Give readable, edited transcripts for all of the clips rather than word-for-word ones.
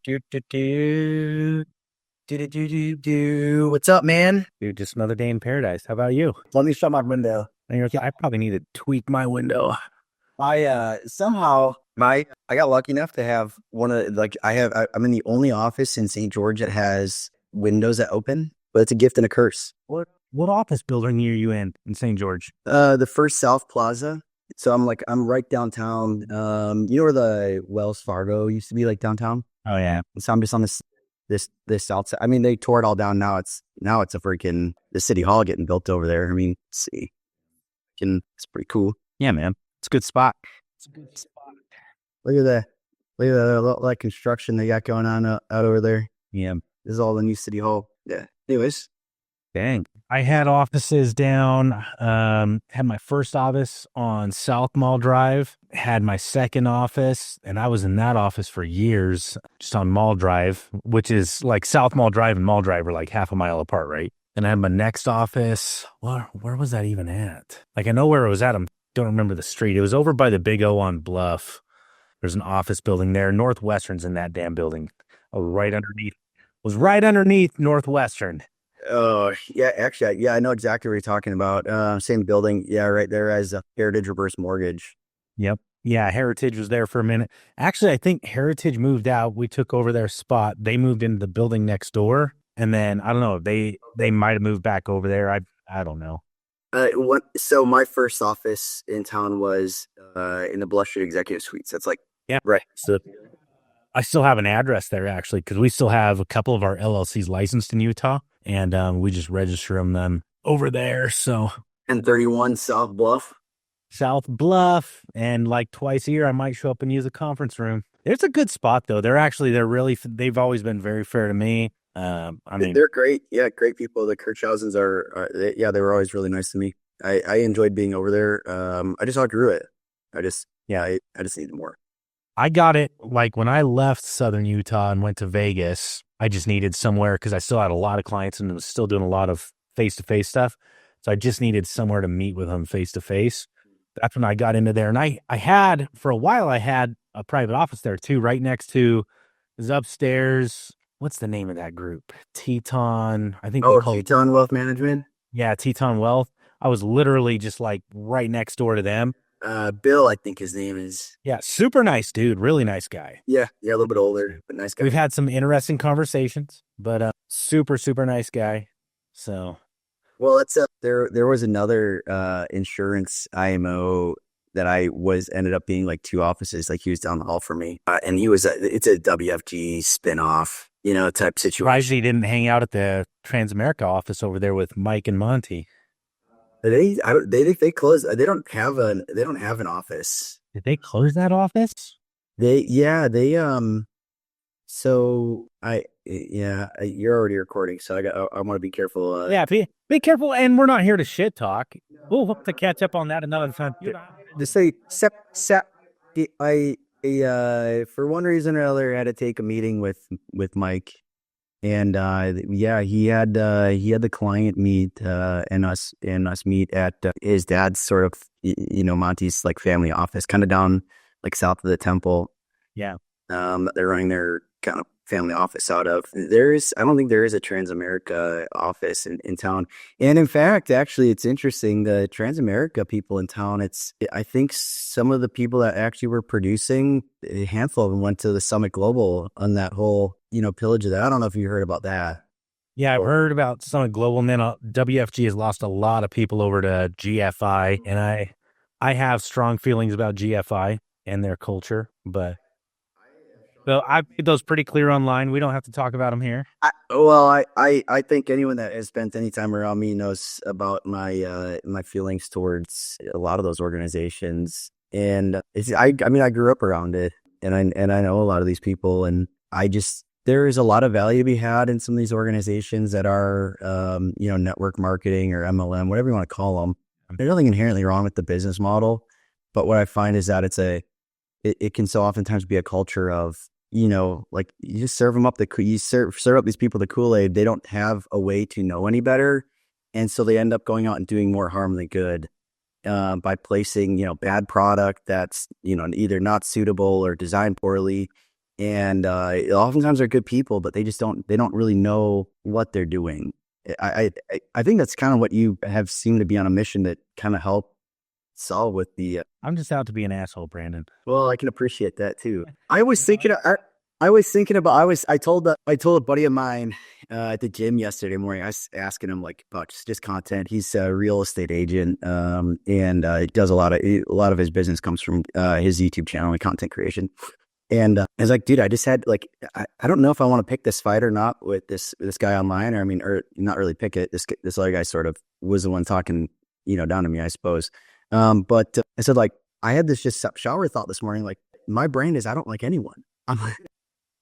do, do, do. Do. What's up, man? Dude, just another day in paradise. How about you? Let me shut my window. I probably need to tweak my window. I somehow I got lucky enough to have I'm in the only office in St. George that has windows that open, but it's a gift and a curse. What office building are you in St. George? The First South Plaza. So I'm right downtown. You know where the Wells Fargo used to be, like downtown? Oh yeah. So I'm just on this south side. I mean, they tore it all down. Now it's a freaking the city hall getting built over there. I mean, let's see. It's pretty cool. Yeah, man. It's a good spot. Look at that. Look at that construction they got going on out over there. Yeah. This is all the new city hall. Yeah. Anyways. Dang. I had offices down, had my first office on South Mall Drive, had my second office, and I was in that office for years, just on Mall Drive, which is like South Mall Drive and Mall Drive are like half a mile apart, right? And I had my next office. Where was that even at? Like, I know where it was at. I don't remember the street. It was over by the Big O on Bluff. There's an office building there. Northwestern's in that damn building. Right underneath Northwestern. Oh, yeah, actually, yeah, I know exactly what you're talking about. Same building. Yeah, right there as Heritage Reverse Mortgage. Yep. Yeah, Heritage was there for a minute. Actually, I think Heritage moved out. We took over their spot. They moved into the building next door. And then, I don't know, they might have moved back over there. I don't know. So my first office in town was in the Bluff Street Executive Suites. That's like, yeah, right. So I still have an address there, actually, because we still have a couple of our LLCs licensed in Utah. And we just register them over there. So 1031 South Bluff. And like twice a year, I might show up and use a conference room. It's a good spot, though. They've always been very fair to me. They're great. Yeah, great people. The Kirchhausens they were always really nice to me. I enjoyed being over there. I just outgrew it. I just needed more. I got it like when I left Southern Utah and went to Vegas. I just needed somewhere because I still had a lot of clients and was still doing a lot of face-to-face stuff. So I just needed somewhere to meet with them face-to-face. That's when I got into there. And I had a private office there too, right next to, is upstairs. What's the name of that group? Teton. I think. Teton Wealth Management. Yeah, Teton Wealth. I was literally just like right next door to them. Bill, I think his name is. Yeah, super nice dude. Really nice guy. Yeah, a little bit older, but nice guy. We've had some interesting conversations, but super, super nice guy. So. Well, there was another insurance IMO that ended up being like two offices. Like he was down the hall from me, and it's a WFG spinoff, type situation. Surprised he didn't hang out at the Transamerica office over there with Mike and Monty. They closed. They don't have an office. Did they close that office? You're already recording, so I want to be careful. Be careful, and we're not here to shit talk. We'll hope to catch up on that another time. To say, for one reason or another, I had to take a meeting with Mike. And he had the client meet and us meet at his dad's sort of Monty's like family office, kind of down like south of the temple. Yeah, they're running their kind of family office out of. I don't think there is a Transamerica office in town. And in fact, actually, it's interesting. The Transamerica people in town. I think some of the people that actually were producing, a handful of them went to the Summit Global on that whole pillage of that. I don't know if you heard about that. Yeah, I've heard about Summit Global, and then WFG has lost a lot of people over to GFI, and I have strong feelings about GFI and their culture, but I've made those pretty clear online. We don't have to talk about them here. I think anyone that has spent any time around me knows about my feelings towards a lot of those organizations, and I grew up around it, and I know a lot of these people, and there is a lot of value to be had in some of these organizations that are, network marketing or MLM, whatever you want to call them. There's nothing inherently wrong with the business model, but what I find is that it can so oftentimes be a culture of, like you just serve them up serve up these people the Kool-Aid. They don't have a way to know any better, and so they end up going out and doing more harm than good by placing, bad product that's, either not suitable or designed poorly. And oftentimes they're good people, but they don't really know what they're doing. I think that's kind of what you have seemed to be on a mission to kind of help solve with the. I'm just out to be an asshole, Branden. Well, I can appreciate that too. I told a buddy of mine at the gym yesterday morning. I was asking him like about just content. He's a real estate agent, and he does a lot of his business comes from his YouTube channel and content creation. And I was like, dude, I just had like, I don't know if I want to pick this fight or not with this guy online, or not really pick it. This other guy sort of was the one talking, down to me, I suppose. But I said, like, I had this just shower thought this morning. Like, my brain is, I don't like anyone.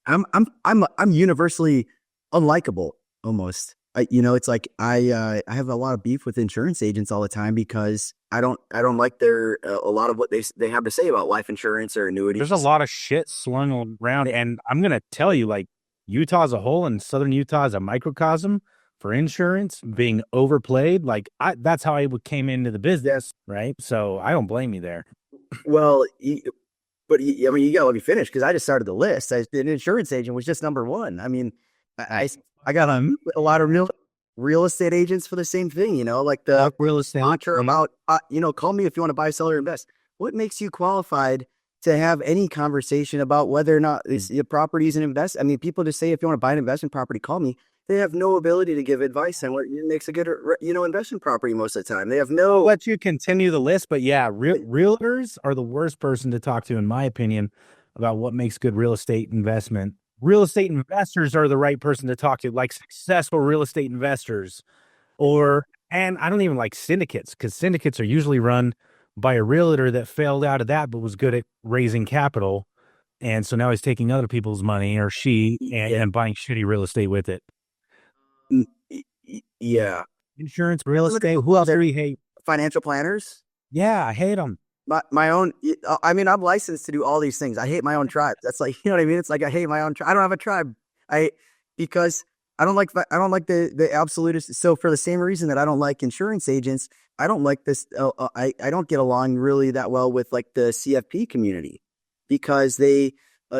I'm universally unlikable almost. It's like I have a lot of beef with insurance agents all the time because I don't like a lot of what they have to say about life insurance or annuities. There's a lot of shit slung around, and I'm gonna tell you, like, Utah as a whole and Southern Utah is a microcosm for insurance being overplayed. Like, that's how I came into the business, right? So I don't blame you there. Well, but I mean, you gotta let me finish because I just started the list. An insurance agent was just number one. I mean, I got a lot of real estate agents for the same thing, like the real estate mantra about, call me if you want to buy, sell, or invest. What makes you qualified to have any conversation about whether or not your property is an invest? I mean, people just say, if you want to buy an investment property, call me. They have no ability to give advice on what makes a good, investment property most of the time. They have no. I'll let you continue the list, but yeah, realtors are the worst person to talk to, in my opinion, about what makes good real estate investment. Real estate investors are the right person to talk to, like successful real estate investors. And I don't even like syndicates, because syndicates are usually run by a realtor that failed out of that, but was good at raising capital. And so now he's taking other people's money, or and buying shitty real estate with it. Yeah. Insurance, real estate. Who else do we hate? Financial planners. Yeah, I hate them. My own, I mean, I'm licensed to do all these things. I hate my own tribe. That's like, you know what I mean? It's like, I hate my own tribe. I don't have a tribe. Because I don't like the absolutist. So for the same reason that I don't like insurance agents, I don't like this. I don't get along really that well with like the CFP community, because they,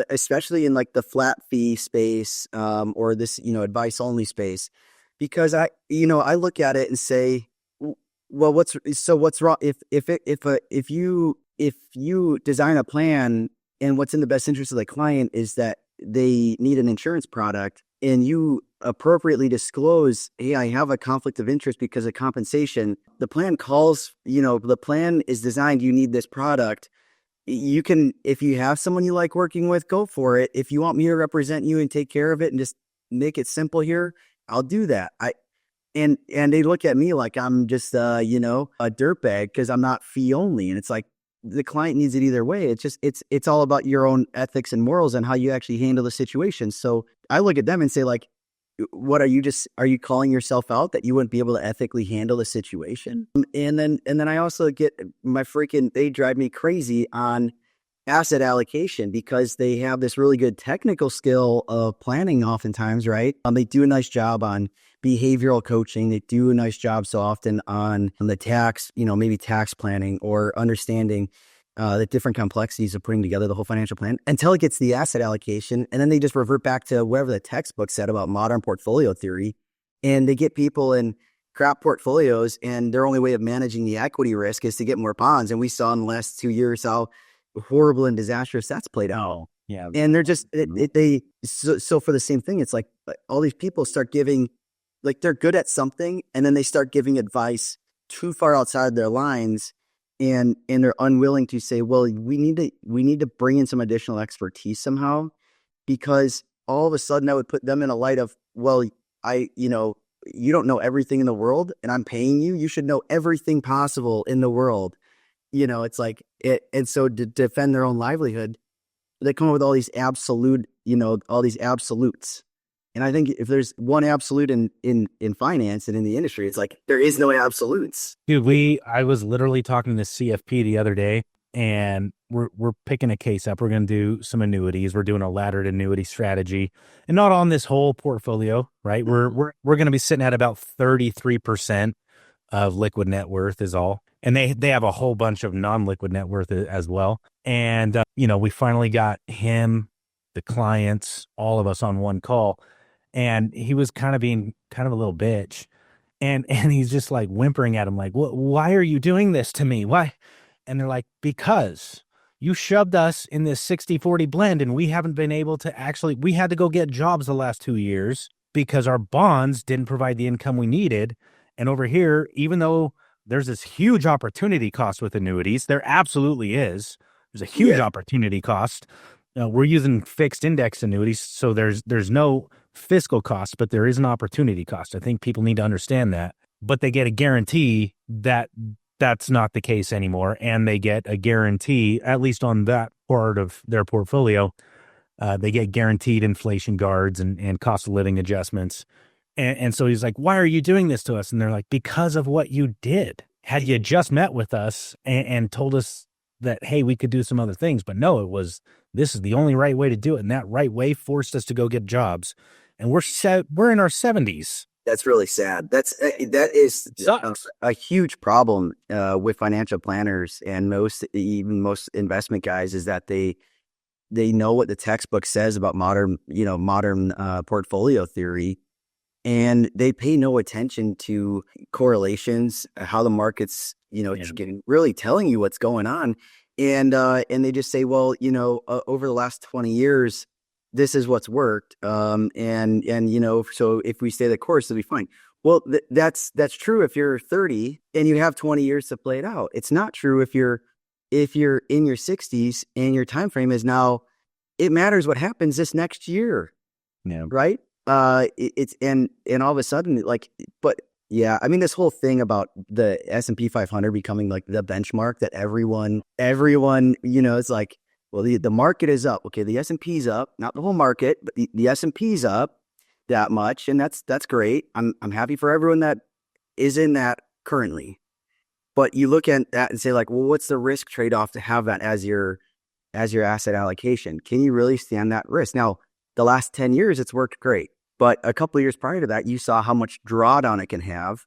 especially in like the flat fee space, or this, advice only space, because I look at it and say, well, what's wrong if you design a plan and what's in the best interest of the client is that they need an insurance product, and you appropriately disclose, hey, I have a conflict of interest because of compensation. The plan calls, the plan is designed, you need this product. You can, if you have someone you like working with, go for it. If you want me to represent you and take care of it and just make it simple here, I'll do that. And they look at me like I'm just, a dirtbag because I'm not fee only. And it's like, the client needs it either way. It's all about your own ethics and morals and how you actually handle the situation. So I look at them and say, like, are you calling yourself out that you wouldn't be able to ethically handle the situation? And then I also get they drive me crazy on asset allocation, because they have this really good technical skill of planning oftentimes, right? They do a nice job on behavioral coaching. They do a nice job so often on the tax, maybe tax planning or understanding the different complexities of putting together the whole financial plan, until it gets to the asset allocation. And then they just revert back to whatever the textbook said about modern portfolio theory. And they get people in crap portfolios, and their only way of managing the equity risk is to get more bonds. And we saw in the last 2 years how horrible and disastrous that's played out. Oh, yeah. And they're just, so for the same thing, it's like all these people start giving, like, they're good at something, and then they start giving advice too far outside their lines, and they're unwilling to say, well, we need to bring in some additional expertise somehow, because all of a sudden I would put them in a light of, well, you don't know everything in the world, and I'm paying you. You should know everything possible in the world. It's like it. And so to defend their own livelihood, they come up with all these absolutes. And I think if there's one absolute in finance and in the industry, it's like there is no absolutes. Dude, I was literally talking to CFP the other day, and we're picking a case up. We're going to do some annuities. We're doing a laddered annuity strategy, and not on this whole portfolio, right? We're going to be sitting at about 33% of liquid net worth is all. And they have a whole bunch of non-liquid net worth as well. And, we finally got him the clients, all of us on one call. And he was kind of being kind of a little bitch. And he's just like whimpering at him, like, why are you doing this to me? Why? And they're like, because you shoved us in this 60-40 blend and we haven't been able to we had to go get jobs the last 2 years because our bonds didn't provide the income we needed. And over here, even though there's this huge opportunity cost with annuities, there absolutely is. There's a huge opportunity cost. We're using fixed index annuities, so there's no fiscal cost, but there is an opportunity cost. I think people need to understand that. But they get a guarantee that that's not the case anymore, and they get a guarantee, at least on that part of their portfolio, they get guaranteed inflation guards and cost of living adjustments. And so he's like, why are you doing this to us? And they're like, because of what you did. Had you just met with us and told us that, hey, we could do some other things, but no, this is the only right way to do it. And that right way forced us to go get jobs. And we're in our 70s. That's really sad. That is a huge problem with financial planners and most investment guys, is that they know what the textbook says about modern portfolio theory, and they pay no attention to correlations, how the market's really telling you what's going on, and they just say, well, over the last 20 years. This is what's worked. So if we stay the course, it'll be fine. Well, that's true if you're 30 and you have 20 years to play it out. It's not true if you're in your 60s and your time frame is now, it matters what happens this next year. Yeah. Right? It's and all of a sudden, this whole thing about the S&P 500 becoming like the benchmark that everyone, it's like, well, the market is up. Okay, the S&P's up, not the whole market, but the S&P's up that much, and that's great. I'm happy for everyone that is in that currently. But you look at that and say, like, well, what's the risk trade-off to have that as your asset allocation? Can you really stand that risk? Now, the last 10 years, it's worked great. But a couple of years prior to that, you saw how much drawdown it can have.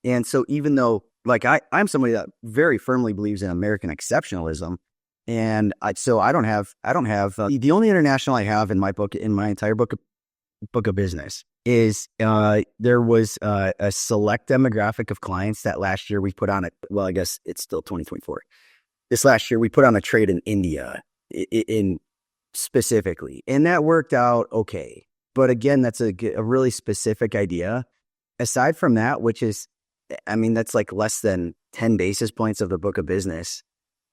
And so even though, like, I'm somebody that very firmly believes in American exceptionalism, and I don't have the only international I have in my book, in my entire book of business, is there was a select demographic of clients that last year we put on it. Well, I guess it's still 2024. This last year we put on a trade in India in specifically, and that worked out okay. But again, that's a really specific idea. Aside from that, which is, that's like less than 10 basis points of the book of business.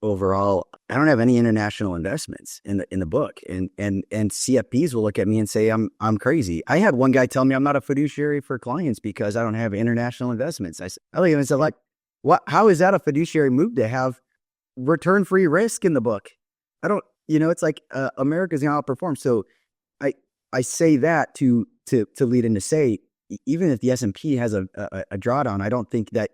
Overall, I don't have any international investments in the book, and CFPs will look at me and say I'm crazy. I had one guy tell me I'm not a fiduciary for clients because I don't have international investments. I look at him and said, like, what? How is that a fiduciary move to have return-free risk in the book? I don't. It's like America's going to outperform. So I say that to lead into say, even if the S&P has a drawdown, I don't think that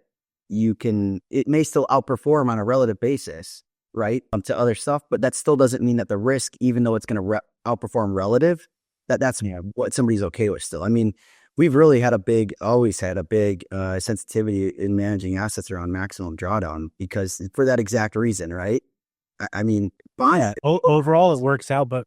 it may still outperform on a relative basis, right, to other stuff, but that still doesn't mean that the risk, even though it's going to outperform relative, that's what somebody's okay with still. We've really always had a big sensitivity in managing assets around maximum drawdown because for that exact reason, right? Overall it works out, but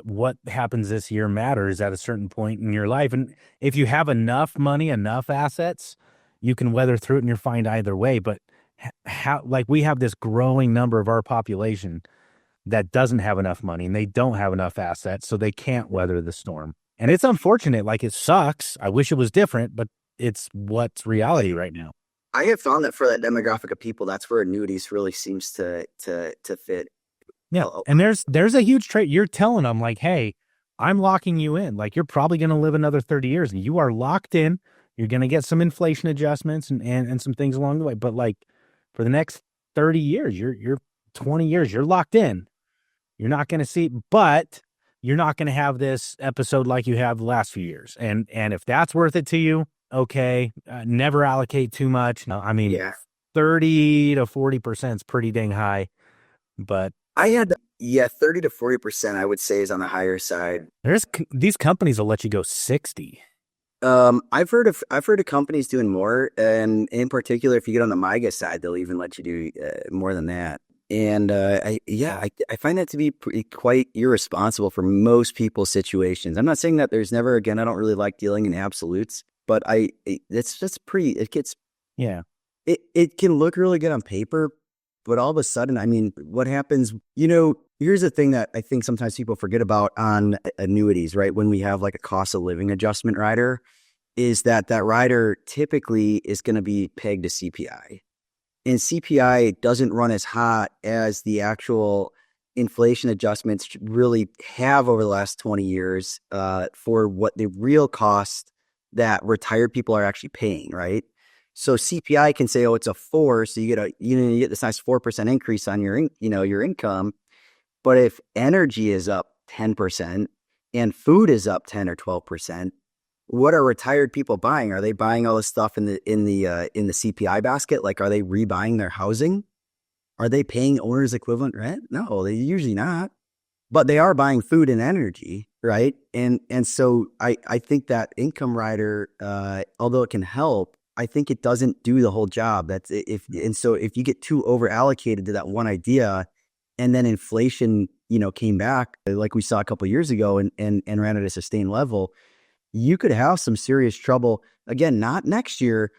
what happens this year matters at a certain point in your life. And if you have enough money, enough assets, you can weather through it and you're fine either way. But we have this growing number of our population that doesn't have enough money and they don't have enough assets, so they can't weather the storm. And it's unfortunate. Like, it sucks. I wish it was different, but it's what's reality right now. I have found that for that demographic of people, that's where annuities really seems to fit. Yeah. And there's a huge trait. You're telling them, like, hey, I'm locking you in. Like, you're probably going to live another 30 years and you are locked in. You're going to get some inflation adjustments and some things along the way. But like, for the next 30 years, you're 20 years, you're locked in. You're not going to see, but you're not going to have this episode like you have the last few years. And if that's worth it to you, okay, never allocate too much. No, 30 to 40% is pretty dang high. But 30 to 40%, I would say, is on the higher side. These companies will let you go 60. I've heard of companies doing more, and in particular, if you get on the MIGA side, they'll even let you do more than that. And I find that to be quite irresponsible for most people's situations. I'm not saying that there's never, again, I don't really like dealing in absolutes, but it's just it gets, Yeah. it can look really good on paper, but all of a sudden, I mean, what happens, here's the thing that I think sometimes people forget about on annuities, right? When we have like a cost of living adjustment rider, is that rider typically is going to be pegged to CPI. And CPI doesn't run as hot as the actual inflation adjustments really have over the last 20 years for what the real cost that retired people are actually paying, right? So CPI can say, oh, it's a 4, so you get this nice 4% increase on your income. But if energy is up 10% and food is up 10 or 12%, what are retired people buying? Are they buying all this stuff in the CPI basket? Like, are they rebuying their housing? Are they paying owner's equivalent rent? No, they usually not. But they are buying food and energy, right? And so I think that income rider, although it can help, I think it doesn't do the whole job. So if you get too over allocated to that one idea, and then inflation, came back like we saw a couple of years ago and ran at a sustained level, you could have some serious trouble. Again, not next year,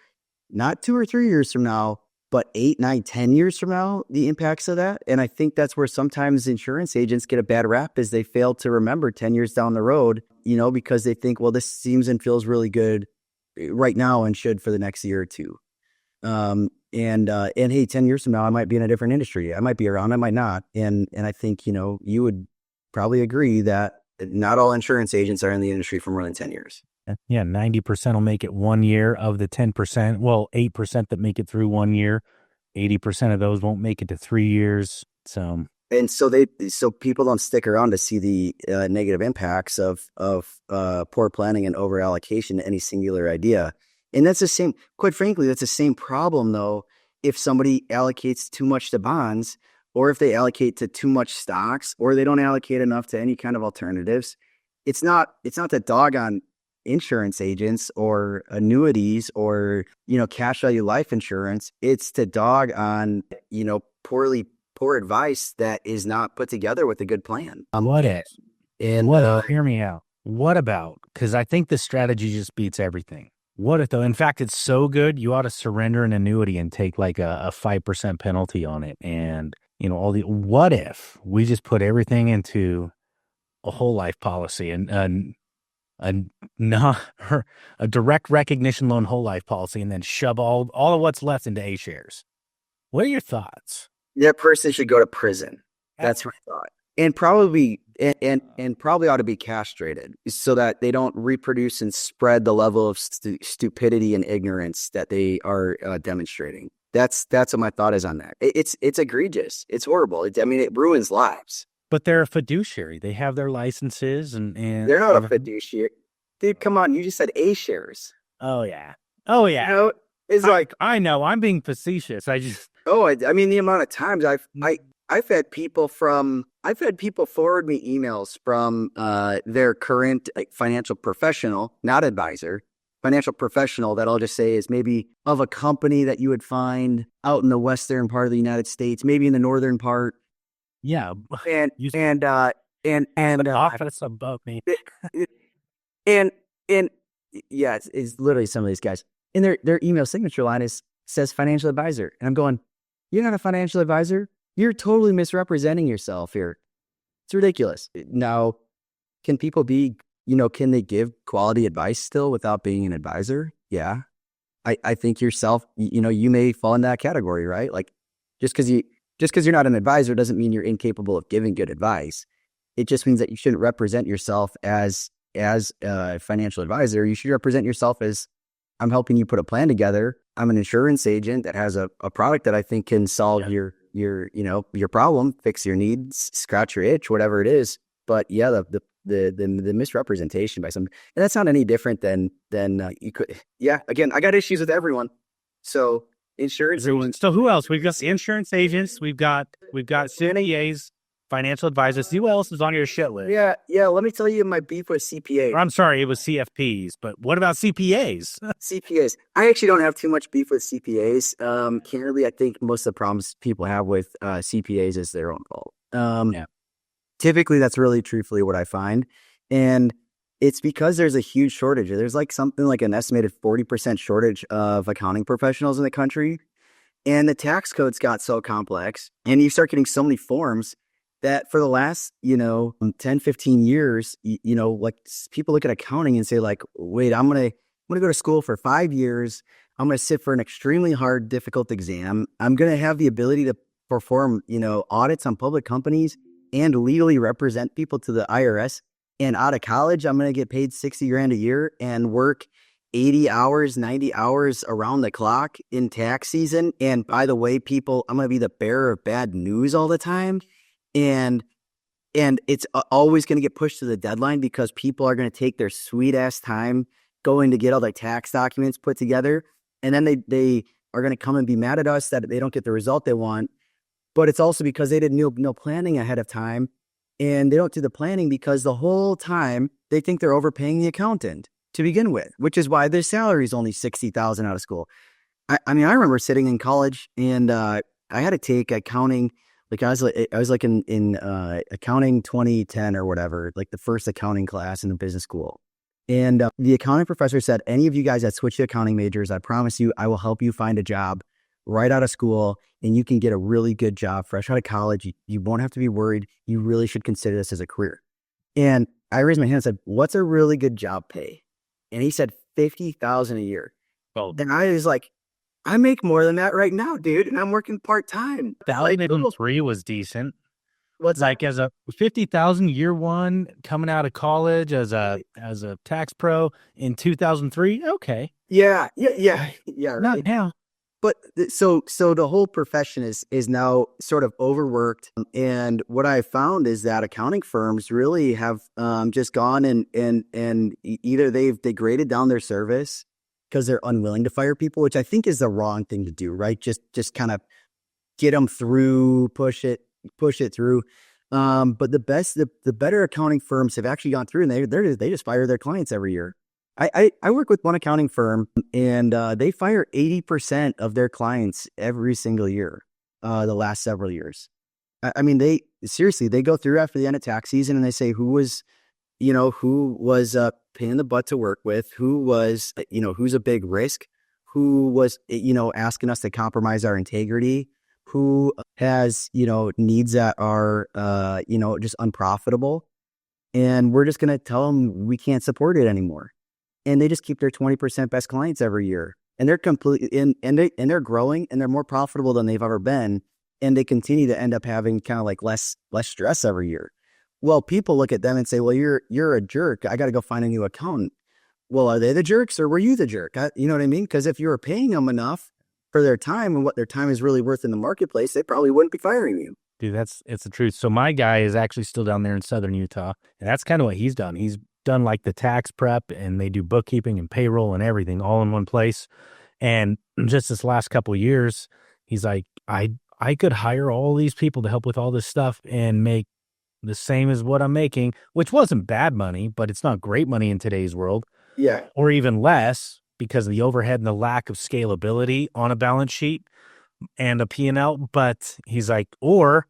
not 2 or 3 years from now, but 8, 9, 10 years from now, the impacts of that. And I think that's where sometimes insurance agents get a bad rap, is they fail to remember 10 years down the road, because they think, well, this seems and feels really good right now and should for the next year or two. And hey, 10 years from now, I might be in a different industry. I might be around, I might not. And I think, you would probably agree that not all insurance agents are in the industry for more than 10 years. Yeah, 90% will make it 1 year of the 10%. Well, 8% that make it through 1 year. 80% of those won't make it to 3 years. So people don't stick around to see the negative impacts of poor planning and over allocation to any singular idea. And that's the same, quite frankly, that's the same problem though, if somebody allocates too much to bonds, or if they allocate to too much stocks, or they don't allocate enough to any kind of alternatives. It's not the dog on insurance agents or annuities or, cash value life insurance. It's the dog on, poor advice that is not put together with a good plan. Hear me out. What about, because I think the strategy just beats everything. What if though? In fact, it's so good, you ought to surrender an annuity and take like a 5% penalty on it. And, what if we just put everything into a whole life policy and a direct recognition loan whole life policy, and then shove all of what's left into A shares? What are your thoughts? That person should go to prison. That's my thought. And probably probably ought to be castrated so that they don't reproduce and spread the level of stupidity and ignorance that they are demonstrating. That's what my thought is on that. It's egregious. It's horrible. It ruins lives. But they're a fiduciary. They have their licenses and they're not a fiduciary. Dude, come on. You just said A shares. Oh yeah. It's like, I know I'm being facetious. the amount of times I've had people forward me emails from their current financial professional, not advisor, financial professional that I'll just say is maybe of a company that you would find out in the western part of the United States, maybe in the northern part. Yeah. And the office above me. and yeah, it's literally some of these guys. And their email signature line says financial advisor. And I'm going, you're not a financial advisor. You're totally misrepresenting yourself here. It's ridiculous. Now, can people can they give quality advice still without being an advisor? Yeah. I think yourself, you may fall in that category, right? Like just because you're not an advisor doesn't mean you're incapable of giving good advice. It just means that you shouldn't represent yourself as a financial advisor. You should represent yourself as, I'm helping you put a plan together. I'm an insurance agent that has a product that I think can solve your problem, fix your needs, scratch your itch, whatever it is. But yeah, the misrepresentation by some, and that's not any different than you could. Yeah, again, I got issues with everyone. So insurance agents. So who else? We've got the insurance agents. We've got CPAs. financial advisor. See what else is on your shit list. Yeah. Let me tell you my beef with CPA. Or I'm sorry, it was CFPs, but what about CPAs? CPAs. I actually don't have too much beef with CPAs. Candidly, I think most of the problems people have with CPAs is their own fault. Yeah. Typically, that's really truthfully what I find. And it's because there's a huge shortage. There's like something like an estimated 40% shortage of accounting professionals in the country. And the tax codes got so complex, and you start getting so many forms that for the last, 10, 15 years, like people look at accounting and say like, wait, I'm going to go to school for 5 years. I'm going to sit for an extremely hard, difficult exam. I'm going to have the ability to perform, audits on public companies and legally represent people to the IRS. And out of college, I'm going to get paid $60,000 a year and work 80 hours, 90 hours around the clock in tax season. And by the way, people, I'm going to be the bearer of bad news all the time. And it's always going to get pushed to the deadline because people are going to take their sweet ass time going to get all their tax documents put together. And then they are going to come and be mad at us that they don't get the result they want. But it's also because they didn't no planning ahead of time. And they don't do the planning because the whole time they think they're overpaying the accountant to begin with, which is why their salary is only $60,000 out of school. I mean, I remember sitting in college and I had to take accounting. Like I was like in accounting 2010 or whatever, like the first accounting class in the business school. And the accounting professor said, any of you guys that switch to accounting majors, I promise you, I will help you find a job right out of school, and you can get a really good job fresh out of college. You won't have to be worried. You really should consider this as a career. And I raised my hand and said, what's a really good job pay? And he said $50,000 a year. Well, then I was like, I make more than that right now, dude, and I'm working part-time. 2003 was decent. What's like as a 50,000 year one coming out of college as a tax pro in 2003? Okay. Yeah. Right. Not now. But so the whole profession is now sort of overworked. And what I found is that accounting firms really have just gone and either they've degraded down their service because they're unwilling to fire people, which I think is the wrong thing to do, right? Just kind of get them through, push it through. But the better accounting firms have actually gone through and they just fire their clients every year. I work with one accounting firm and they fire 80% of their clients every single year, the last several years. I mean, they go through after the end of tax season and they say who was a pain in the butt to work with, who was, who's a big risk, who was, asking us to compromise our integrity, who has, needs that are, just unprofitable. And we're just going to tell them we can't support it anymore. And they just keep their 20% best clients every year. And they're completely, and they're growing and they're more profitable than they've ever been. And they continue to end up having kind of like less stress every year. Well, people look at them and say, well, you're a jerk. I got to go find a new accountant. Well, are they the jerks or were you the jerk? You know what I mean? Because if you were paying them enough for their time and what their time is really worth in the marketplace, they probably wouldn't be firing you. Dude, it's the truth. So my guy is actually still down there in Southern Utah. And that's kind of what he's done. He's done like the tax prep and they do bookkeeping and payroll and everything all in one place. And just this last couple of years, he's like, I could hire all these people to help with all this stuff and make the same as what I'm making, which wasn't bad money, but it's not great money in today's world. Yeah. Or even less because of the overhead and the lack of scalability on a balance sheet and a P&L. But he's like, or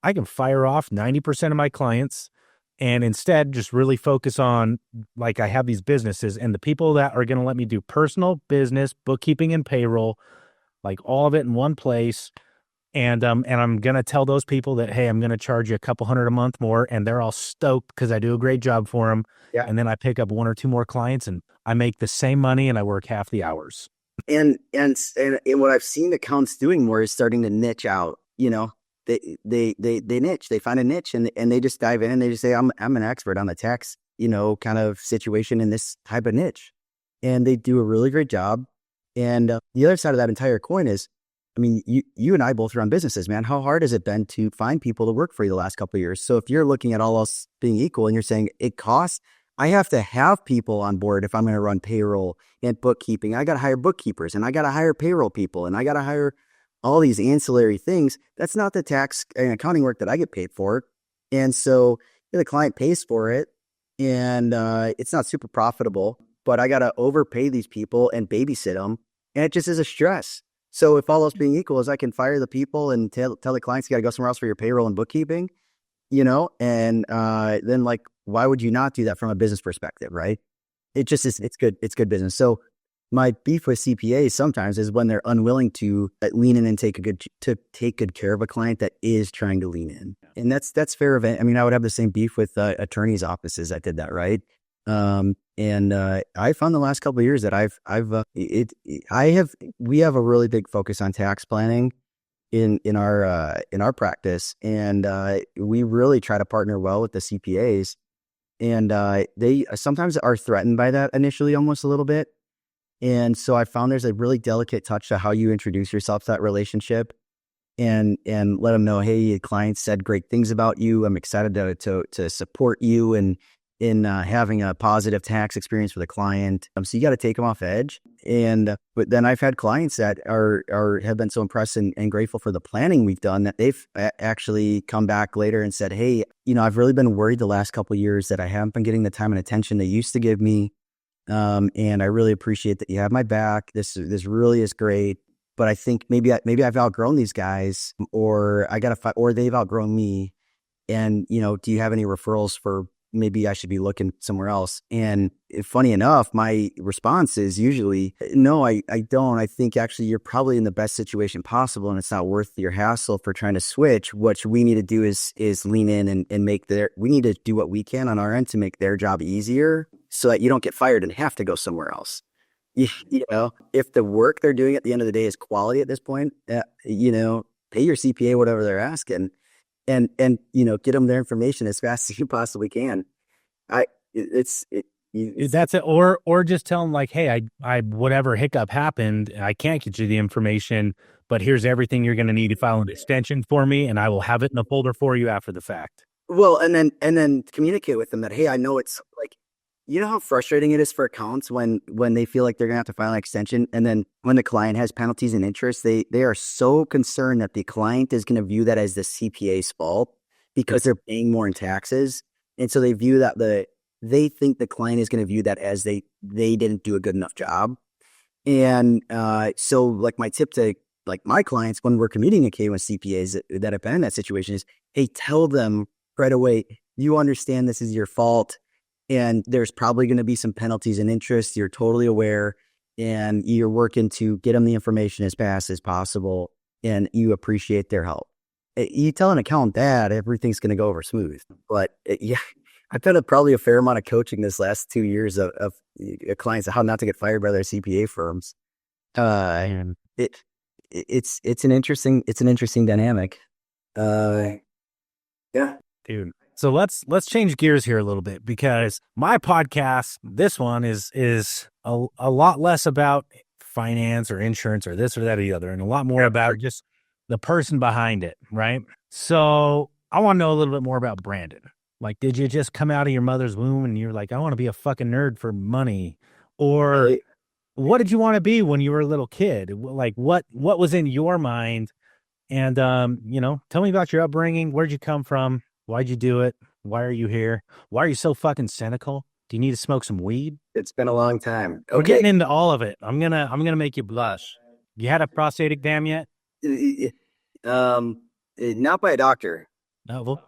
I can fire off 90% of my clients and instead just really focus on, like, I have these businesses and the people that are going to let me do personal business, bookkeeping and payroll, like all of it in one place. And I'm going to tell those people that, hey, I'm going to charge you a couple $100 a month more. And they're all stoked because I do a great job for them. Yeah. And then I pick up 1 or 2 more clients and I make the same money and I work half the hours. And what I've seen accountants doing more is starting to niche out, they niche, they find a niche and they just dive in and they just say, I'm an expert on the tax, kind of situation in this type of niche. And they do a really great job. And the other side of that entire coin is, I mean, you and I both run businesses, man. How hard has it been to find people to work for you the last couple of years? So if you're looking at all else being equal and you're saying it costs, I have to have people on board if I'm going to run payroll and bookkeeping. I got to hire bookkeepers and I got to hire payroll people and I got to hire all these ancillary things. That's not the tax and accounting work that I get paid for. And so the client pays for it, and it's not super profitable, but I got to overpay these people and babysit them. And it just is a stress. So if all else being equal is I can fire the people and tell the clients you got to go somewhere else for your payroll and bookkeeping, and then like, why would you not do that from a business perspective, right? It just is, it's good business. So my beef with CPAs sometimes is when they're unwilling to lean in and take good care of a client that is trying to lean in. And that's fair event. I mean, I would have the same beef with attorneys' offices that did that, right? And I found the last couple of years that we have a really big focus on tax planning in our practice, and we really try to partner well with the CPAs, and they sometimes are threatened by that initially, almost a little bit. And so I found there's a really delicate touch to how you introduce yourself to that relationship, and let them know, hey, the client said great things about you. I'm excited to support you and in having a positive tax experience with a client. So you got to take them off edge. But then I've had clients that have been so impressed and grateful for the planning we've done that they've actually come back later and said, hey, I've really been worried the last couple of years that I haven't been getting the time and attention they used to give me. And I really appreciate that you have my back. This really is great. But I think maybe I've outgrown these guys, or or they've outgrown me. And, do you have any referrals for maybe I should be looking somewhere else? And funny enough, my response is usually, no, I don't. I think actually you're probably in the best situation possible, and it's not worth your hassle for trying to switch. What we need to do is lean in and we need to do what we can on our end to make their job easier so that you don't get fired and have to go somewhere else. If the work they're doing at the end of the day is quality at this point, pay your CPA whatever they're asking. And get them their information as fast as you possibly can. That's it. Or just tell them like, hey, I whatever hiccup happened, I can't get you the information, but here's everything you're going to need to file an extension for me, and I will have it in a folder for you after the fact. Well, and then communicate with them that, hey, I know it's like, how frustrating it is for accounts when they feel like they're going to have to file an extension. And then when the client has penalties and interest, they are so concerned that the client is going to view that as the CPA's fault because they're paying more in taxes. And so they view that they think the client is going to view that as they didn't do a good enough job. And so like my tip to like my clients when we're communicating with CPAs that have been in that situation is, hey, tell them right away, you understand this is your fault. And there's probably going to be some penalties and interest. You're totally aware, and you're working to get them the information as fast as possible, and you appreciate their help. You tell an accountant that, everything's going to go over smooth. But I've done probably a fair amount of coaching this last 2 years of clients on how not to get fired by their CPA firms. It's an interesting dynamic. Yeah, dude. So let's change gears here a little bit, because my podcast, this one is a lot less about finance or insurance or this or that or the other, and a lot more about just the person behind it, right? So I want to know a little bit more about Branden. Like, did you just come out of your mother's womb and you're like, I want to be a fucking nerd for money? Or what did you want to be when you were a little kid? Like, what was in your mind? And, tell me about your upbringing. Where'd you come from? Why'd you do it? Why are you here? Why are you so fucking cynical? Do you need to smoke some weed? It's been a long time. Okay. We're getting into all of it. I'm gonna make you blush. You had a prostate exam yet? Not by a doctor. No. Well,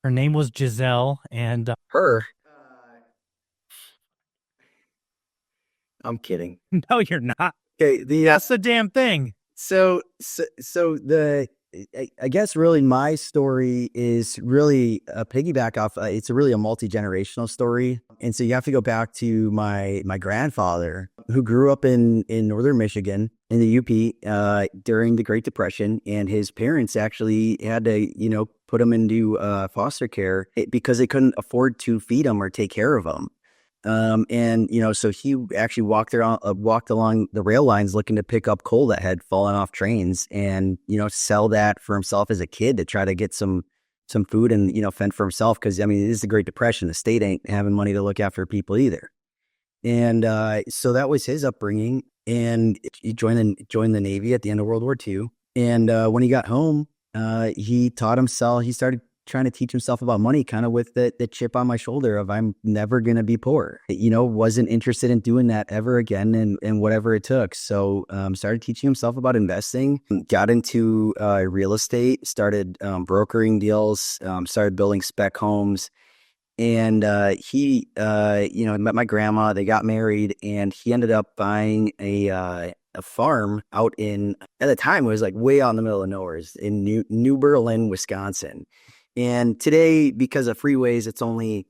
her name was Giselle, and her. I'm kidding. No, you're not. Okay, that's the damn thing. So I guess really my story is really a piggyback off. It's really a multi-generational story. And so you have to go back to my grandfather, who grew up in northern Michigan in the UP during the Great Depression. And his parents actually had to, put him into foster care because they couldn't afford to feed him or take care of him. So he actually walked along the rail lines looking to pick up coal that had fallen off trains and, sell that for himself as a kid to try to get some food and, fend for himself. Cause it is the Great Depression. The state ain't having money to look after people either. And, so that was his upbringing, and he joined the Navy at the end of World War II. And, when he got home, he taught himself, he started trying to teach himself about money, kind of with the chip on my shoulder of I'm never going to be poor. Wasn't interested in doing that ever again, and whatever it took. So started teaching himself about investing, got into real estate, started brokering deals, started building spec homes. And he met my grandma. They got married, and he ended up buying a farm out at the time it was like way out in the middle of nowhere in New Berlin, Wisconsin. And today, because of freeways, it's only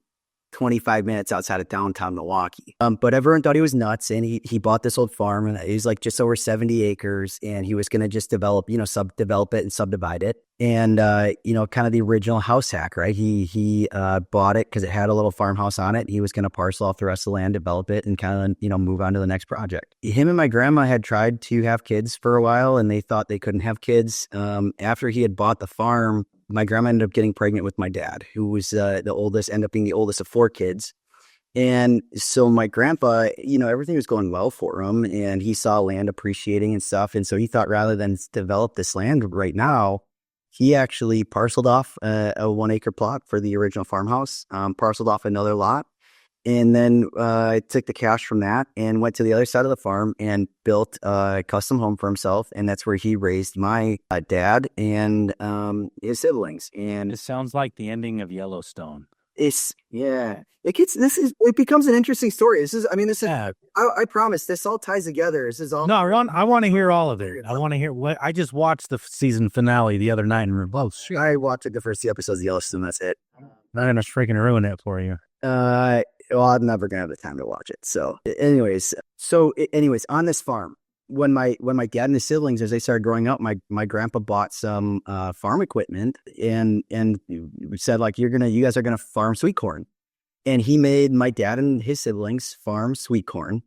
25 minutes outside of downtown Milwaukee. But everyone thought he was nuts, and he bought this old farm, and it was like just over 70 acres, and he was going to just subdevelop it and subdivide it. And, kind of the original house hack, right? He bought it because it had a little farmhouse on it. He was going to parcel off the rest of the land, develop it, and kind of, move on to the next project. Him and my grandma had tried to have kids for a while, and they thought they couldn't have kids. After he had bought the farm, my grandma ended up getting pregnant with my dad, who was the oldest, ended up being the oldest of 4 kids. And so my grandpa, everything was going well for him, and he saw land appreciating and stuff. And so he thought rather than develop this land right now, he actually parceled off a 1 acre plot for the original farmhouse, parceled off another lot, and then took the cash from that and went to the other side of the farm and built a custom home for himself. And that's where he raised my dad and his siblings. And It sounds like the ending of Yellowstone. It becomes an interesting story. I promise this all ties together. This is all. No, I want to hear all of it. I want to hear what I just watched the season finale the other night and I watched the first 2 episodes of Yellowstone. That's it. I'm going to freaking ruin it for you. Well, I'm never gonna have the time to watch it. So, anyways, on this farm, when my dad and his siblings, as they started growing up, my grandpa bought some farm equipment and said like, you guys are gonna farm sweet corn, and he made my dad and his siblings farm sweet corn,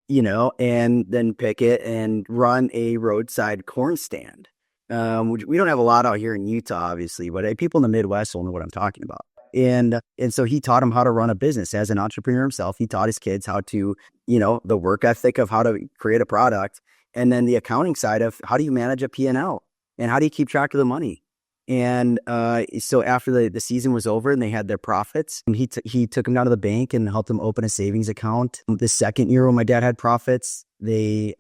and then pick it and run a roadside corn stand. Which we don't have a lot out here in Utah, obviously, but people in the Midwest will know what I'm talking about. And so he taught him how to run a business as an entrepreneur himself. He taught his kids how to, the work ethic of how to create a product, and then the accounting side of how do you manage a P&L and how do you keep track of the money. And so after the season was over and they had their profits, he took them down to the bank and helped them open a savings account. The second year when my dad had profits, my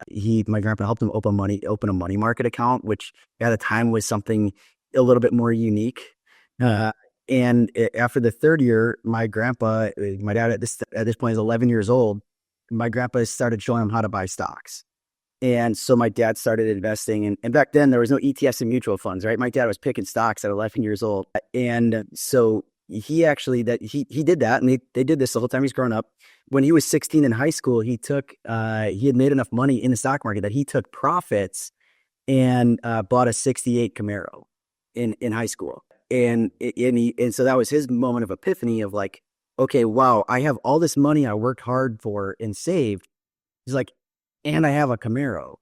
grandpa helped him open a money market account, which at the time was something a little bit more unique. And after the third year, my dad at this point is 11 years old. My grandpa started showing him how to buy stocks. And so my dad started investing. And back then there was no ETFs and mutual funds, right? My dad was picking stocks at 11 years old. And so he did that. And they did this the whole time he's growing up. When he was 16 in high school, he had made enough money in the stock market that he took profits and bought a 68 Camaro in high school. And so that was his moment of epiphany of like, okay, wow, I have all this money I worked hard for and saved. He's like, and I have a Camaro.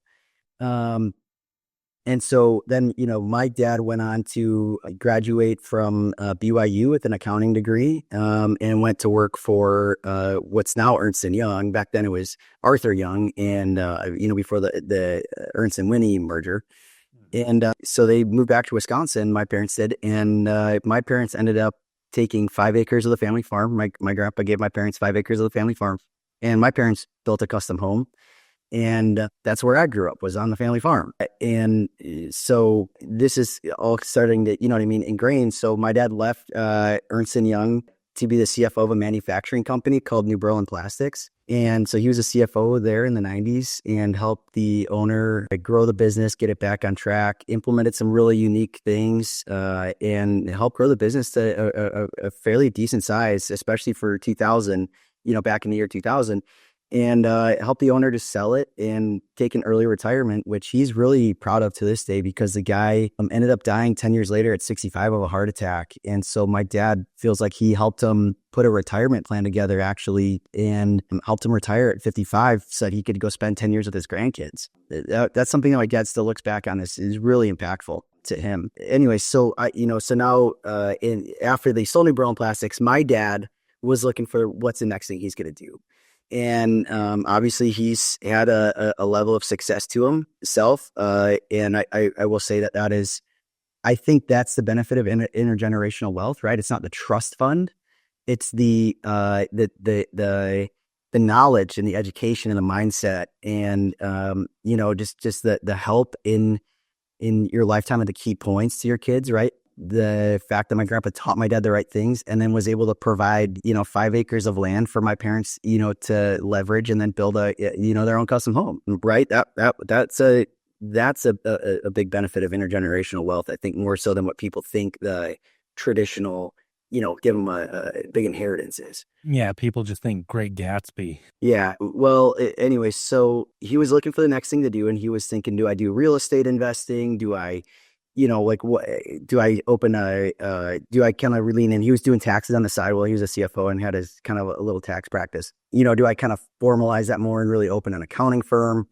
And so then, my dad went on to graduate from BYU with an accounting degree, and went to work for what's now Ernst & Young. Back then it was Arthur Young, and before the Ernst & Winnie merger. And so they moved back to Wisconsin, my parents did, and my parents ended up taking 5 acres of the family farm. My grandpa gave my parents 5 acres of the family farm, and my parents built a custom home. And that's where I grew up, was on the family farm. And so this is all starting to, ingrain. So my dad left Ernst & Young to be the CFO of a manufacturing company called New Berlin Plastics. And so he was a CFO there in the 90s and helped the owner grow the business, get it back on track, implemented some really unique things, and helped grow the business to a fairly decent size, especially for 2000, back in the year 2000. And helped the owner to sell it and take an early retirement, which he's really proud of to this day, because the guy ended up dying 10 years later at 65 of a heart attack. And so my dad feels like he helped him put a retirement plan together, actually, and helped him retire at 55 so that he could go spend 10 years with his grandkids. That's something that my dad still looks back on. This is really impactful to him. Anyway, so now after they sold New Berlin Plastics, my dad was looking for what's the next thing he's going to do. And obviously he's had a level of success to himself. And I will say that is, I think that's the benefit of intergenerational wealth, right? It's not the trust fund. It's the knowledge and the education and the mindset and, just the help in your lifetime of the key points to your kids, right? The fact that my grandpa taught my dad the right things and then was able to provide, 5 acres of land for my parents, to leverage and then build their own custom home, right? That's a big benefit of intergenerational wealth. I think more so than what people think the traditional, give them a big inheritance is. Yeah, people just think Great Gatsby. Yeah. Well, anyway, so he was looking for the next thing to do, and he was thinking, do I do real estate investing? Do I, what do I open do I kind of lean in? He was doing taxes on the side while he was a CFO and had his kind of a little tax practice. Do I kind of formalize that more and really open an accounting firm?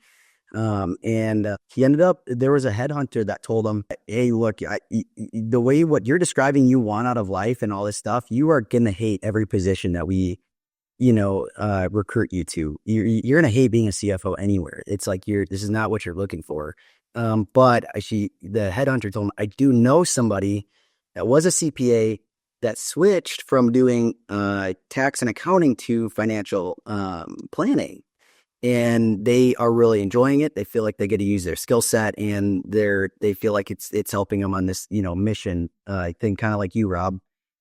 And he ended up, there was a headhunter that told him, hey, look, the way what you're describing you want out of life and all this stuff, you are going to hate every position that we, recruit you to. You're going to hate being a CFO anywhere. It's like, this is not what you're looking for. But the headhunter told him, I do know somebody that was a CPA that switched from doing, tax and accounting to financial, planning. And they are really enjoying it. They feel like they get to use their skill set, and they feel like it's helping them on this, mission thing, kind of like you, Rob.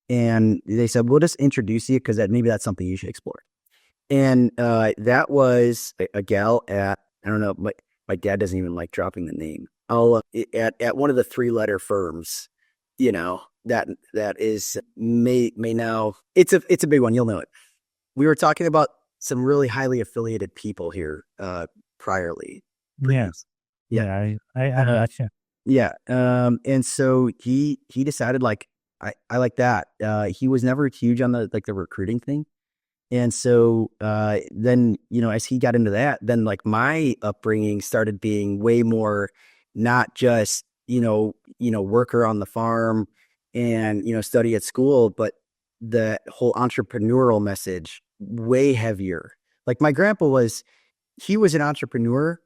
And they said, we'll just introduce you because maybe that's something you should explore. And that was a gal at, I don't know, my dad doesn't even like dropping the name. At one of the 3-letter firms, that is may now, it's a big one. You'll know it. We were talking about some really highly affiliated people here priorly. Yes. Yeah. I Yeah. And so he decided, like, I like that. He was never huge on the recruiting thing. And so then, as he got into that, then like my upbringing started being way more not just, worker on the farm and, study at school, but the whole entrepreneurial message way heavier. Like my grandpa he was an entrepreneur,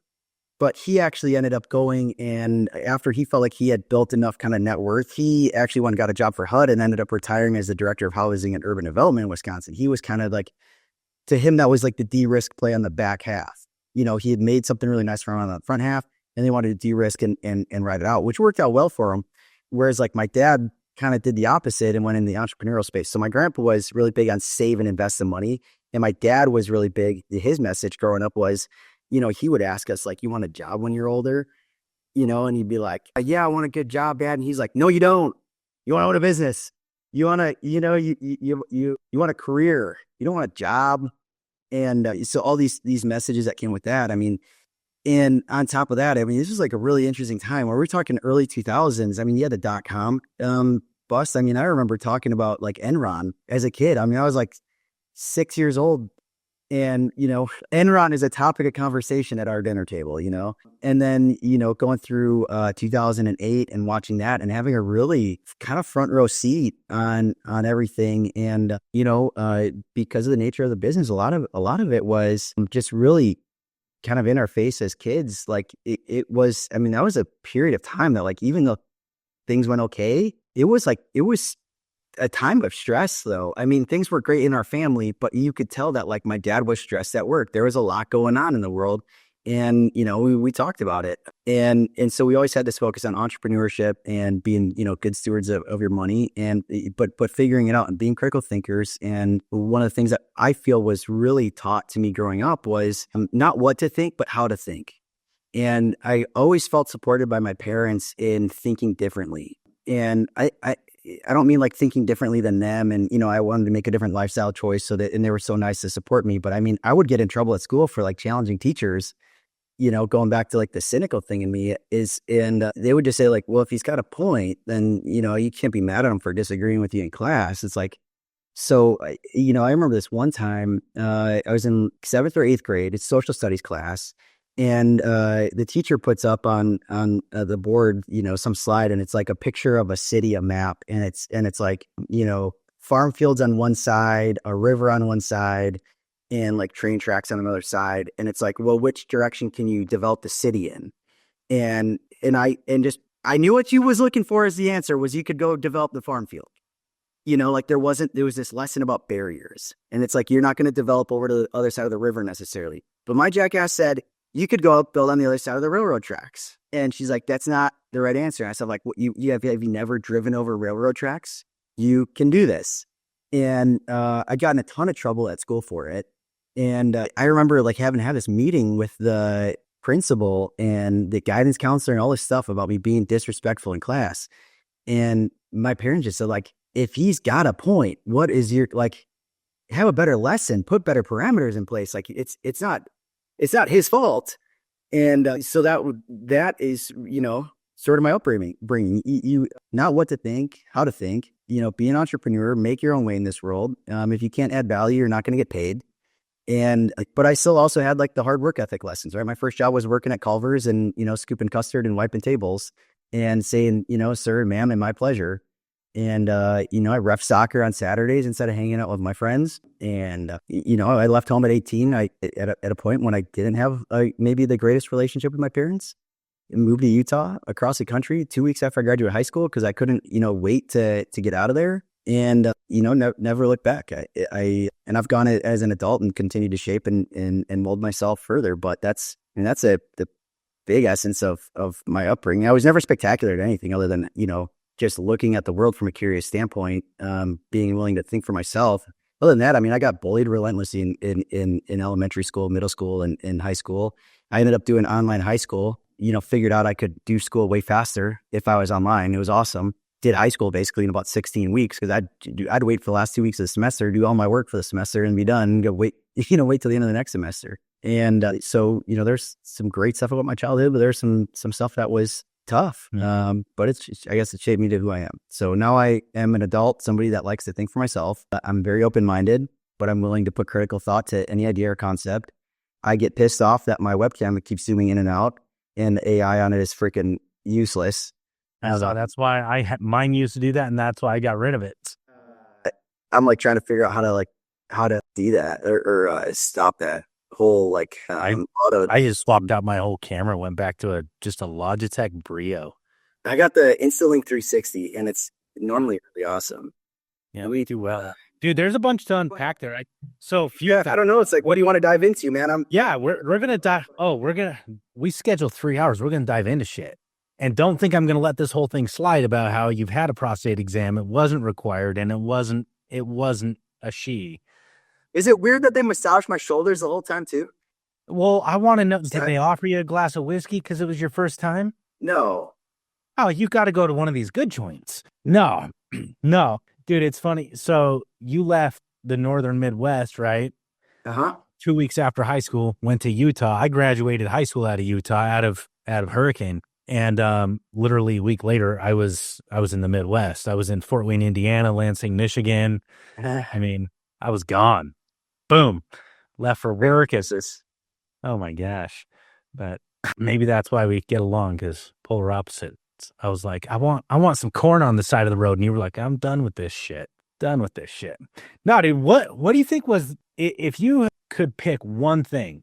but he actually ended up going, and after he felt like he had built enough kind of net worth, he actually went and got a job for HUD and ended up retiring as the director of housing and urban development in Wisconsin. He was kind of like, to him, that was like the de-risk play on the back half. He had made something really nice for him on the front half, and they wanted to de-risk and ride it out, which worked out well for him. Whereas like my dad kind of did the opposite and went in the entrepreneurial space. So my grandpa was really big on save and invest the money. And my dad was really big. His message growing up was, he would ask us, like, you want a job when you're older? And he'd be like, yeah, I want a good job, Dad. And he's like, no, you don't. You want to own a business. You want to, you want a career. You don't want a job. And so all these messages that came with that, I mean, and on top of that, I mean, this was like a really interesting time where we're talking early 2000s. I mean, you had the .com bust. I mean, I remember talking about like Enron as a kid. I mean, I was like 6 years old, and, Enron is a topic of conversation at our dinner table, and then, going through 2008 and watching that and having a really kind of front row seat on everything. And, because of the nature of the business, a lot of it was just really kind of in our face as kids. Like it was, I mean, that was a period of time that, like, even though things went okay, it was a time of stress though. I mean, things were great in our family, but you could tell that like my dad was stressed at work. There was a lot going on in the world, and, we talked about it. And so we always had this focus on entrepreneurship and being, good stewards of your money, but figuring it out and being critical thinkers. And one of the things that I feel was really taught to me growing up was not what to think, but how to think. And I always felt supported by my parents in thinking differently. And I don't mean like thinking differently than them. And, I wanted to make a different lifestyle choice and they were so nice to support me. But I mean, I would get in trouble at school for like challenging teachers, going back to like the cynical thing in me and they would just say like, well, if he's got a point, then, you can't be mad at him for disagreeing with you in class. It's like, so, I remember this one time, I was in 7th or 8th grade, it's social studies class. And the teacher puts up on the board, some slide, and it's like a picture of a city, a map, and it's like, farm fields on one side, a river on one side, and like train tracks on another side. And it's like, well, which direction can you develop the city in? And I knew what you was looking for as the answer was you could go develop the farm field. Like there was this lesson about barriers. And it's like, you're not going to develop over to the other side of the river necessarily. But my jackass said, you could go build on the other side of the railroad tracks. And she's like, that's not the right answer. And I said, like, what, have you never driven over railroad tracks? You can do this. And I got in a ton of trouble at school for it. And I remember like having to have this meeting with the principal and the guidance counselor and all this stuff about me being disrespectful in class. And my parents just said, like, if he's got a point, what is your, like, have a better lesson, put better parameters in place. Like it's not his fault. And so that is, sort of my upbringing, you not what to think, how to think, be an entrepreneur, make your own way in this world. If you can't add value, you're not going to get paid. But I still also had like the hard work ethic lessons, right? My first job was working at Culver's and, scooping custard and wiping tables and saying, sir, ma'am, and my pleasure. And, I ref soccer on Saturdays instead of hanging out with my friends. And, I left home at 18. At a point when I didn't have maybe the greatest relationship with my parents, and moved to Utah across the country 2 weeks after I graduated high school because I couldn't, wait to get out of there. And, never looked back. And I've gone as an adult and continued to shape and mold myself further. But that's the big essence of my upbringing. I was never spectacular at anything other than, just looking at the world from a curious standpoint, being willing to think for myself. Other than that, I got bullied relentlessly in elementary school, middle school, and in high school. I ended up doing online high school, figured out I could do school way faster if I was online. It was awesome. Did high school basically in about 16 weeks because I'd wait for the last 2 weeks of the semester, do all my work for the semester and be done and go wait till the end of the next semester. And so, there's some great stuff about my childhood, but there's some stuff that was tough. But I guess it shaped me to who I am. So now I am an adult, somebody that likes to think for myself. I'm very open-minded, but I'm willing to put critical thought to any idea or concept. I get pissed off that my webcam keeps zooming in and out and the AI on it is freaking useless. So that's why mine used to do that. And that's why I got rid of it. I'm like trying to figure out how to do that or stop that whole I just swapped out my whole camera, went back to just a Logitech Brio. I got the Instalink 360 and it's normally really awesome. Yeah, we do well. Dude, there's a bunch to unpack there. I don't know. It's like, what do you want to dive into, man? We're going to dive. We scheduled 3 hours. We're going to dive into shit. And don't think I'm going to let this whole thing slide about how you've had a prostate exam. It wasn't required and it wasn't a she. Is it weird that they massaged my shoulders the whole time too? Well, I want to know, did they offer you a glass of whiskey because it was your first time? No. Oh, you got to go to one of these good joints. No, no. Dude, it's funny. So you left the northern Midwest, right? 2 weeks after high school, went to Utah. I graduated high school out of Utah, out of Hurricane. And literally a week later, I was in the Midwest. I was in Fort Wayne, Indiana, Lansing, Michigan. I was gone. Boom. Left for work. Oh my gosh. But maybe that's why we get along, because polar opposites. I was like, I want some corn on the side of the road. And you were like, I'm done with this shit. No, dude, what do you think was, if you could pick one thing,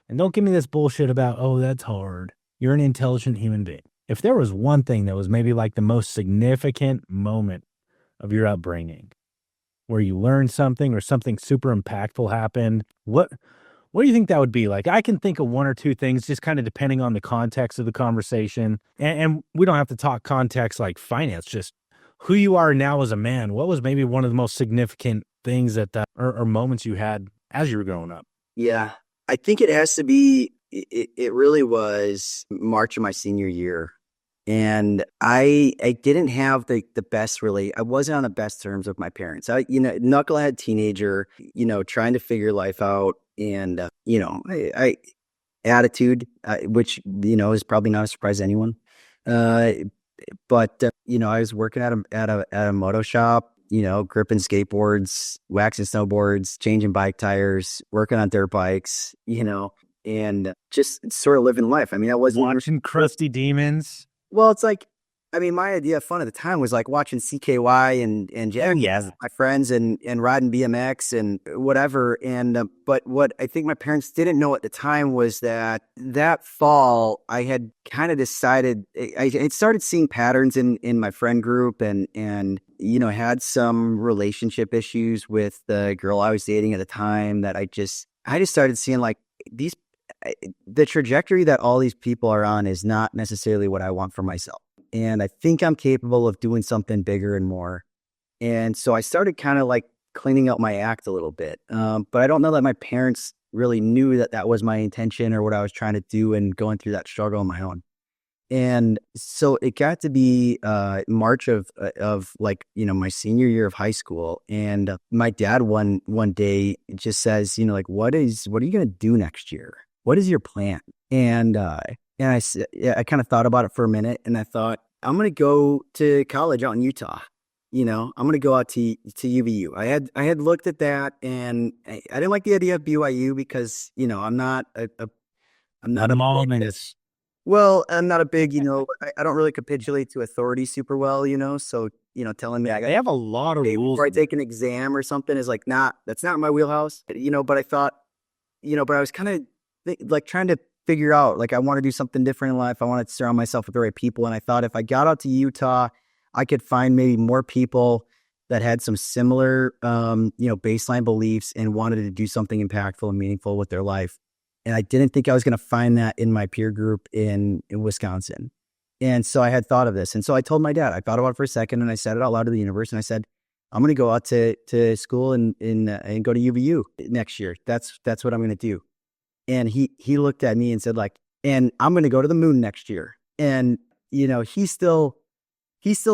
and don't give me this bullshit about, oh, that's hard. You're an intelligent human being. If there was one thing that was maybe like the most significant moment of your upbringing, where you learned something or something super impactful happened, what do you think that would be? Like, I can think of one or two things, just kind of depending on the context of the conversation. And we don't have to talk context like finance, just who you are now as a man. What was maybe one of the most significant things or moments you had as you were growing up? Yeah, I think it has to be, it really was March of my senior year. And I didn't have the best, really. I wasn't on the best terms with my parents. Knucklehead teenager, trying to figure life out, and I attitude, which is probably not a surprise to anyone. But I was working at a moto shop, gripping skateboards, waxing snowboards, changing bike tires, working on dirt bikes, and just sort of living life. I wasn't watching Crusty Demons. Well, it's like, I mean, my idea of fun at the time was like watching CKY and Jack, yeah. my friends, and riding BMX and whatever. And but what I think my parents didn't know at the time was that fall I had kind of decided I started seeing patterns in my friend group, and had some relationship issues with the girl I was dating at the time, that I just started seeing like these the trajectory that all these people are on is not necessarily what I want for myself. And I think I'm capable of doing something bigger and more. And so I started kind of like cleaning up my act a little bit. But I don't know that my parents really knew that that was my intention or what I was trying to do, and going through that struggle on my own. And so it got to be March of like, my senior year of high school. And my dad one day just says, like, what are you going to do next year? What is your plan? And I kind of thought about it for a minute, and I thought, I'm going to go to college out in Utah. I'm going to go out to UVU. I had looked at that, and I didn't like the idea of BYU because, I'm not I'm Not a mom, and it's well, I'm not a big, I don't really capitulate to authority super well, so, telling me they have a lot of rules. before I take an exam or something is like, that's not my wheelhouse, but I thought, but I was kind of like trying to figure out, like, I want to do something different in life. I want to surround myself with the right people. And I thought if I got out to Utah, I could find maybe more people that had some similar, baseline beliefs and wanted to do something impactful and meaningful with their life. And I didn't think I was going to find that in my peer group in Wisconsin. And so I had thought of this. And so I told my dad, I thought about it for a second, and I said it out loud to the universe. And I said, I'm going to go out to school and go to UVU next year. That's what I'm going to do. And he looked at me and said, like, and I'm going to go to the moon next year. And, he still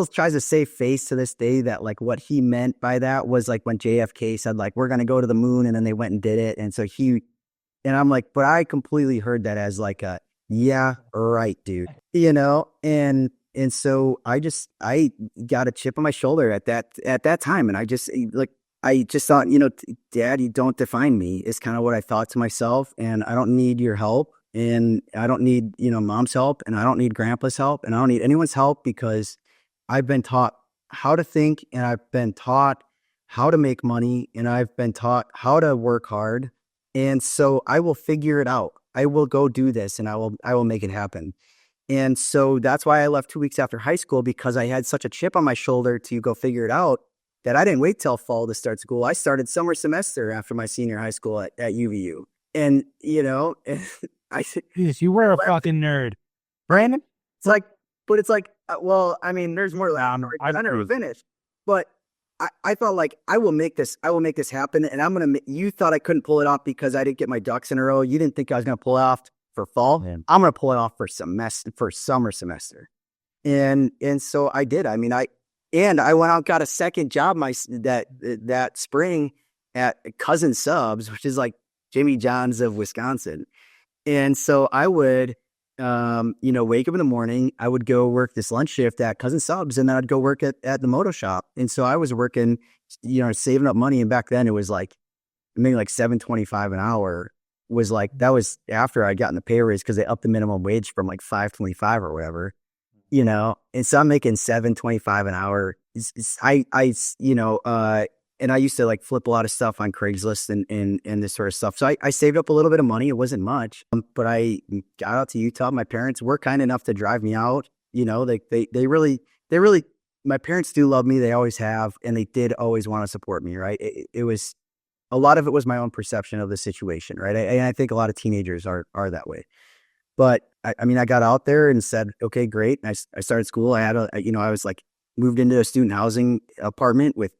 tries to save face to this day that, like, what he meant by that was like when JFK said, like, we're going to go to the moon, and then they went and did it. And so and I'm like, but I completely heard that as like a, yeah, right, dude, and so I got a chip on my shoulder at that time. And I just thought, Dad, you don't define me, is kind of what I thought to myself. And I don't need your help, and I don't need, mom's help, and I don't need grandpa's help, and I don't need anyone's help, because I've been taught how to think, and I've been taught how to make money, and I've been taught how to work hard. And so I will figure it out. I will go do this, and I will make it happen. And so that's why I left 2 weeks after high school, because I had such a chip on my shoulder to go figure it out, that I didn't wait till fall to start school. I started summer semester after my senior high school at UVU. And, I said, Jeez, you were a fucking nerd, Brandon. it's like, well, I mean, there's more. I never finished, but I thought, like, I will make this happen. And you thought I couldn't pull it off because I didn't get my ducks in a row. You didn't think I was going to pull it off for fall. Man. I'm going to pull it off for summer semester. And so I did. I mean, I went out and got a second job that spring at Cousin Subs, which is like Jimmy John's of Wisconsin. And so I would, wake up in the morning, I would go work this lunch shift at Cousin Subs, and then I'd go work at the moto shop. And so I was working, saving up money. And back then it was like, maybe like $7.25 an hour was like, that was after I gotten the pay raise, because they upped the minimum wage from like $5.25 or whatever, and so I'm making $7.25 an hour. And I used to like flip a lot of stuff on Craigslist and this sort of stuff. So I saved up a little bit of money. It wasn't much, but I got out to Utah. My parents were kind enough to drive me out. They really, my parents do love me. They always have, and they did always want to support me. Right. It was, a lot of it was my own perception of the situation. Right. And I think a lot of teenagers are that way. But I got out there and said, okay, great. And I started school. I had I was like, moved into a student housing apartment with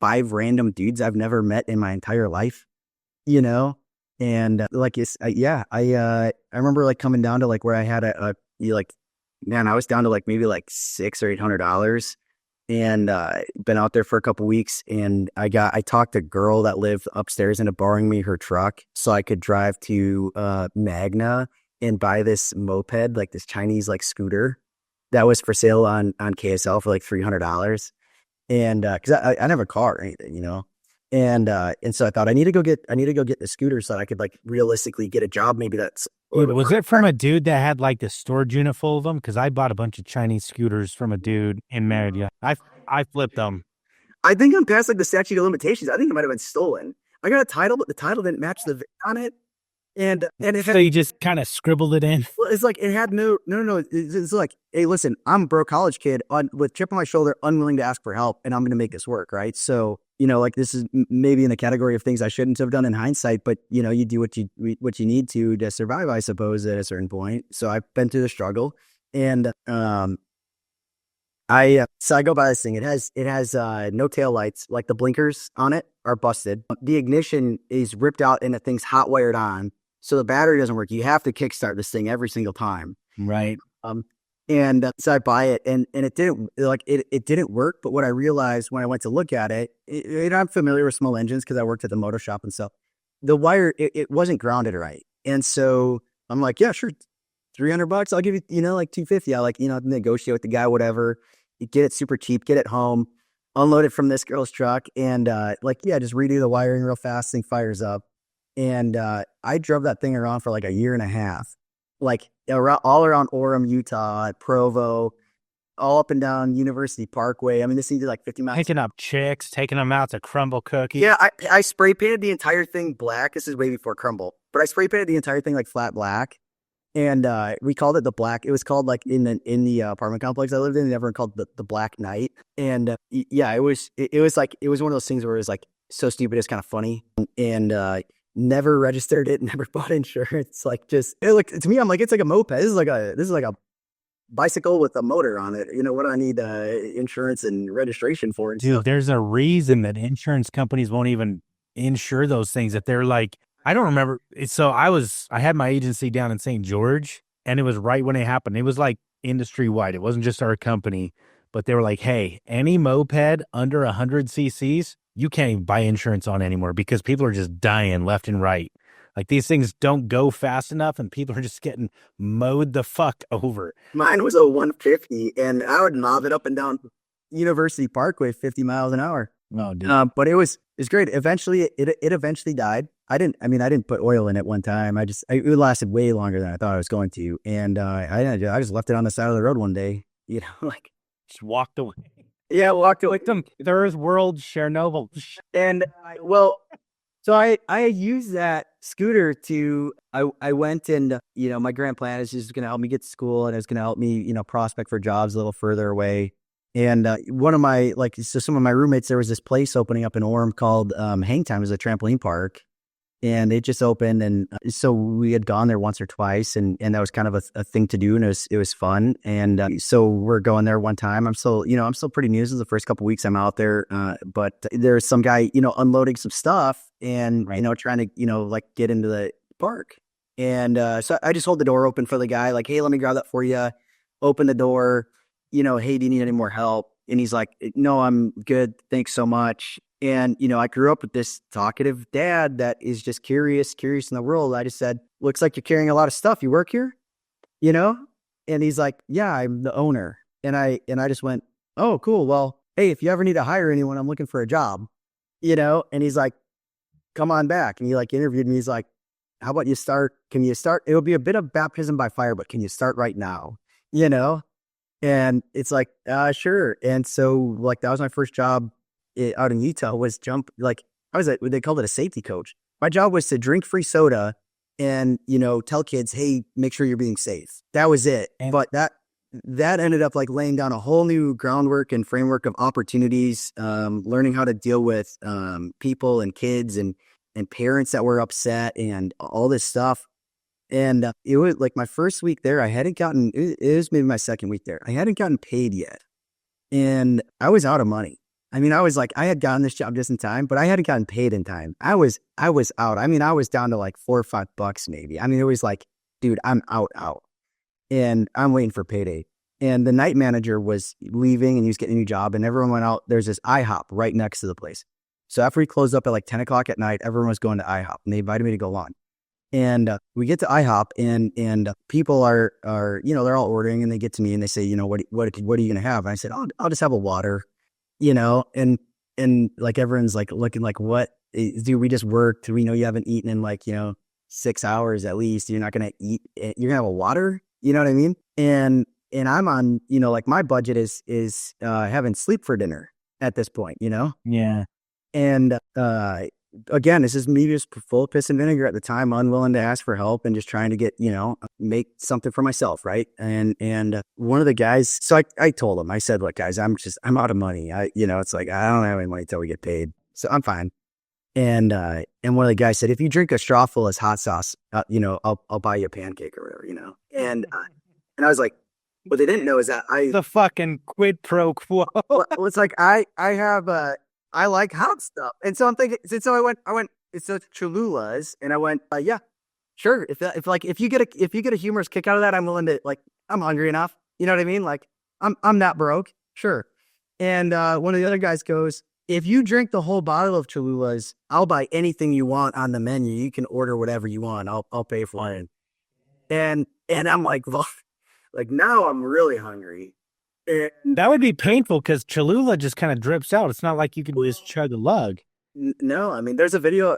5 random dudes I've never met in my entire life, and I remember like coming down to like where I had I was down to like maybe like $600 or $800, and been out there for a couple weeks, and I talked a girl that lived upstairs into borrowing me her truck so I could drive to Magna and buy this moped, like this Chinese like scooter that was for sale on KSL for like $300. And because I didn't have a car or anything, and so I thought I need to go get the scooter so that I could like realistically get a job maybe that's Dude, was it from a dude that had like the storage unit full of them? Because I bought a bunch of Chinese scooters from a dude in Merida. I flipped them. I think I'm past like the statute of limitations. I think it might have been stolen. I got a title, but the title didn't match the VIN on it. And it So had, you just kind of scribbled it in. well, it's like it had no. It's like, hey, listen, I'm a broke college kid with chip on my shoulder, unwilling to ask for help, and I'm going to make this work, right? So like this is maybe in the category of things I shouldn't have done in hindsight, but you do what you need to survive, I suppose, at a certain point. So I've been through the struggle, and I go by this thing. It has no tail lights, like the blinkers on it are busted. The ignition is ripped out and the thing's hot wired on. So the battery doesn't work. You have to kickstart this thing every single time. Right. And so I buy it, and it didn't it didn't work. But what I realized when I went to look at it, I'm familiar with small engines because I worked at the motor shop and stuff. The wire it wasn't grounded right, and so I'm like, yeah, sure, $300. I'll give you like $250. I negotiate with the guy, whatever. You get it super cheap, get it home, unload it from this girl's truck, and just redo the wiring real fast. Thing fires up. And I drove that thing around for like a year and a half, like all around Orem, Utah, Provo, all up and down University Parkway. I mean, this needed like 50 miles. Picking up chicks, taking them out to crumble cookies. Yeah, I spray painted the entire thing black. This is way before crumble, but I spray painted the entire thing like flat black. And we called it the black. It was called like in the apartment complex I lived in. Everyone called the Black Knight. And yeah, it was one of those things where it was like so stupid it's kind of funny. And never registered it, never bought insurance. Like just to me, I'm like, it's like a moped. This is like a bicycle with a motor on it. What do I need insurance and registration for? And Dude, stuff. there's a reason that insurance companies won't even insure those things. That they're like, I don't remember. So I had my agency down in St. George, and it was right when it happened. It was like industry wide. It wasn't just our company, but they were like, hey, any moped under 100 cc's, you can't even buy insurance on anymore because people are just dying left and right. Like these things don't go fast enough and people are just getting mowed the fuck over. Mine was a 150 and I would mob it up and down University Parkway 50 miles an hour. Oh, dude. But it was great. Eventually it eventually died. I didn't put oil in it one time. It lasted way longer than I thought I was going to. And I just left it on the side of the road one day, like just walked away. Yeah, walked away. Like them third world Chernobyl. And so I used that scooter I went and, my grand plan is just going to help me get to school and it's going to help me, prospect for jobs a little further away. And one of my, some of my roommates, there was this place opening up in Orem called Hangtime. It was a trampoline park. And it just opened, and so we had gone there once or twice, and that was kind of a thing to do, and it was fun. And so we're going there one time. I'm still pretty new. This is the first couple weeks I'm out there, but there's some guy, unloading some stuff, and trying to get into the park. And so I just hold the door open for the guy, like, hey, let me grab that for you. Open the door, hey, do you need any more help? And he's like, no, I'm good. Thanks so much. And, I grew up with this talkative dad that is just curious in the world. I just said, looks like you're carrying a lot of stuff. You work here, And he's like, yeah, I'm the owner. And I just went, oh, cool. Well, hey, if you ever need to hire anyone, I'm looking for a job, And he's like, come on back. And he interviewed me. He's like, how about you start? Can you start? It will be a bit of baptism by fire, but can you start right now? And it's like, sure. And so that was my first job out in Utah was they called it a safety coach. My job was to drink free soda and, tell kids, hey, make sure you're being safe. That was it. But that ended up laying down a whole new groundwork and framework of opportunities, learning how to deal with people and kids and parents that were upset and all this stuff. And it was my first week there. I hadn't gotten, it was maybe my second week there. I hadn't gotten paid yet. And I was out of money. I was I had gotten this job just in time, but I hadn't gotten paid in time. I was out. I was down to $4 or $5 maybe. It was dude, I'm out. And I'm waiting for payday. And the night manager was leaving and he was getting a new job and everyone went out. There's this IHOP right next to the place. So after we closed up at 10 o'clock at night, everyone was going to IHOP and they invited me to go on. And we get to IHOP and people are they're all ordering and they get to me and they say, what are you going to have? And I said, I'll just have a water. And everyone's looking what, dude, we just worked. We know you haven't eaten in 6 hours at least. You're not going to eat. You're going to have a water. You know what I mean? And I'm on, like my budget is having sleep for dinner at this point, Yeah. And again, this is me just full of piss and vinegar at the time, unwilling to ask for help and just trying to get, make something for myself. Right. And one of the guys, so I told him, I said, look, guys, I'm out of money. It's like, I don't have any money till we get paid. So I'm fine. And one of the guys said, if you drink a straw full of hot sauce, I'll buy you a pancake or whatever, and I was like, what they didn't know is that the fucking quid pro quo. Well, it's like, I have, I like hot stuff. And so I'm thinking, so I went, it's a Cholula's, and I went, yeah, sure. If you get a humorous kick out of that, I'm willing to, like, I'm hungry enough. You know what I mean? Like, I'm not broke. Sure. And one of the other guys goes, if you drink the whole bottle of Cholula's, I'll buy anything you want on the menu. You can order whatever you want. I'll pay for it. And I'm like, well, like, now I'm really hungry. That would be painful because Cholula just kind of drips out. It's not like you could just chug a lug. No, I mean, there's a video.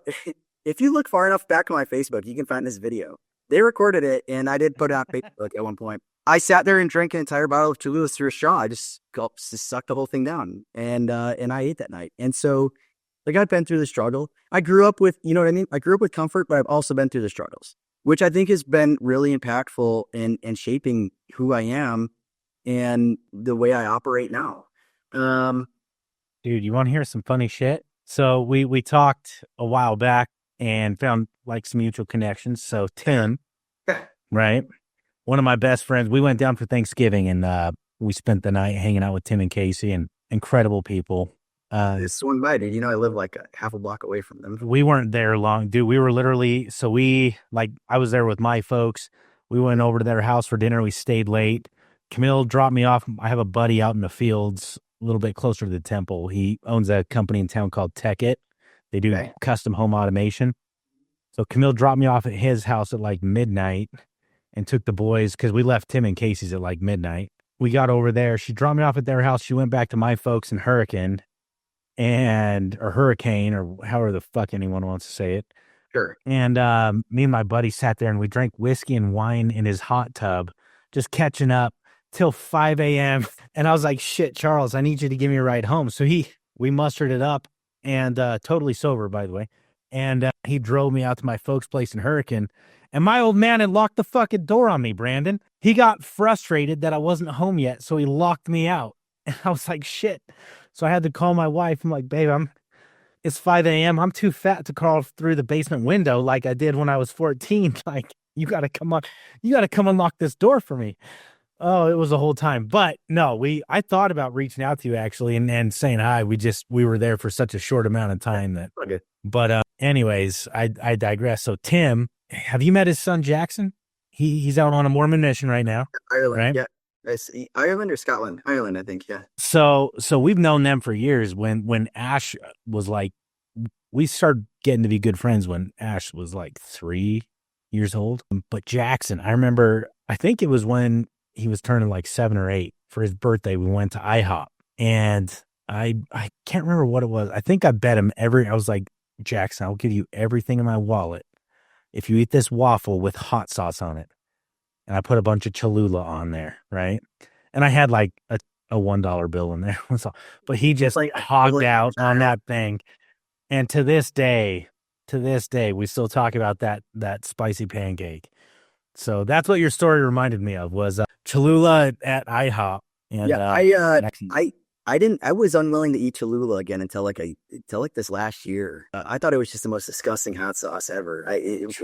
If you look far enough back on my Facebook, you can find this video. They recorded it, and I did put it on Facebook at one point. I sat there and drank an entire bottle of Cholula through a straw. I just sucked the whole thing down, and I ate that night. And so, like, I've been through the struggle. I grew up with, you know what I mean? I grew up with comfort, but I've also been through the struggles, which I think has been really impactful in shaping who I am and the way I operate now. Dude, you want to hear some funny shit? So we talked a while back and found like some mutual connections. So Tim, right? One of my best friends, we went down for Thanksgiving and we spent the night hanging out with Tim and Casey, and incredible people. They swung by, dude. I live like a half a block away from them. We weren't there long, dude. We were literally, I was there with my folks. We went over to their house for dinner. We stayed late. Camille dropped me off. I have a buddy out in the fields a little bit closer to the temple. He owns a company in town called Tech-It. They do custom home automation. So Camille dropped me off at his house at like midnight and took the boys, because we left Tim and Casey's at like midnight. We got over there. She dropped me off at their house. She went back to my folks in Hurricane, or however the fuck anyone wants to say it. Sure. And me and my buddy sat there and we drank whiskey and wine in his hot tub, just catching up till 5 a.m. And I was like, shit, Charles, I need you to give me a ride home. So we mustered it up, and totally sober, by the way. And he drove me out to my folks' place in Hurricane. And my old man had locked the fucking door on me, Branden. He got frustrated that I wasn't home yet, so he locked me out. And I was like, shit. So I had to call my wife. I'm like, babe, it's 5 a.m. I'm too fat to crawl through the basement window like I did when I was 14. Like, you got to come unlock this door for me. Oh, it was a whole time. But no, I thought about reaching out to you actually and saying hi. We were there for such a short amount of time that, okay. But anyways, I digress. So Tim, have you met his son, Jackson? He's out on a Mormon mission right now. Ireland, right? Yeah. Ireland or Scotland? Ireland, I think, yeah. So we've known them for years. When Ash was like, we started getting to be good friends when Ash was like 3 years old. But Jackson, I remember, I think it was when he was turning like 7 or 8 for his birthday. We went to IHOP, and I can't remember what it was. I think I bet him I was like, Jackson, I'll give you everything in my wallet if you eat this waffle with hot sauce on it. And I put a bunch of Cholula on there, right? And I had like a $1 bill in there. But he just like hogged out on that thing. And to this day, we still talk about that spicy pancake. So that's what your story reminded me of, was Cholula at IHOP. And, yeah, I was unwilling to eat Cholula again until this last year. I thought it was just the most disgusting hot sauce ever. It was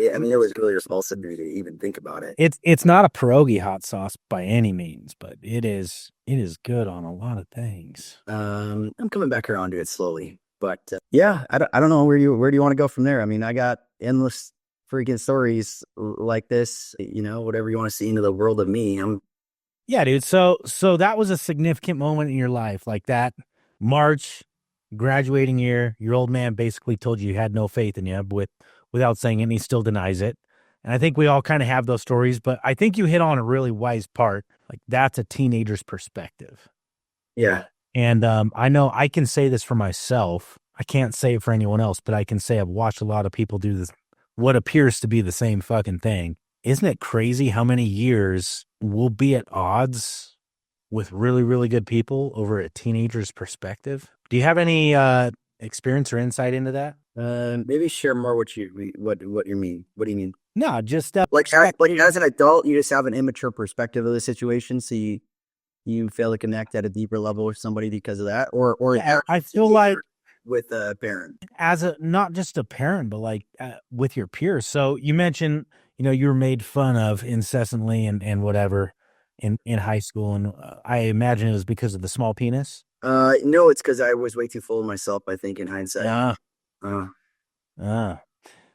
really repulsive to me to even think about it. It's not a pierogi hot sauce by any means, but it is good on a lot of things. I'm coming back around to it slowly, but yeah, I don't know where do you want to go from there. I mean, I got endless freaking stories like this. Whatever you want to see into the world of me. Yeah, dude. So that was a significant moment in your life, like that March graduating year. Your old man basically told you had no faith in you, without saying it, and he still denies it. And I think we all kind of have those stories, but I think you hit on a really wise part. Like, that's a teenager's perspective. Yeah. And I know I can say this for myself. I can't say it for anyone else, but I can say I've watched a lot of people do this, what appears to be the same fucking thing. Isn't it crazy how many years we'll be at odds with really, really good people over a teenager's perspective? Do you have any experience or insight into that? Maybe share more what you mean. What you mean? What do you mean? No, just Like as an adult, you just have an immature perspective of the situation, so you fail to connect at a deeper level with somebody because of that, or yeah, I feel like with a parent, as a not just a parent, but like with your peers. So you mentioned, you were made fun of incessantly and whatever in high school, and I imagine it was because of the small penis. No, it's because I was way too full of myself. I think in hindsight. Yeah.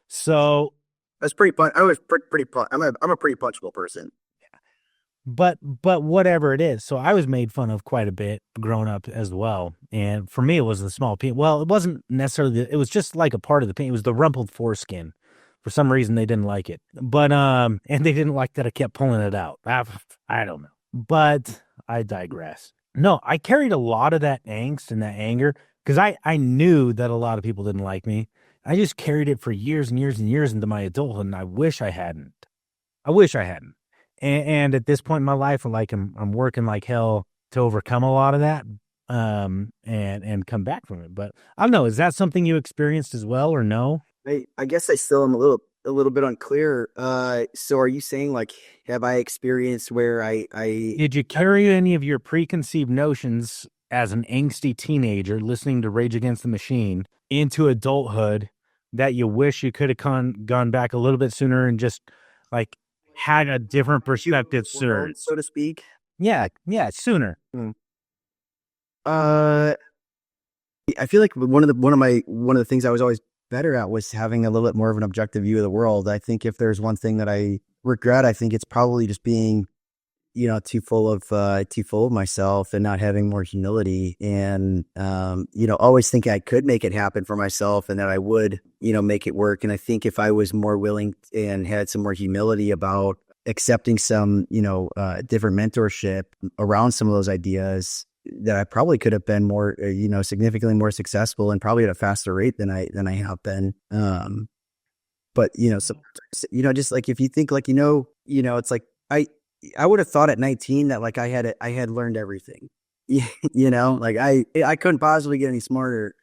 So I was pretty. I was pretty. I'm a pretty punchable person. But whatever it is, so I was made fun of quite a bit growing up as well. And for me, it was the small penis. Well, it wasn't necessarily. It was just like a part of the penis. It was the rumpled foreskin. For some reason, they didn't like it. But and they didn't like that I kept pulling it out. I don't know. But I digress. No, I carried a lot of that angst and that anger because I knew that a lot of people didn't like me. I just carried it for years and years and years into my adulthood, and I wish I hadn't. And at this point in my life, like I'm working like hell to overcome a lot of that, and come back from it. But I don't know, is that something you experienced as well, or no? I guess I still am a little bit unclear. So are you saying like, have I experienced where I Did you carry any of your preconceived notions as an angsty teenager listening to Rage Against the Machine into adulthood that you wish you could have gone back a little bit sooner and just like had a different perspective sooner, so to speak? Yeah, sooner. I feel like one of the things I was always better at was having a little bit more of an objective view of the world. I think if there's one thing that I regret, I think it's probably just being, too full of myself and not having more humility, and always thinking I could make it happen for myself and that I would, make it work. And I think if I was more willing and had some more humility about accepting some, different mentorship around some of those ideas, that I probably could have been more, significantly more successful and probably at a faster rate than I have been. But so, just like if you think like, it's like I would have thought at 19 that like I had learned everything, like I couldn't possibly get any smarter.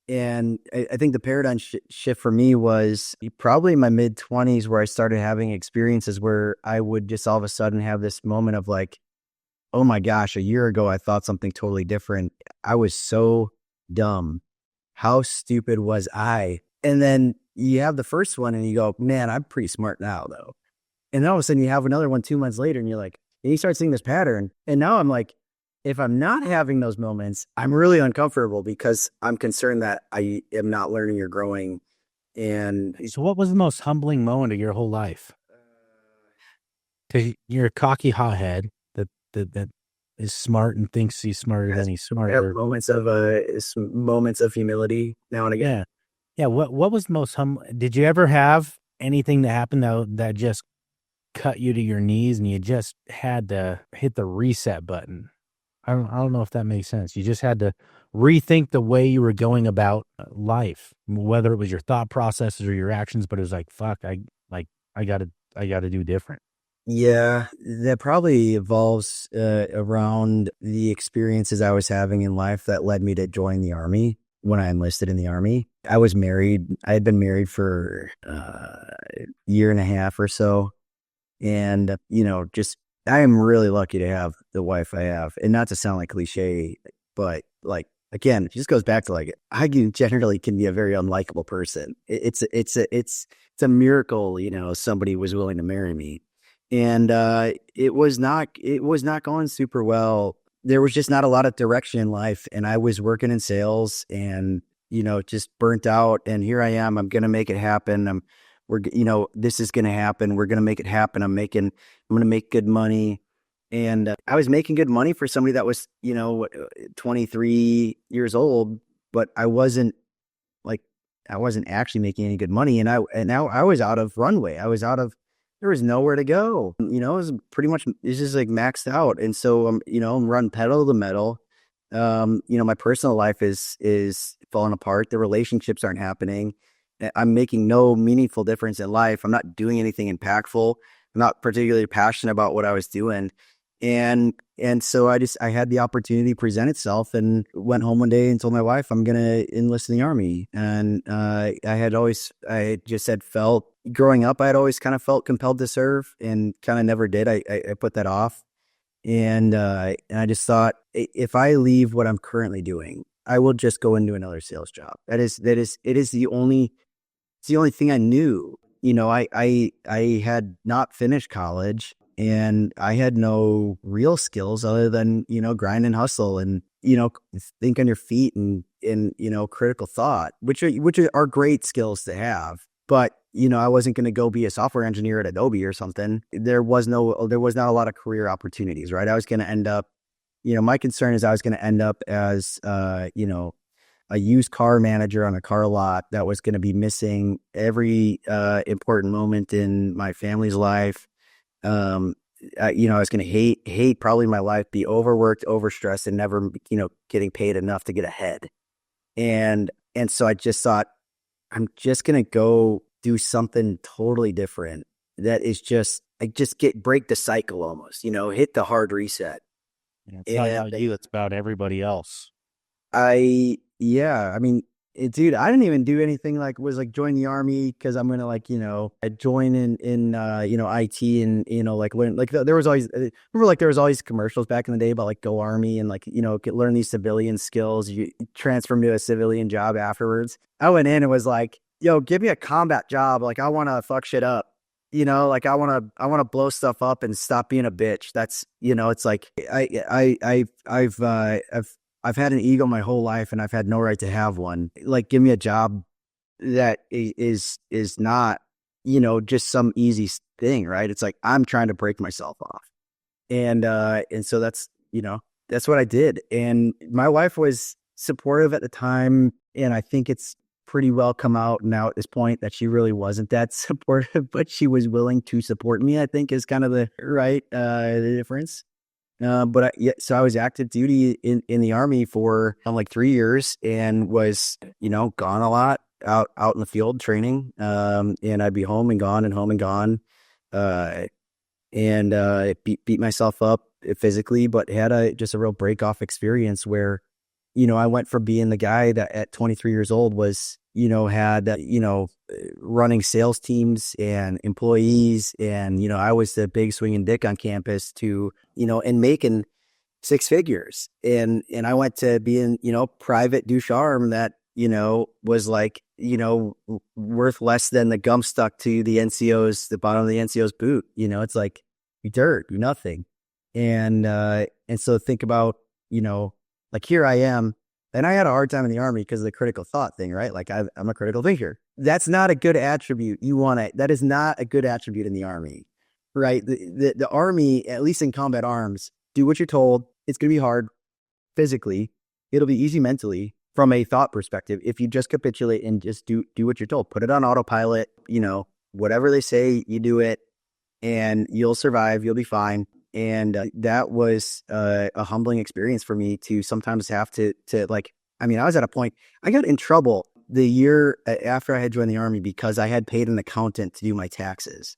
And I think the paradigm shift for me was probably in my mid 20s, where I started having experiences where I would just all of a sudden have this moment of like, oh my gosh, a year ago, I thought something totally different. I was so dumb. How stupid was I? And then you have the first one and you go, man, I'm pretty smart now though. And then all of a sudden you have another one 2 months later and you're like, and you start seeing this pattern. And now I'm like, if I'm not having those moments, I'm really uncomfortable because I'm concerned that I am not learning or growing. And so what was the most humbling moment of your whole life? Because you're a cocky hothead that is smart and thinks he's smarter than he's smarter. Moments of humility now and again. Yeah. What was the most humbling? Did you ever have anything that happened that just cut you to your knees and you just had to hit the reset button? I don't know if that makes sense. You just had to rethink the way you were going about life, whether it was your thought processes or your actions, but it was like, fuck, I gotta do different. Yeah, that probably evolves around the experiences I was having in life that led me to join the Army. When I enlisted in the Army, I was married. I had been married for a year and a half or so. And, just I am really lucky to have the wife I have. And not to sound like cliche, but like, again, it just goes back to like, I generally can be a very unlikable person. It's a miracle, somebody was willing to marry me. And it was not going super well. There was just not a lot of direction in life, and I was working in sales, and just burnt out. And here I am. I'm gonna make it happen. This is gonna happen. We're gonna make it happen. I'm gonna make good money, and I was making good money for somebody that was 23 years old, but I wasn't actually making any good money, and now I was out of runway. There was nowhere to go. It was pretty much, it's just like maxed out. And so, I'm run pedal to the metal. My personal life is falling apart. The relationships aren't happening. I'm making no meaningful difference in life. I'm not doing anything impactful. I'm not particularly passionate about what I was doing. And so I had the opportunity present itself and went home one day and told my wife I'm going to enlist in the Army. And I just had felt growing up, I had always kind of felt compelled to serve and kind of never did. I put that off. And I just thought, if I leave what I'm currently doing, I will just go into another sales job. It is the only thing I knew. I had not finished college and I had no real skills other than, grind and hustle and, think on your feet and critical thought, which are great skills to have. But, I wasn't going to go be a software engineer at Adobe or something. There was not a lot of career opportunities, right? I was going to end up, my concern is I was going to end up as, a used car manager on a car lot that was going to be missing every important moment in my family's life. I was going to hate probably my life, be overworked, overstressed, and never, getting paid enough to get ahead. And so I just thought, I'm just going to go do something totally different. That is break the cycle almost, hit the hard reset. It's not about you, it's about everybody else. Yeah, I mean, dude, I didn't even do anything join the Army because I'm gonna I join in IT and learn there was always there was always commercials back in the day about go Army and learn these civilian skills. You transfer them to a civilian job afterwards. I went in and was like, yo, give me a combat job. I want to fuck shit up. I want to blow stuff up and stop being a bitch. That's it's like I've had an ego my whole life and I've had no right to have one. Give me a job that is not, just some easy thing, right? It's like, I'm trying to break myself off. And so that's what I did. And my wife was supportive at the time. And I think it's pretty well come out now at this point that she really wasn't that supportive, but she was willing to support me, I think is kind of the difference. So I was active duty in the Army for 3 years and was, gone a lot out in the field training. And I'd be home and gone and home and gone. Beat myself up physically, but had just a real break off experience where, I went from being the guy that at 23 years old was, had, running sales teams and employees. And, I was the big swinging dick on campus to, and making six figures. And I went to being, private DuCharme that, was worth less than the gum stuck to the bottom of the NCO's boot. It's like dirt, nothing. And so think about, here I am. And I had a hard time in the Army because of the critical thought thing, right? I'm a critical thinker. That's not a good attribute. That is not a good attribute in the Army, right? The Army, at least in combat arms, do what you're told. It's going to be hard physically. It'll be easy mentally from a thought perspective. If you just capitulate and just do what you're told, put it on autopilot, whatever they say, you do it and you'll survive. You'll be fine. And that was a humbling experience for me to sometimes have to I was at a point, I got in trouble the year after I had joined the Army because I had paid an accountant to do my taxes.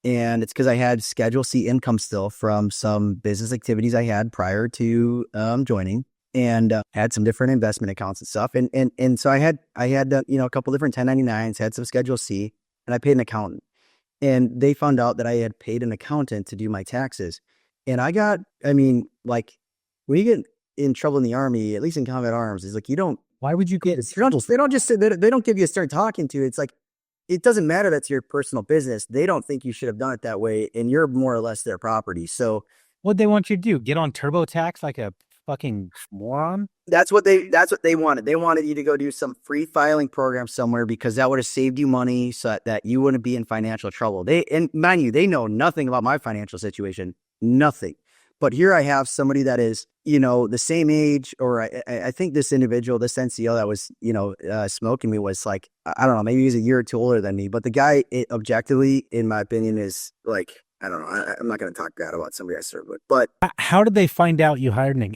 And it's because I had Schedule C income still from some business activities I had prior to joining and had some different investment accounts and stuff. And so I had a couple different 1099s, had some Schedule C, and I paid an accountant. And they found out that I had paid an accountant to do my taxes. And when you get in trouble in the Army, at least in combat arms, it's Why would you get they don't give you a start talking to. It's like, it doesn't matter. That's your personal business. They don't think you should have done it that way. And you're more or less their property. So what'd they want you to do? Get on TurboTax like a fucking moron? That's what they wanted. They wanted you to go do some free filing program somewhere because that would have saved you money so that you wouldn't be in financial trouble. And mind you, they know nothing about my financial situation. Nothing. But here I have somebody that is, the same age, or I think this individual, this NCO that was, smoking me was I don't know, maybe he was a year or two older than me. But the guy, objectively, in my opinion, is I don't know. I'm not going to talk bad about somebody I served with. But how did they find out you hired him?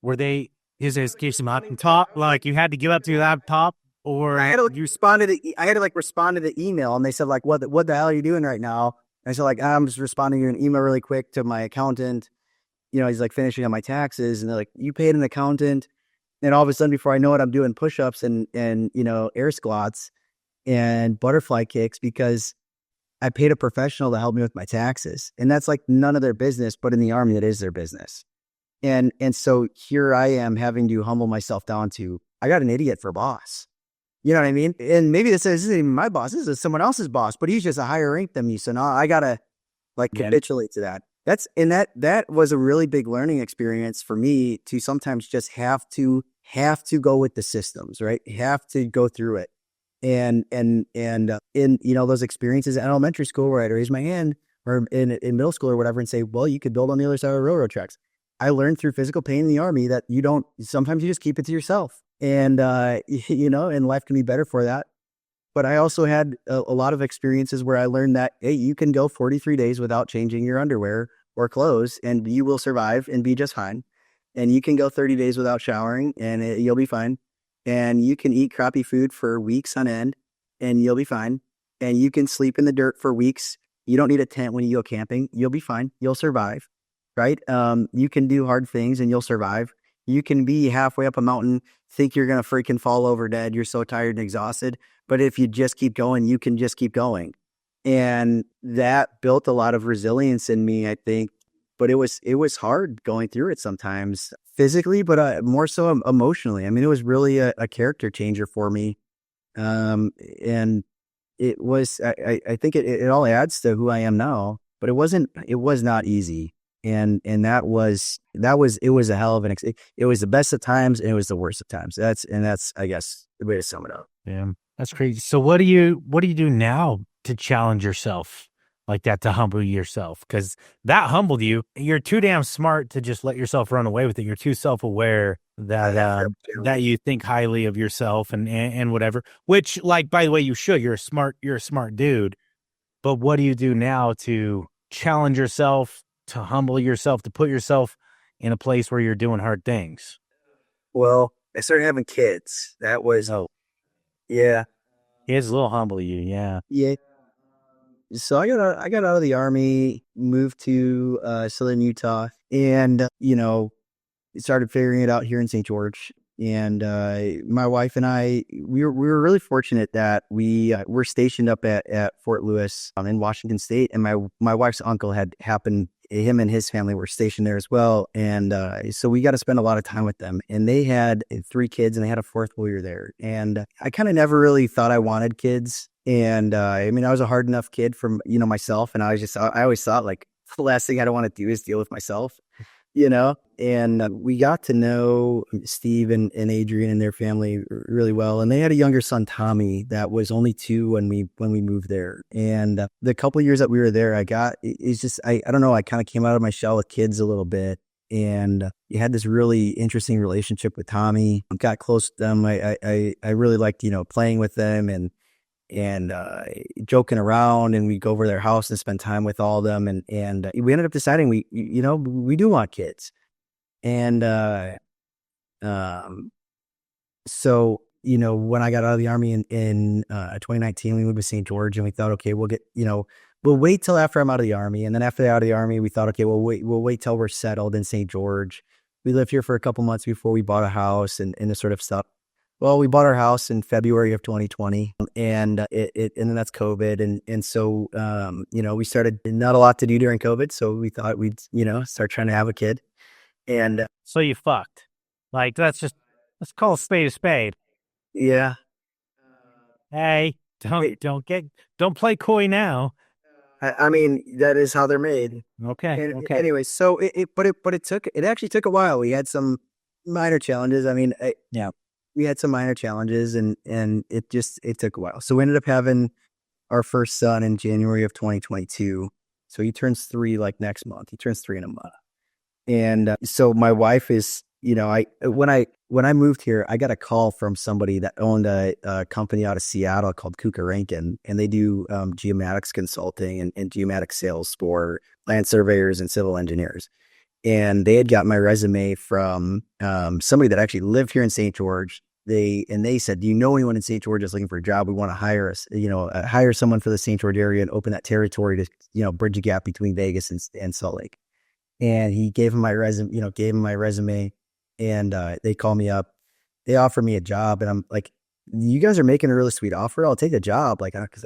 Were they, is his case laptop? You had to give up to your laptop or I had to like, you? I had to like respond to the email, and they said like, what the hell are you doing right now? And I said like, I'm just responding to an email really quick to my accountant. He's like finishing up my taxes, and they're like, you paid an accountant. And all of a sudden, before I know it, I'm doing push-ups and air squats and butterfly kicks because I paid a professional to help me with my taxes. And that's like none of their business, but in the Army, it is their business. And so here I am having to humble myself down to, I got an idiot for boss. You know what I mean? And maybe this isn't even my boss. This is someone else's boss, but he's just a higher rank than me. So now I got to like capitulate to that. That was a really big learning experience for me to sometimes just have to go with the systems, right? Have to go through it. And in those experiences in elementary school where I'd raise my hand, or in middle school or whatever, and say, well, you could build on the other side of the railroad tracks. I learned through physical pain in the Army that sometimes you just keep it to yourself, and and life can be better for that. But I also had a lot of experiences where I learned that, hey, you can go 43 days without changing your underwear or clothes, and you will survive and be just fine. And you can go 30 days without showering, and you'll be fine. And you can eat crappy food for weeks on end, and you'll be fine. And you can sleep in the dirt for weeks. You don't need a tent when you go camping. You'll be fine. You'll survive, right? You can do hard things, and you'll survive. You can be halfway up a mountain, think you're going to freaking fall over dead. You're so tired and exhausted. But if you just keep going, you can just keep going. And that built a lot of resilience in me, I think. But it was hard going through it sometimes physically, but more so emotionally. I mean, it was really a character changer for me. And it was, I think it all adds to who I am now, but it was not easy. And it was a hell of it was the best of times and it was the worst of times. That's, I guess, the way to sum it up. Yeah, that's crazy. So what do you do now to challenge yourself like that, to humble yourself? Because that humbled you. You're too damn smart to just let yourself run away with it. You're too self-aware that that you think highly of yourself and whatever. Which, like, by the way, you should. You're a smart dude. But what do you do now to challenge yourself, to humble yourself, to put yourself in a place where you're doing hard things? Well, I started having kids. That was yeah. It's a little humble you, yeah. Yeah. So I got out of the Army, moved to Southern Utah, and started figuring it out here in St. George. And my wife and I, we were really fortunate that we were stationed up at Fort Lewis in Washington State, and my wife's uncle him and his family were stationed there as well. And so we got to spend a lot of time with them. And they had 3 kids, and they had a 4th while we were there. And I kind of never really thought I wanted kids. And I mean, I was a hard enough kid for myself, and I always thought like the last thing I don't want to do is deal with myself. And we got to know Steve and Adrian and their family really well. And they had a younger son, Tommy, that was only 2 when we moved there. And the couple of years that we were there, I don't know, I kind of came out of my shell with kids a little bit. And you had this really interesting relationship with Tommy. I got close to them. I really liked, playing with them and joking around, and we go over their house and spend time with all of them. And we ended up deciding we do want kids. And, so, when I got out of the Army in 2019, we moved to St. George, and we thought, okay, we'll wait till after I'm out of the Army. And then after out of the Army, we thought, okay, we'll wait till we're settled in St. George. We lived here for a couple months before we bought a house and this sort of stuff. Well, we bought our house in February of 2020, and and then that's COVID. And so, we started not a lot to do during COVID. So we thought we'd, start trying to have a kid. And so you fucked. Like, let's call a spade a spade. Yeah. Hey, don't play coy now. I mean, that is how they're made. Okay. Anyway, so it actually took a while. We had some minor challenges. I mean, we had some minor challenges, and it took a while. So we ended up having our first son in January of 2022. So he turns 3 like next month. He turns 3 in a month. And so my wife is, when I moved here, I got a call from somebody that owned a company out of Seattle called Kuka Rankin, and they do geomatics consulting and geomatics sales for land surveyors and civil engineers. And they had got my resume from somebody that actually lived here in St. George, they said, do you know anyone in St. George that's looking for a job? We want to hire us, hire someone for the St. George area and open that territory to, bridge a gap between Vegas and Salt Lake. And he gave him my resume, and they call me up. They offer me a job, and I'm like, you guys are making a really sweet offer. I'll take the job. Like, cause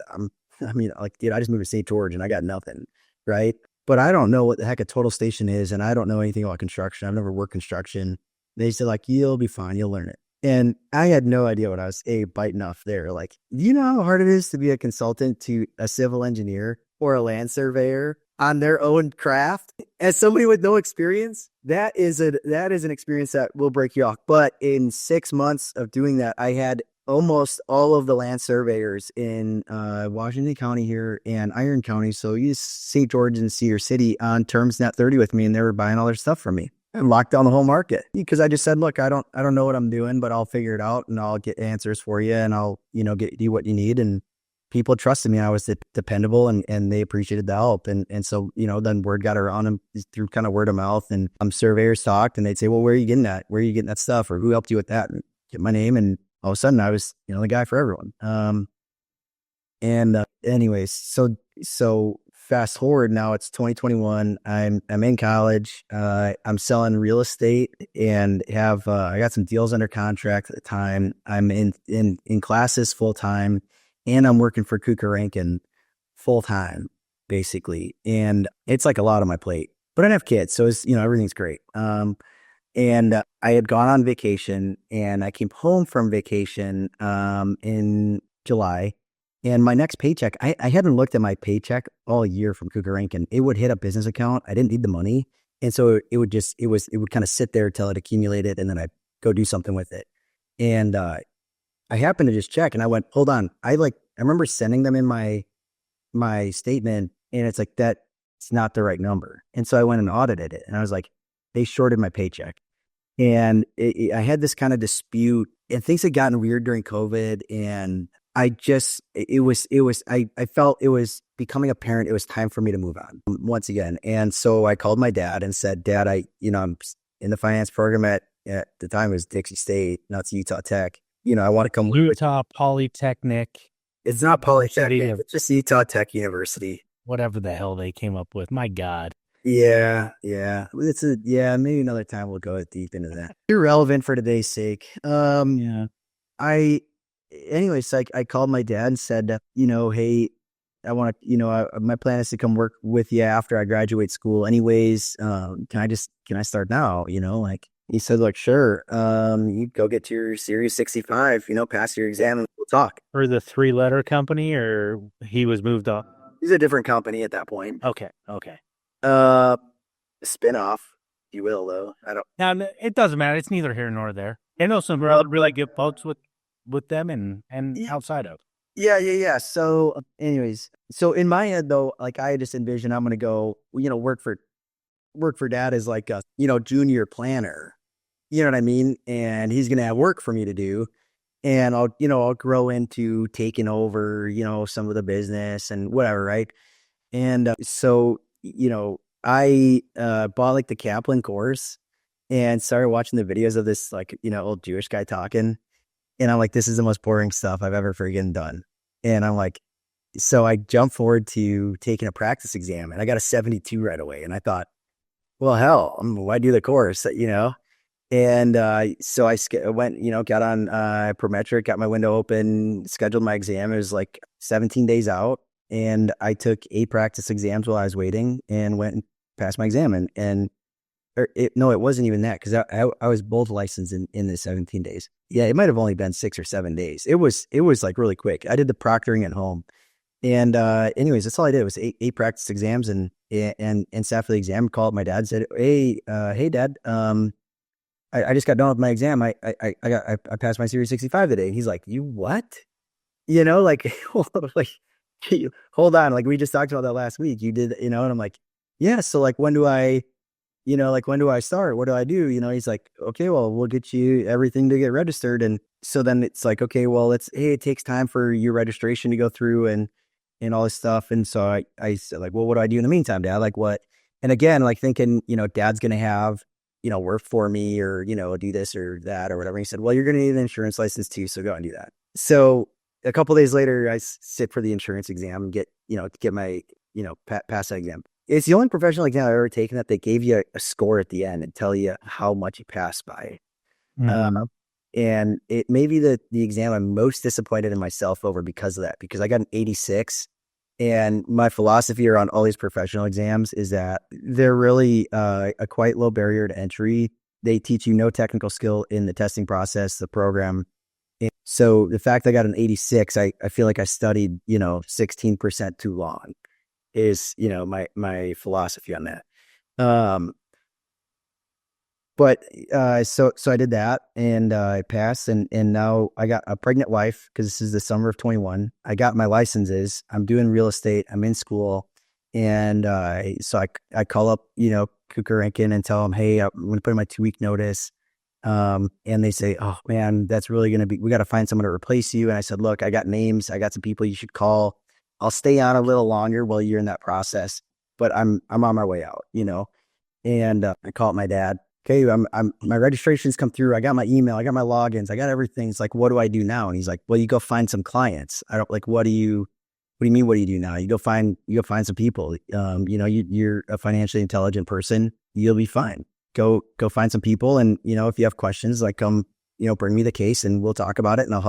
dude, I just moved to St. George and I got nothing. Right. But I don't know what the heck a total station is. And I don't know anything about construction. I've never worked construction. They said, like, you'll be fine. You'll learn it. And I had no idea what I was biting off there. Like, do you know how hard it is to be a consultant to a civil engineer or a land surveyor on their own craft? As somebody with no experience, that is an experience that will break you off. But in 6 months of doing that, I had almost all of the land surveyors in Washington County here and Iron County, so you St. George and Cedar City, on terms net 30 with me, and they were buying all their stuff from me and locked down the whole market because I just said, look, I don't know what I'm doing, but I'll figure it out and I'll get answers for you, and I'll get you what you need. And people trusted me. I was dependable, and they appreciated the help. And so, then word got around them through kind of word of mouth, and surveyors talked, and they'd say, well, where are you getting that? Where are you getting that stuff? Or who helped you with that? And get my name, and all of a sudden I was, the guy for everyone. Anyways, so fast forward, now it's 2021. I'm in college. I'm selling real estate and have, I got some deals under contract at the time. I'm in classes full time, and I'm working for Kuka Rankin full time, basically. And it's like a lot on my plate, but I don't have kids. So it's, everything's great. And I had gone on vacation, and I came home from vacation in July, and my next paycheck, I hadn't looked at my paycheck all year from Cougar Rankin. It would hit a business account. I didn't need the money. And so it would kind of sit there till it accumulated, and then I'd go do something with it. And I happened to just check, and I went, hold on. I remember sending them in my statement, and it's like, that's not the right number. And so I went and audited it, and I was like, they shorted my paycheck. And I had this kind of dispute, and things had gotten weird during COVID. And I felt it was becoming apparent it was time for me to move on once again. And so I called my dad and said, Dad, I'm in the finance program at the time it was Dixie State. Now it's Utah Tech. I want to come Utah Polytechnic. It's not Polytechnic. It's just Utah Tech University. Whatever the hell they came up with. My God. Yeah. Maybe another time we'll go deep into that. Irrelevant for today's sake. Yeah. Anyways, I called my dad and said, hey, I want to, my plan is to come work with you after I graduate school. Anyways, can I start now? He said, like, sure. You go get your Series 65, pass your exam, and we'll talk. For the 3-letter company, or he was moved off? He's a different company at that point. Okay. Spin-off, if you will, though. Now, it doesn't matter. It's neither here nor there. I know some really good folks with them and outside of. Yeah. So anyways, in my head, though, like, I just envision I'm going to go, work for Dad as like a, junior planner, you know what I mean? And he's going to have work for me to do. And I'll grow into taking over, some of the business and whatever. Right. And so, I bought like the Kaplan course and started watching the videos of this, like, old Jewish guy talking. And I'm like, this is the most boring stuff I've ever friggin' done. And I'm like, so I jumped forward to taking a practice exam, and I got a 72 right away. And I thought, well, hell, why do the course, And so I went, got on Prometric, got my window open, scheduled my exam. It was like 17 days out. And I took 8 practice exams while I was waiting, and went and passed my exam. It wasn't even that, because I was both licensed in the 17 days. Yeah, it might have only been 6 or 7 days. It was like really quick. I did the proctoring at home. And anyways, that's all I did was 8 practice exams, and sat for the exam, called my dad and said, hey Dad, I just got done with my exam. I passed my Series 65 today. And he's like, you what? Like, hold on. Like, we just talked about that last week. You did, and I'm like, yeah. So like, when do I start? What do I do? He's like, okay, well, we'll get you everything to get registered. And so then it's like, okay, well, it takes time for your registration to go through and all this stuff. And so I said, like, well, what do I do in the meantime, Dad? Like, what? And again, like, thinking, Dad's going to have, work for me or, do this or that or whatever. And he said, well, you're going to need an insurance license too. So go and do that. So a couple of days later, I sit for the insurance exam and get my, pass that exam. It's the only professional exam I've ever taken that they gave you a score at the end and tell you how much you passed by. Mm-hmm. And it may be the exam I'm most disappointed in myself over because of that, because I got an 86. And my philosophy around all these professional exams is that they're really a quite low barrier to entry. They teach you no technical skill in the testing process, the program. And so the fact I got an 86, I feel like I studied, 16% too long is, my philosophy on that. But so I did that and I passed and now I got a pregnant wife because this is the summer of 21. I got my licenses. I'm doing real estate. I'm in school. And so I call up, Kukarinkin and tell them, hey, I'm going to put in my 2-week notice. And they say, oh man, that's really going to be, we got to find someone to replace you. And I said, look, I got names. I got some people you should call. I'll stay on a little longer while you're in that process, but I'm on my way out, and I call up my dad. Okay, my registration's come through. I got my email. I got my logins. I got everything. It's like, what do I do now? And he's like, well, you go find some clients. I don't like, what do you mean? What do you do now? You go find some people. You're a financially intelligent person. You'll be fine. Go find some people. And, if you have questions, like, come, bring me the case and we'll talk about it and I'll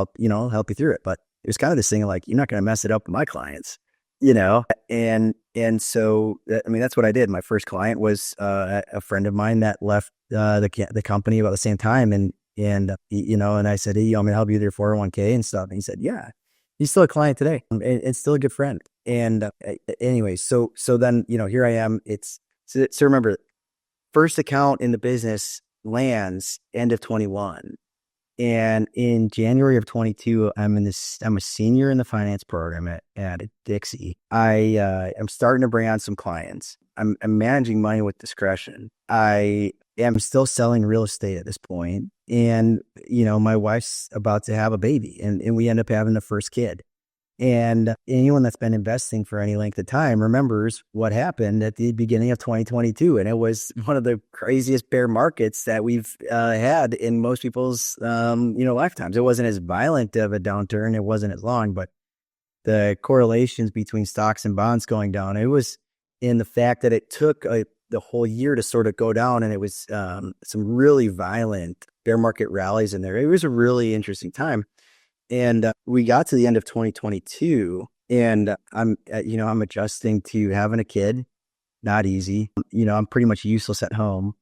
help you through it. But it was kind of this thing of like, you're not going to mess it up with my clients, and so, that's what I did. My first client was a friend of mine that left the company about the same time. And I said, hey, you want me to help you with your 401k and stuff? And he said, yeah. He's still a client today and still a good friend. And anyway, so then, here I am. So remember, first account in the business lands end of 21. And in January of 22, I'm a senior in the finance program at Dixie. I am starting to bring on some clients. I'm managing money with discretion. I am still selling real estate at this point. And, my wife's about to have a baby and we end up having the first kid. And anyone that's been investing for any length of time remembers what happened at the beginning of 2022. And it was one of the craziest bear markets that we've had in most people's, lifetimes. It wasn't as violent of a downturn. It wasn't as long, but the correlations between stocks and bonds going down, it was in the fact that it took the whole year to sort of go down. And it was some really violent bear market rallies in there. It was a really interesting time. And we got to the end of 2022 and I'm adjusting to having a kid. Not easy. I'm pretty much useless at home.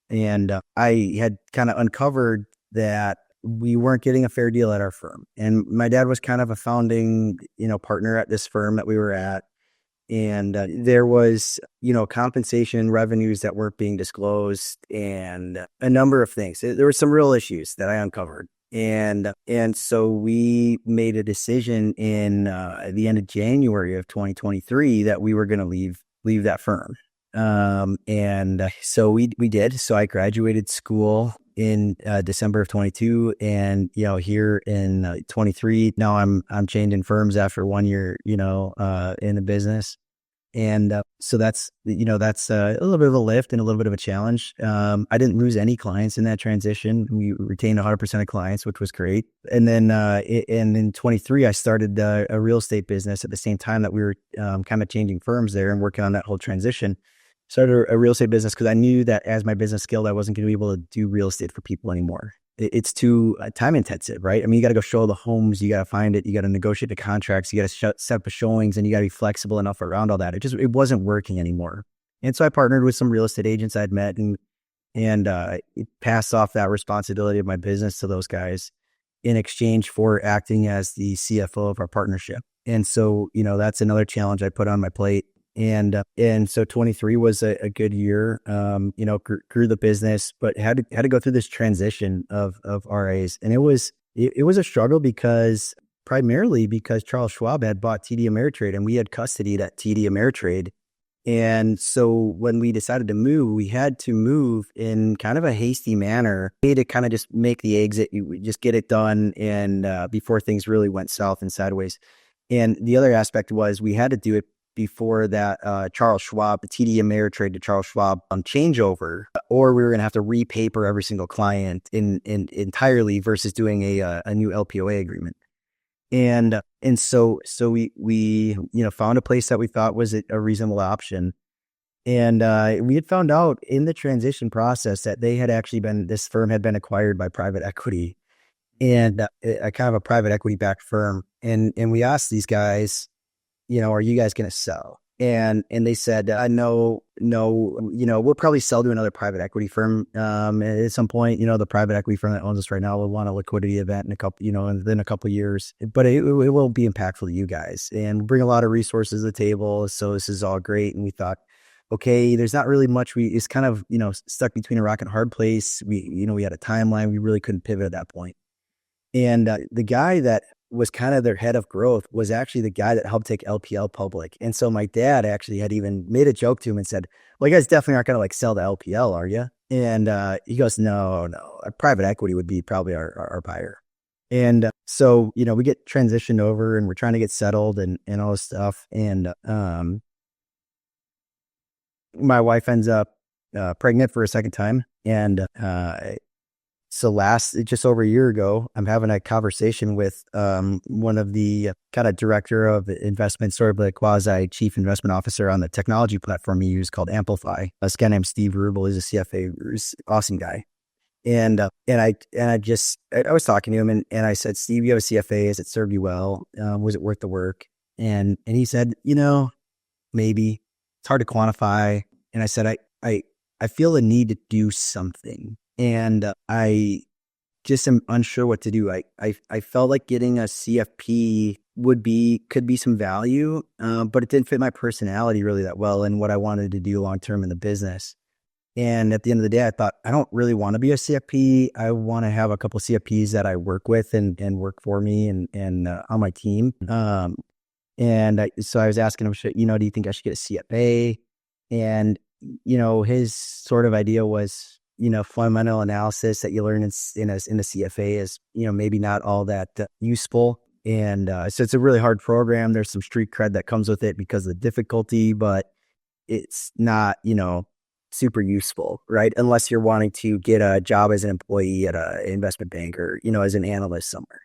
And I had kind of uncovered that we weren't getting a fair deal at our firm. And my dad was kind of a founding, partner at this firm that we were at. And there was, compensation revenues that weren't being disclosed and a number of things. There were some real issues that I uncovered. And so we made a decision in the end of January of 2023 that we were going to leave that firm. So we did. So I graduated school in December of 22, and here in 23 now I'm changing firms after 1 year in the business. And so that's a little bit of a lift and a little bit of a challenge. I didn't lose any clients in that transition. We retained 100% of clients, which was great. And then in 23, I started a real estate business at the same time that we were kind of changing firms there and working on that whole transition. Started a real estate business because I knew that as my business scaled, I wasn't going to be able to do real estate for people anymore. It's too time intensive, right? I mean, you got to go show the homes, you got to find it, you got to negotiate the contracts, you got to set up the showings, and you got to be flexible enough around all that. It wasn't working anymore. And so I partnered with some real estate agents I'd met and passed off that responsibility of my business to those guys in exchange for acting as the CFO of our partnership. And so, that's another challenge I put on my plate. And so 23 was a good year, grew the business, but had to go through this transition of RAs. And it was a struggle primarily because Charles Schwab had bought TD Ameritrade and we had custody at TD Ameritrade. And so when we decided to move, we had to move in kind of a hasty manner. We had to kind of just make the exit, just get it done. And before things really went south and sideways. And the other aspect was we had to do it before that Charles Schwab, the TD Ameritrade to Charles Schwab changeover, or we were going to have to repaper every single client entirely versus doing a new LPOA agreement. And so we found a place that we thought was a reasonable option. And we had found out in the transition process that this firm had been acquired by private equity, and a kind of a private equity backed firm. And we asked these guys, are you guys going to sell? And they said, no, we'll probably sell to another private equity firm at some point. The private equity firm that owns us right now will want a liquidity event in a couple of years, but it will be impactful to you guys and bring a lot of resources to the table. So this is all great. And we thought, okay, there's not really much. It's kind of, stuck between a rock and a hard place. We had a timeline. We really couldn't pivot at that point. And the guy that was kind of their head of growth was actually the guy that helped take LPL public. And so my dad actually had even made a joke to him and said, well, you guys definitely aren't going to like sell the LPL, are you? And he goes, no, private equity would be probably our buyer. And so, we get transitioned over and we're trying to get settled and all this stuff. And my wife ends up pregnant for a second time. And so just over a year ago, I'm having a conversation with one of the kind of director of investment, sort of the quasi chief investment officer on the technology platform he used called Amplify. This guy named Steve Rubel. He's a CFA, he's an awesome guy. And I was talking to him and I said, Steve, you have a CFA. Has it served you well? Was it worth the work? And he said, maybe. It's hard to quantify. And I said, I feel a need to do something. And I just am unsure what to do. I felt like getting a CFP could be some value, but it didn't fit my personality really that well and what I wanted to do long term in the business. And at the end of the day, I thought, I don't really want to be a CFP. I want to have a couple of CFPs that I work with and work for me and on my team. So I was asking him, do you think I should get a CFA? And, his sort of idea was, fundamental analysis that you learn in a CFA is, maybe not all that useful. And so it's a really hard program. There's some street cred that comes with it because of the difficulty, but it's not, super useful, right? Unless you're wanting to get a job as an employee at an investment bank or, as an analyst somewhere.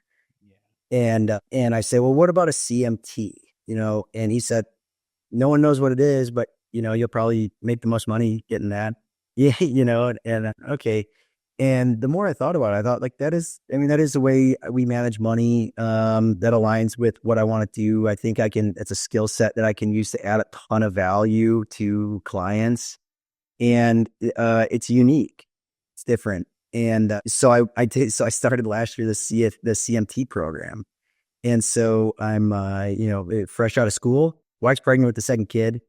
Yeah. And I say, well, what about a CMT? And he said, no one knows what it is, but, you'll probably make the most money getting that. Yeah, okay. And the more I thought about it, I thought that is the way we manage money that aligns with what I want to do. I think it's a skill set that I can use to add a ton of value to clients. And it's unique. It's different. And so I started last year the CMT program. And so I'm, fresh out of school, wife's pregnant with the second kid,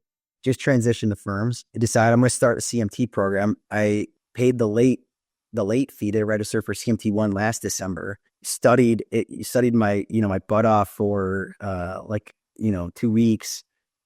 just transitioned to firms. I decided I'm going to start a CMT program. I paid the late fee to register for CMT1 last December. Studied my, my butt off for 2 weeks,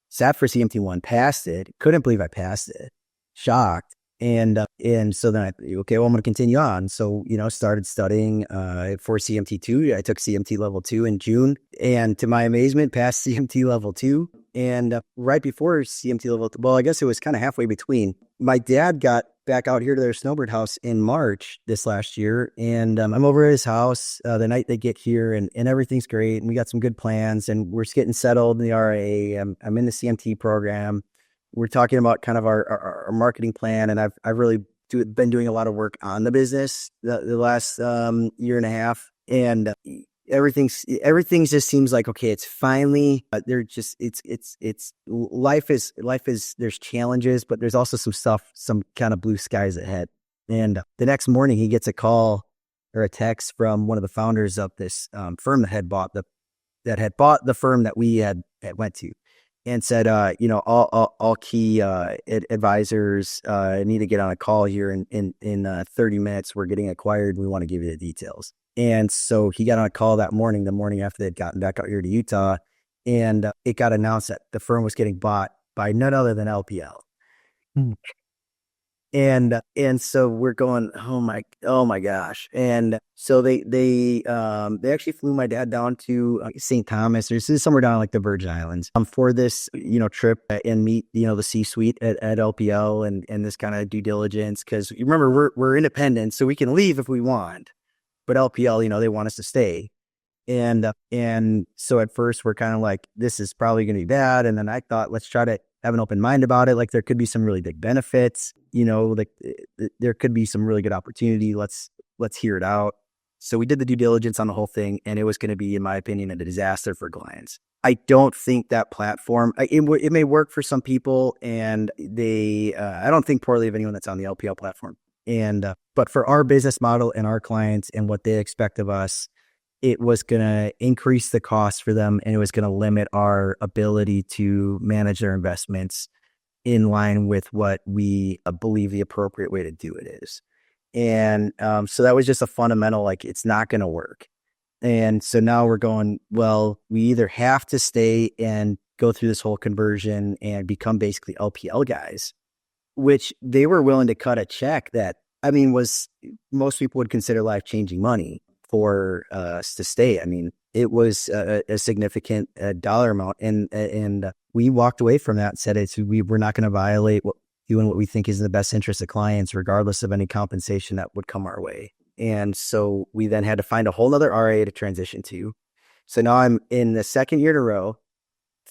sat for CMT1, passed it. Couldn't believe I passed it. Shocked. And so then I'm going to continue on. So, started studying for CMT2. I took CMT level 2 in June, and to my amazement, passed CMT level 2. And right before CMT level 2, well, I guess it was kind of halfway between. My dad got back out here to their snowbird house in March this last year, and I'm over at his house the night they get here, and everything's great, and we got some good plans, and we're just getting settled in the RA. I'm in the CMT program. We're talking about kind of our marketing plan, and I've really been doing a lot of work on the business the last year and a half, and everything just seems like, okay, it's finally life is there's challenges, but there's also some kind of blue skies ahead. And the next morning he gets a call or a text from one of the founders of this firm that had bought the firm that we had went to. And said, all key advisors need to get on a call here in 30 minutes. We're getting acquired. We want to give you the details. And so he got on a call that morning, the morning after they'd gotten back out here to Utah, and it got announced that the firm was getting bought by none other than LPL. And so we're going, oh my gosh. And so they actually flew my dad down to St. Thomas. This is somewhere down like the Virgin Islands for this, trip and meet, the C-suite at LPL and this kind of due diligence. Cause you remember we're independent, so we can leave if we want, but LPL, they want us to stay. And so at first we're kind of like, this is probably going to be bad. And then I thought, let's try to have an open mind about it. Like there could be some really big benefits, like there could be some really good opportunity. Let's hear it out. So we did the due diligence on the whole thing, and it was going to be, in my opinion, a disaster for clients. I don't think that platform, it may work for some people, and I don't think poorly of anyone that's on the LPL platform. But for our business model and our clients and what they expect of us, it was going to increase the cost for them, and it was going to limit our ability to manage their investments in line with what we believe the appropriate way to do it is. And so that was just a fundamental, like, it's not going to work. And so now we're going, well, we either have to stay and go through this whole conversion and become basically LPL guys, which they were willing to cut a check that, was most people would consider life-changing money for us to stay. It was a significant dollar amount, and we walked away from that and said we're not going to violate doing what we think is in the best interest of clients, regardless of any compensation that would come our way. And so we then had to find a whole other RA to transition to. So now I'm in the second year in a row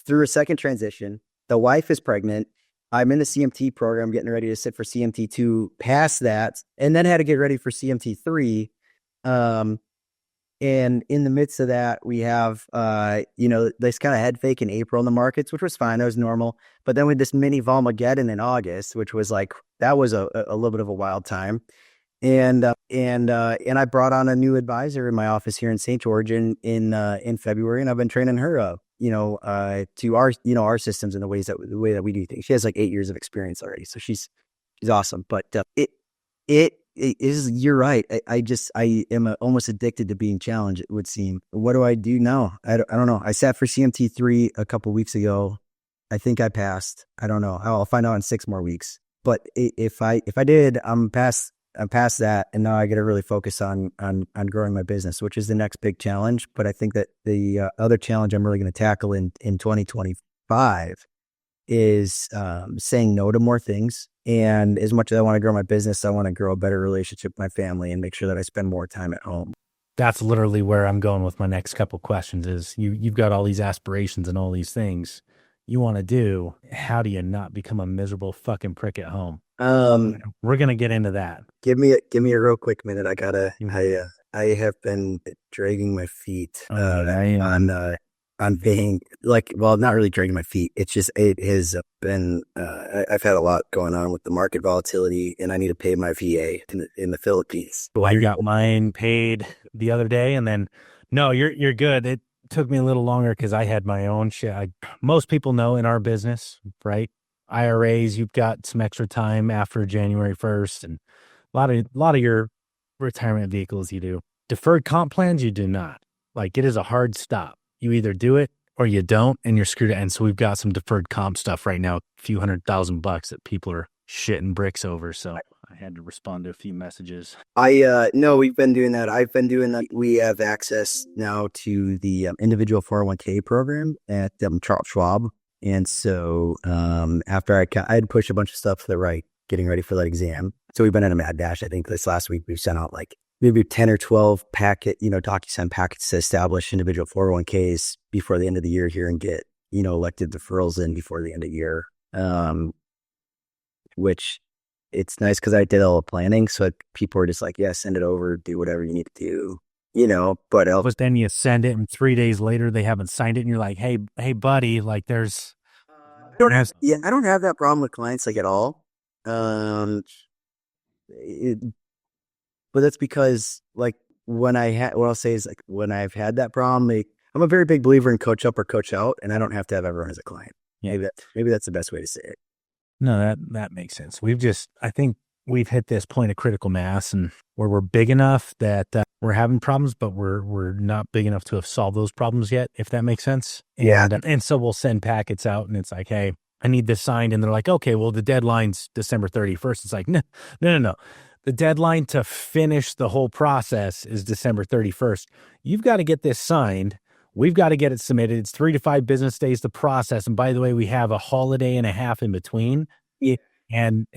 through a second transition. The wife is pregnant. I'm in the CMT program, getting ready to sit for CMT2, past that, and then had to get ready for CMT3. And in the midst of that, we have, this kind of head fake in April in the markets, which was fine. That was normal. But then with this mini Volmageddon in August, which was like, that was a little bit of a wild time. And I brought on a new advisor in my office here in St. George in February, and I've been training her up, to our systems and the way that we do things. She has like 8 years of experience already, so she's awesome. But it is, you're right. I am almost addicted to being challenged, it would seem. What do I do now? I don't know. I sat for CMT3 a couple weeks ago. I think I passed. I don't know. I'll find out in 6 more weeks. But if I did, I'm past that, and now I got to really focus on growing my business, which is the next big challenge. But I think that the other challenge I'm really going to tackle in 2025 is saying no to more things. And as much as I want to grow my business, I want to grow a better relationship with my family and make sure that I spend more time at home. That's literally where I'm going with my next couple questions is you've got all these aspirations and all these things you want to do. How do you not become a miserable fucking prick at home? We're going to get into that. Give me a real quick minute. I have been dragging my feet on being not really dragging my feet. It's just, it has been, I've had a lot going on with the market volatility, and I need to pay my VA in the Philippines. I got mine paid the other day, and then, no, you're good. It took me a little longer because I had my own shit. Most people know in our business, right? IRAs, you've got some extra time after January 1st, and a lot of your retirement vehicles you do. Deferred comp plans, you do not. Like, it is a hard stop. You either do it or you don't, and you're screwed. And so we've got some deferred comp stuff right now, a few $100,000 that people are shitting bricks over. So I had to respond to a few messages. No, we've been doing that. I've been doing that. We have access now to the individual 401k program at Charles Schwab. And so after I had pushed a bunch of stuff to the right, getting ready for that exam. So we've been in a mad dash. I think this last week we've sent out like maybe 10 or 12 DocuSign packets to establish individual 401ks before the end of the year here and get, elected deferrals in before the end of the year. Which it's nice because I did all the planning. So people are just like, yeah, send it over, do whatever you need to do, but then you send it and 3 days later they haven't signed it and you're like, hey buddy, like there's, I don't have that problem with clients like at all. But that's because like what I'll say is like when I've had that problem, I'm a very big believer in coach up or coach out, and I don't have to have everyone as a client. Yeah. Maybe that's the best way to say it. No, that makes sense. I think we've hit this point of critical mass and where we're big enough that we're having problems, but we're not big enough to have solved those problems yet, if that makes sense. Yeah. And so we'll send packets out and it's like, hey, I need this signed. And they're like, okay, well, the deadline's December 31st. It's like, no, no, no, no. The deadline to finish the whole process is December 31st. You've got to get this signed. We've got to get it submitted. It's 3 to 5 business days to process. And by the way, we have a holiday and a half in between. Yeah. And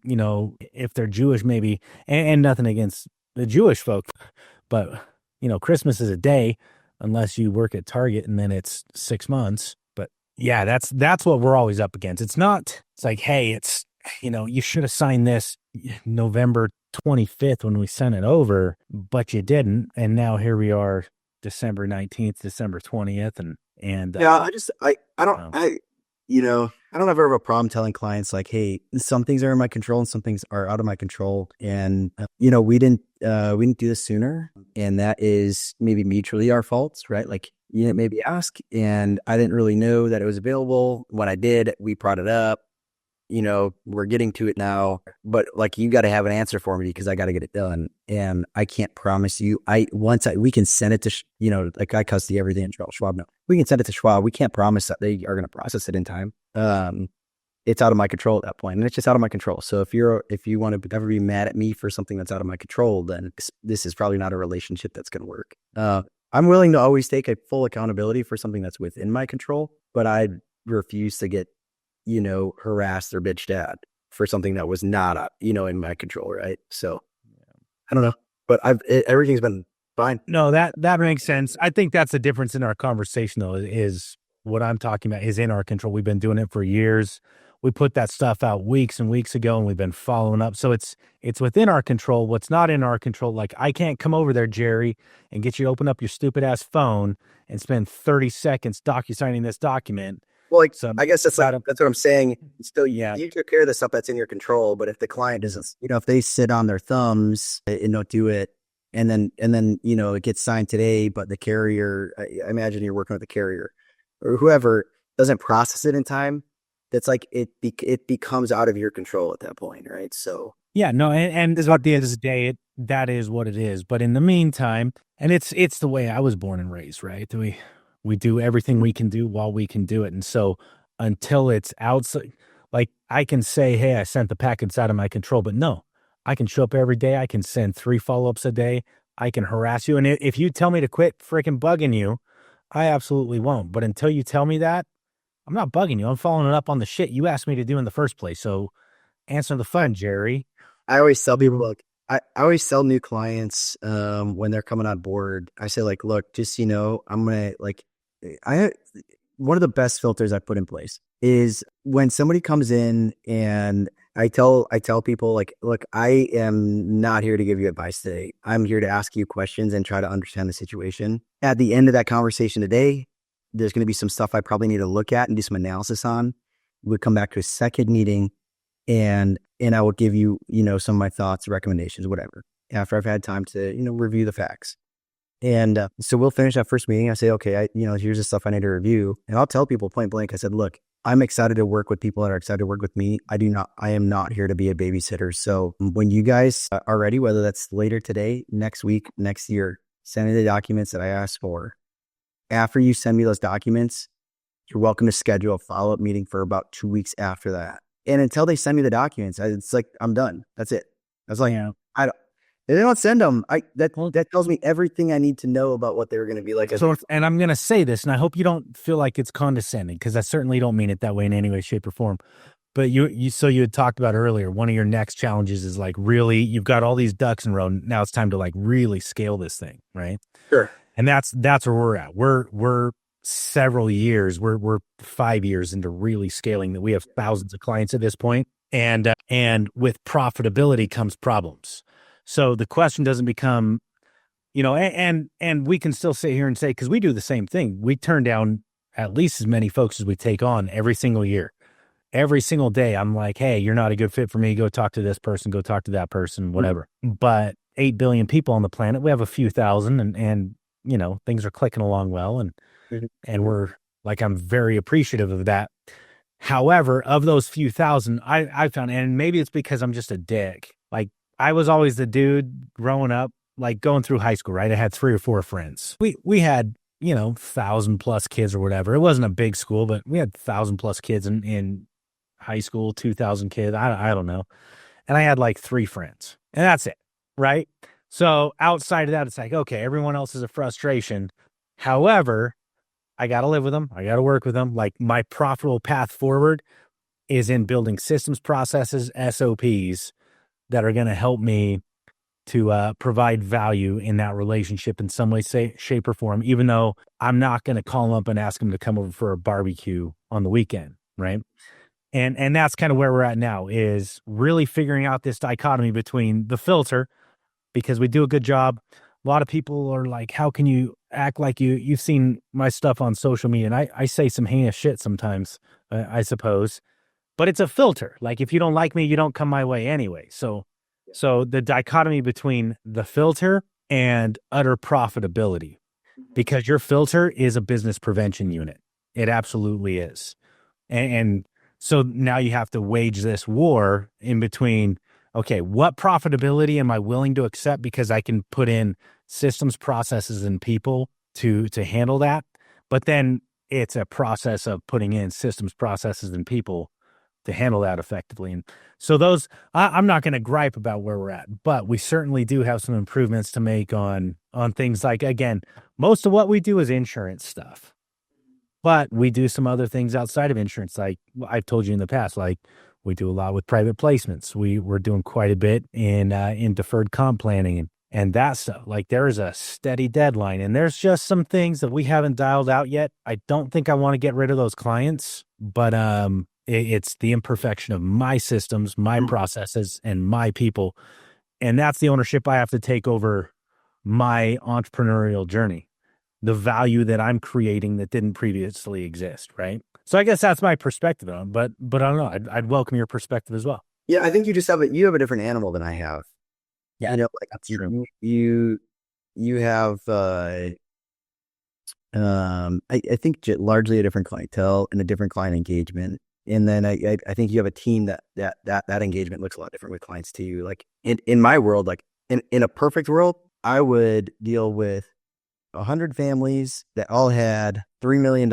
you know, if they're Jewish, maybe, and nothing against the Jewish folk, but, you know, Christmas is a day unless you work at Target, and then it's 6 months. But yeah, that's what we're always up against. It's like, hey, it's, you know, you should have signed this November 25th when we sent it over, but you didn't. And now here we are, December 19th, December 20th. And yeah, I don't ever have a problem telling clients like, hey, some things are in my control and some things are out of my control. And, you know, we didn't do this sooner. And that is maybe mutually our faults, right? Like, you didn't maybe ask, and I didn't really know that it was available. When I did, we brought it up. You know, we're getting to it now, but like, you got to have an answer for me because I got to get it done. And I can't promise you, we can send it to, you know, like I custody everything at Charles Schwab now. We can send it to Schwab. We can't promise that they are going to process it in time. It's out of my control at that point, and it's just out of my control. So if you want to ever be mad at me for something that's out of my control, then this is probably not a relationship that's going to work. I'm willing to always take a full accountability for something that's within my control, but I refuse to get, you know, harassed or bitched at for something that was not, you know, in my control. Right. So I don't know, but everything's been fine. No, that makes sense. I think that's the difference in our conversation though, is what I'm talking about is in our control. We've been doing it for years. We put that stuff out weeks and weeks ago, and we've been following up. So it's within our control. What's not in our control, like I can't come over there, Jerry, and get you to open up your stupid ass phone and spend 30 seconds docu-signing this document. Well, like, so I guess that's what I'm saying. Still, yeah, you took care of the stuff that's in your control, but if the client doesn't, you know, if they sit on their thumbs and don't do it, and then, you know, it gets signed today, but the carrier, I imagine you're working with the carrier or whoever doesn't process it in time, that's like, it becomes out of your control at that point. Right. So yeah, no. And at the end of the day, that is what it is. But in the meantime, and it's the way I was born and raised, right? We do everything we can do while we can do it. And so until it's outside, like I can say, hey, I sent the packets out of my control, but no, I can show up every day. I can send 3 follow-ups a day. I can harass you. And if you tell me to quit freaking bugging you, I absolutely won't. But until you tell me that, I'm not bugging you. I'm following up on the shit you asked me to do in the first place. So answer the phone, Jerry. I always tell people, look, I always tell new clients when they're coming on board, I say like, look, just, you know, I'm going to like, one of the best filters I put in place is when somebody comes in and I tell people like, look, I am not here to give you advice today. I'm here to ask you questions and try to understand the situation. At the end of that conversation today, there's going to be some stuff I probably need to look at and do some analysis on. We'll come back to a second meeting and I will give you, you know, some of my thoughts, recommendations, whatever, after I've had time to, you know, review the facts. And so we'll finish that first meeting. I say, okay, here's the stuff I need to review. And I'll tell people point blank, I said, look, I'm excited to work with people that are excited to work with me. I am not here to be a babysitter. So when you guys are ready, whether that's later today, next week, next year, send me the documents that I asked for. After you send me those documents, you're welcome to schedule a follow-up meeting for about 2 weeks after that. And until they send me the documents, it's like, I'm done. That's it. That's like, they don't send them. That tells me everything I need to know about what they were going to be like. So, and I'm going to say this, and I hope you don't feel like it's condescending, because I certainly don't mean it that way in any way, shape, or form. But you had talked about earlier, one of your next challenges is like, really, you've got all these ducks in a row. Now it's time to like really scale this thing, right? Sure. And that's where we're at. We're several years. We're 5 years into really scaling that. We have thousands of clients at this point, and with profitability comes problems. So the question doesn't become, you know, and we can still sit here and say, because we do the same thing. We turn down at least as many folks as we take on every single year. Every single day, I'm like, hey, you're not a good fit for me. Go talk to this person, go talk to that person, whatever. Mm-hmm. But 8 billion people on the planet, we have a few thousand, and you know, things are clicking along well. And we're like, I'm very appreciative of that. However, of those few thousand, I found, and maybe it's because I'm just a dick. Like, I was always the dude growing up, like going through high school, right? I had 3 or 4 friends. We had, you know, 1,000+ kids or whatever. It wasn't a big school, but we had 1,000+ kids. And high school, 2,000 kids. I don't know. And I had like 3 friends, and that's it. Right. So outside of that, it's like, okay, everyone else is a frustration. However, I got to live with them. I got to work with them. Like, my profitable path forward is in building systems, processes, SOPs that are going to help me to provide value in that relationship in some way, shape, or form, even though I'm not going to call them up and ask them to come over for a barbecue on the weekend, right? And that's kind of where we're at now, is really figuring out this dichotomy between the filter, because we do a good job. A lot of people are like, how can you act like you've seen my stuff on social media? And I say some heinous shit sometimes, I suppose, but it's a filter. Like, if you don't like me, you don't come my way anyway. So the dichotomy between the filter and utter profitability, because your filter is a business prevention unit. It absolutely is. And so now you have to wage this war in between, okay, what profitability am I willing to accept because I can put in systems, processes, and people to handle that? But then it's a process of putting in systems, processes, and people to handle that effectively. And so those, I'm not going to gripe about where we're at, but we certainly do have some improvements to make on things like, again, most of what we do is insurance stuff, but we do some other things outside of insurance. Like I've told you in the past, like we do a lot with private placements. We're doing quite a bit in deferred comp planning and that stuff. Like, there is a steady deadline, and there's just some things that we haven't dialed out yet. I don't think I want to get rid of those clients, but it's the imperfection of my systems, my processes, and my people. And that's the ownership I have to take over my entrepreneurial journey, the value that I'm creating that didn't previously exist, right? So I guess that's my perspective on it, but I don't know. I'd welcome your perspective as well. Yeah, I think you just have you have a different animal than I have. Yeah, like that's true. You have I think largely a different clientele and a different client engagement. And then I think you have a team that engagement looks a lot different with clients too. Like in my world, like in a perfect world, I would deal with 100 families that all had $3 million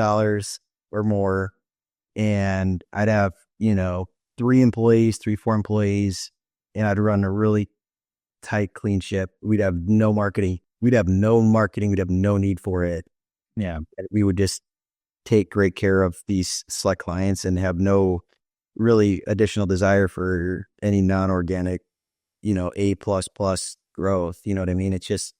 or more. And I'd have, 4 employees, and I'd run a really tight, clean ship. We'd have no marketing. We'd have no need for it. Yeah. We would just take great care of these select clients and have no really additional desire for any non-organic, A++ growth. You know what I mean? It's just,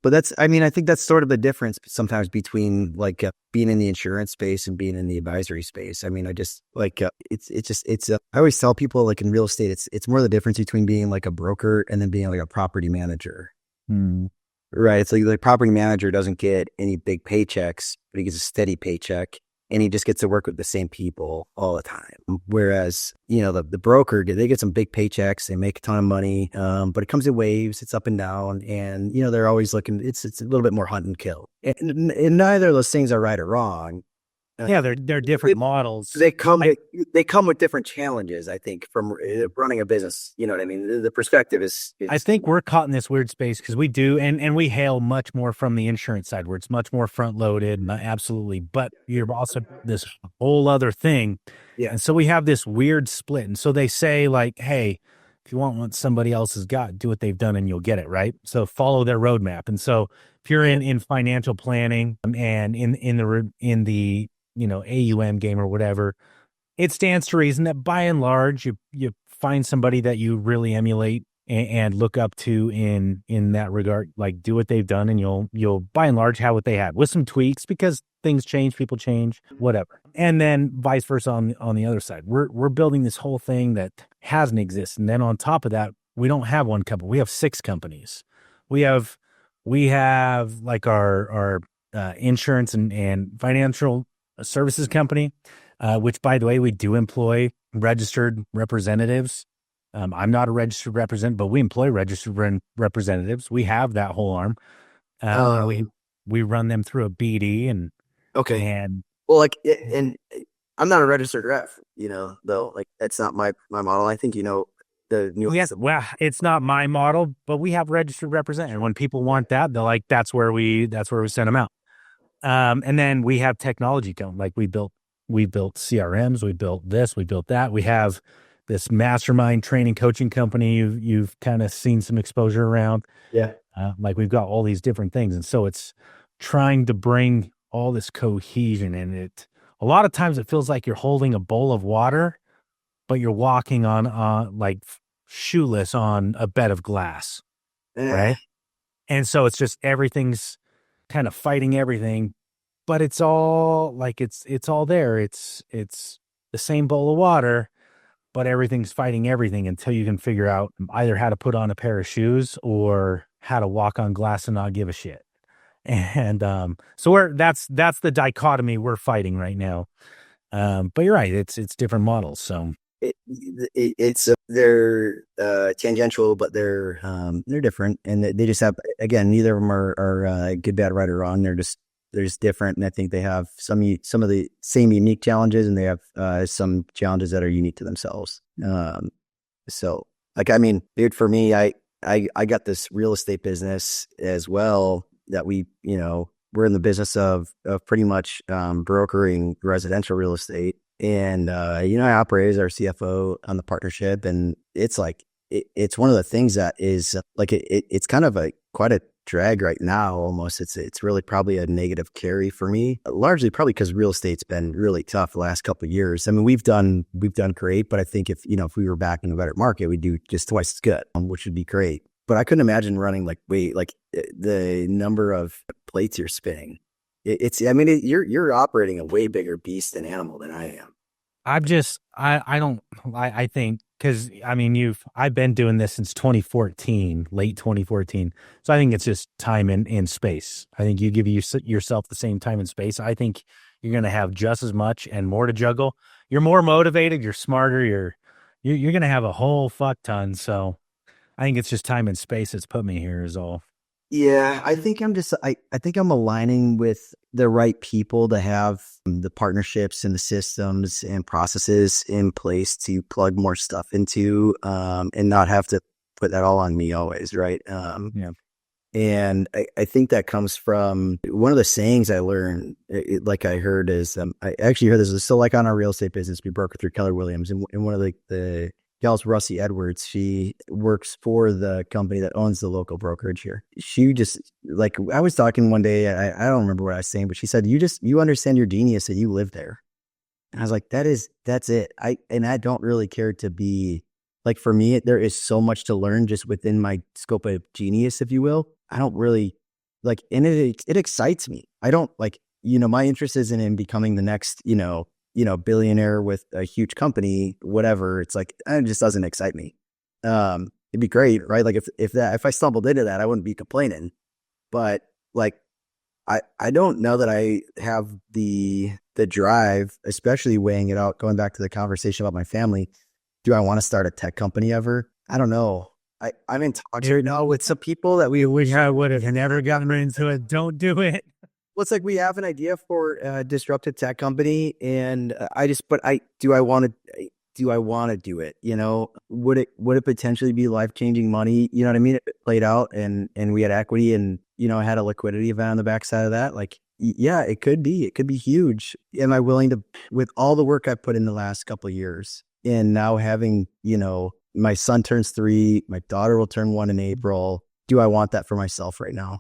but that's, I mean, I think that's sort of the difference sometimes between like being in the insurance space and being in the advisory space. I mean, I just like, I always tell people, like in real estate, it's more the difference between being like a broker and then being like a property manager. Right. It's like the property manager doesn't get any big paychecks, but he gets a steady paycheck, and he just gets to work with the same people all the time. Whereas, the broker, they get some big paychecks, they make a ton of money, but it comes in waves, it's up and down, and, they're always looking, it's a little bit more hunt and kill. And neither of those things are right or wrong. Yeah, they're different models. They come with different challenges, I think, from running a business. You know what I mean? The perspective is I think we're caught in this weird space because we do, and we hail much more from the insurance side where it's much more front loaded, absolutely. But you're also this whole other thing. Yeah. And so we have this weird split. And so they say, like, hey, if you want what somebody else has got, do what they've done and you'll get it, right? So follow their roadmap. And so if you're in financial planning and in the AUM game or whatever, it stands to reason that by and large, you find somebody that you really emulate and look up to in that regard, like do what they've done, and you'll by and large have what they have with some tweaks because things change, people change, whatever. And then vice versa on the other side. We're building this whole thing that hasn't existed. And then on top of that, we don't have one company. We have 6 companies. We have like our insurance and financial services company, which, by the way, we do employ registered representatives. I'm not a registered representative, but we employ registered representatives. We have that whole arm. We run them through a BD and okay. And well, like, and I'm not a registered rep, though. Like, that's not my model. I think the new. Yes, well, it's not my model, but we have registered representatives. When people want that, they're like, that's where we send them out. And then we have technology going, like we built we built CRMs, we built this, we built that. We have this mastermind training coaching company you've kind of seen some exposure around. Yeah. Like we've got all these different things. And so it's trying to bring all this cohesion in it. A lot of times it feels like you're holding a bowl of water, but you're walking on like shoeless on a bed of glass. Right. And so it's just everything's kind of fighting everything, but it's all like it's all there. It's the same bowl of water, but everything's fighting everything until you can figure out either how to put on a pair of shoes or how to walk on glass and not give a shit. And so that's the dichotomy we're fighting right now. But you're right, it's different models. So it's they're tangential, but they're different, and they just have, again, neither of them are good, bad, right, or wrong. They're just different, and I think they have some of the same unique challenges, and they have some challenges that are unique to themselves. So like, I mean, dude, for me, I got this real estate business as well that we're in the business of pretty much brokering residential real estate. And, I operate as our CFO on the partnership, and it's like, it's one of the things that is like, it's kind of quite a drag right now. Almost. It's really probably a negative carry for me, largely probably because real estate's been really tough the last couple of years. I mean, we've done great, but I think if we were back in a better market, we'd do just twice as good, which would be great. But I couldn't imagine running the number of plates you're spinning. You're operating a way bigger beast and animal than I am. I think, because I've been doing this since 2014, late 2014. So I think it's just time and space. I think you give yourself the same time and space. I think you're going to have just as much and more to juggle. You're more motivated. You're smarter. You're going to have a whole fuck ton. So I think it's just time and space that's put me here is all. Yeah, I think I think I'm aligning with the right people to have the partnerships and the systems and processes in place to plug more stuff into, and not have to put that all on me always, right? Yeah. And I think that comes from one of the sayings I learned, like I heard is, I actually heard this. So like on our real estate business, we broker through Keller Williams, and one of the gals, Russie Edwards, she works for the company that owns the local brokerage here. She just, like, I was talking one day, I don't remember what I was saying, but she said, you understand your genius that you live there. And I was like, that's it. I don't really care to be, like, for me, there is so much to learn just within my scope of genius, if you will. I don't really and it excites me. I don't my interest isn't in becoming the next, billionaire with a huge company, whatever. It's like, it just doesn't excite me. It'd be great, right? Like if I stumbled into that, I wouldn't be complaining. But like, I don't know that I have the drive, especially weighing it out, going back to the conversation about my family. Do I want to start a tech company ever? I don't know. I'm in talks right now with some people that we wish I would have never gotten into it. Don't do it. Well, it's like we have an idea for a disruptive tech company, and do I want to do it? Would it potentially be life-changing money? You know what I mean? If it played out and we had equity and, I had a liquidity event on the backside of that. Like, yeah, it could be huge. Am I willing to, with all the work I've put in the last couple of years, and now having, my son turns 3, my daughter will turn 1 in April. Do I want that for myself right now?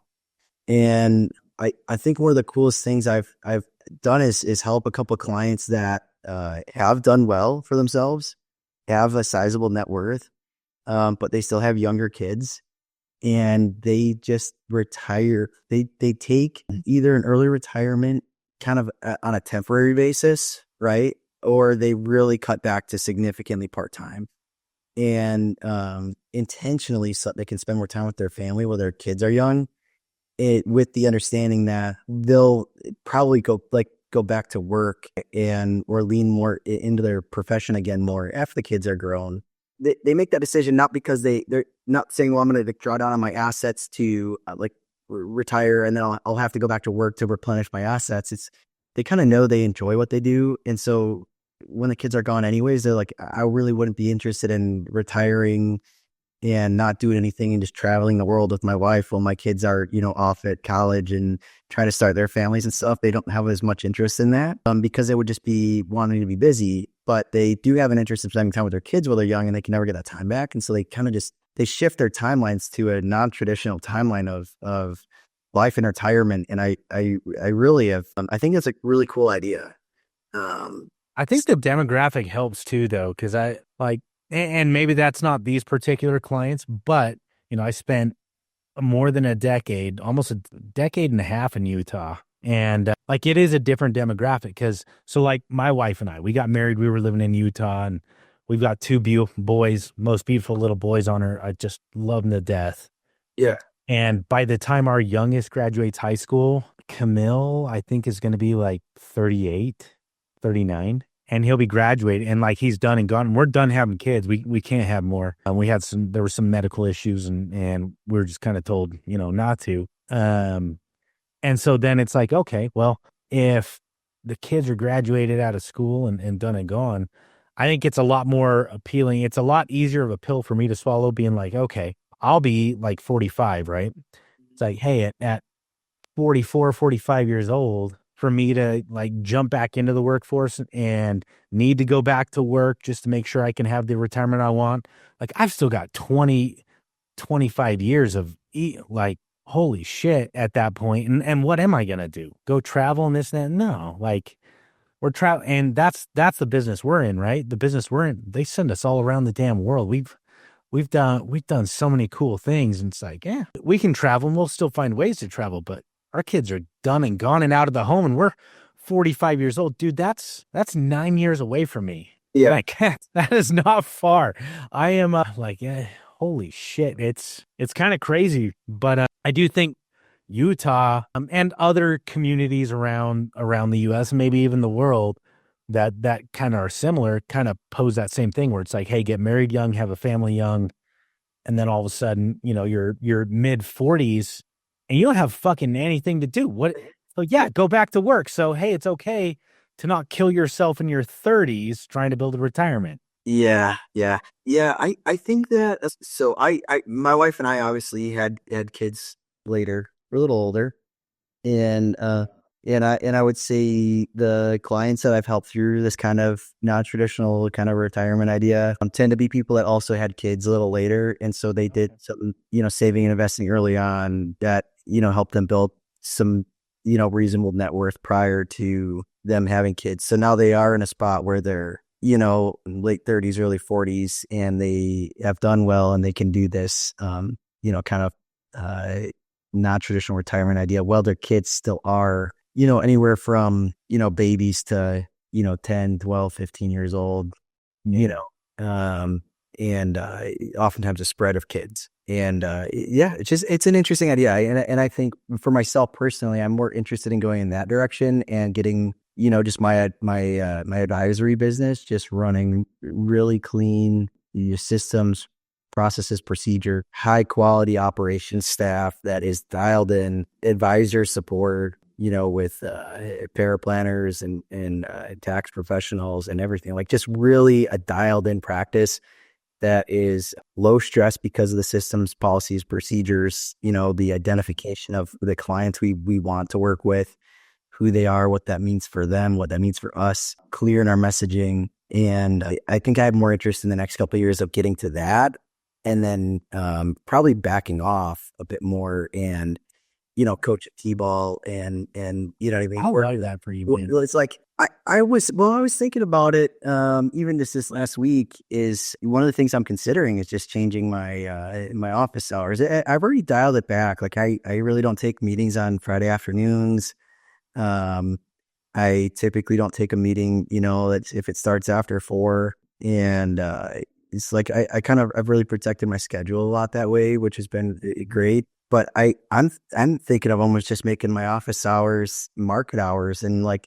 And I think one of the coolest things I've done is help a couple of clients that have done well for themselves, have a sizable net worth, but they still have younger kids, and they just retire. They take either an early retirement kind of on a temporary basis, right? Or they really cut back to significantly part-time, and intentionally, so they can spend more time with their family while their kids are young. With the understanding that they'll probably go back to work or lean more into their profession again more after the kids are grown. They make that decision not because they're not saying, well, I'm going to draw down on my assets to retire, and then I'll have to go back to work to replenish my assets. They kind of know they enjoy what they do, and so when the kids are gone anyways, they're like, I really wouldn't be interested in retiring and not doing anything and just traveling the world with my wife while my kids are, off at college and trying to start their families and stuff. They don't have as much interest in that because they would just be wanting to be busy, but they do have an interest in spending time with their kids while they're young, and they can never get that time back. And so they kind of they shift their timelines to a non-traditional timeline of life and retirement. And I really have, I think that's a really cool idea. I think the demographic helps too, though, because and maybe that's not these particular clients, but, I spent more than a decade, almost a decade and a half in Utah. And it is a different demographic my wife and I, we got married, we were living in Utah, and we've got two beautiful boys, most beautiful little boys on her. I just love them to death. Yeah. And by the time our youngest graduates high school, Camille, I think, is going to be 38, 39. And he'll be graduated, and he's done and gone. We're done having kids. We can't have more. There were some medical issues, and we were just kind of told, not to. And so then it's okay, well, if the kids are graduated out of school and done and gone, I think it's a lot more appealing. It's a lot easier of a pill for me to swallow, being okay, I'll be 45, right? It's hey, at 44, 45 years old, for me to jump back into the workforce and need to go back to work just to make sure I can have the retirement I want. I've still got 20, 25 years of holy shit at that point. And what am I going to do? Go travel and this and that? No, we're traveling, and that's the business we're in, right? The business we're in, they send us all around the damn world. We've done so many cool things. And it's yeah, we can travel and we'll still find ways to travel, but our kids are done and gone and out of the home, and we're 45 years old. Dude, that's 9 years away from me. Yeah. That is not far. I am holy shit. It's kind of crazy, but I do think Utah and other communities around the US, maybe even the world, that kind of are similar, kind of pose that same thing where it's hey, get married young, have a family young, and then all of a sudden, you're mid 40s and you don't have fucking anything to do. So yeah, go back to work. So, hey, it's okay to not kill yourself in your 30s trying to build a retirement. Yeah. I think that, so my wife and I obviously had kids later. We're a little older, and I would say the clients that I've helped through this kind of non-traditional kind of retirement idea tend to be people that also had kids a little later. And so they did some, saving and investing early on that, helped them build some, reasonable net worth prior to them having kids. So now they are in a spot where they're, late 30s, early 40s, and they have done well, and they can do this, kind of non-traditional retirement idea. Well, their kids still are, anywhere from, babies to, 10, 12, 15 years old, and oftentimes a spread of kids. And it's an interesting idea. And I think for myself personally, I'm more interested in going in that direction and getting, just my advisory business, just running really clean systems, processes, procedure, high quality operations staff that is dialed in, advisor support, with paraplanners and tax professionals and everything, just really a dialed in practice that is low stress because of the systems, policies, procedures, the identification of the clients we want to work with, who they are, what that means for them, what that means for us, clear in our messaging. And I think I have more interest in the next couple of years of getting to that, and then probably backing off a bit more and, coach at T-ball and you know what I mean? I love that for you, man. Well, it's I was thinking about it, even just this last week. Is one of the things I'm considering is just changing my office hours. I've already dialed it back. I really don't take meetings on Friday afternoons. I typically don't take a meeting, if it starts after 4, and it's I've really protected my schedule a lot that way, which has been great. But I'm thinking of almost just making my office hours market hours, and 5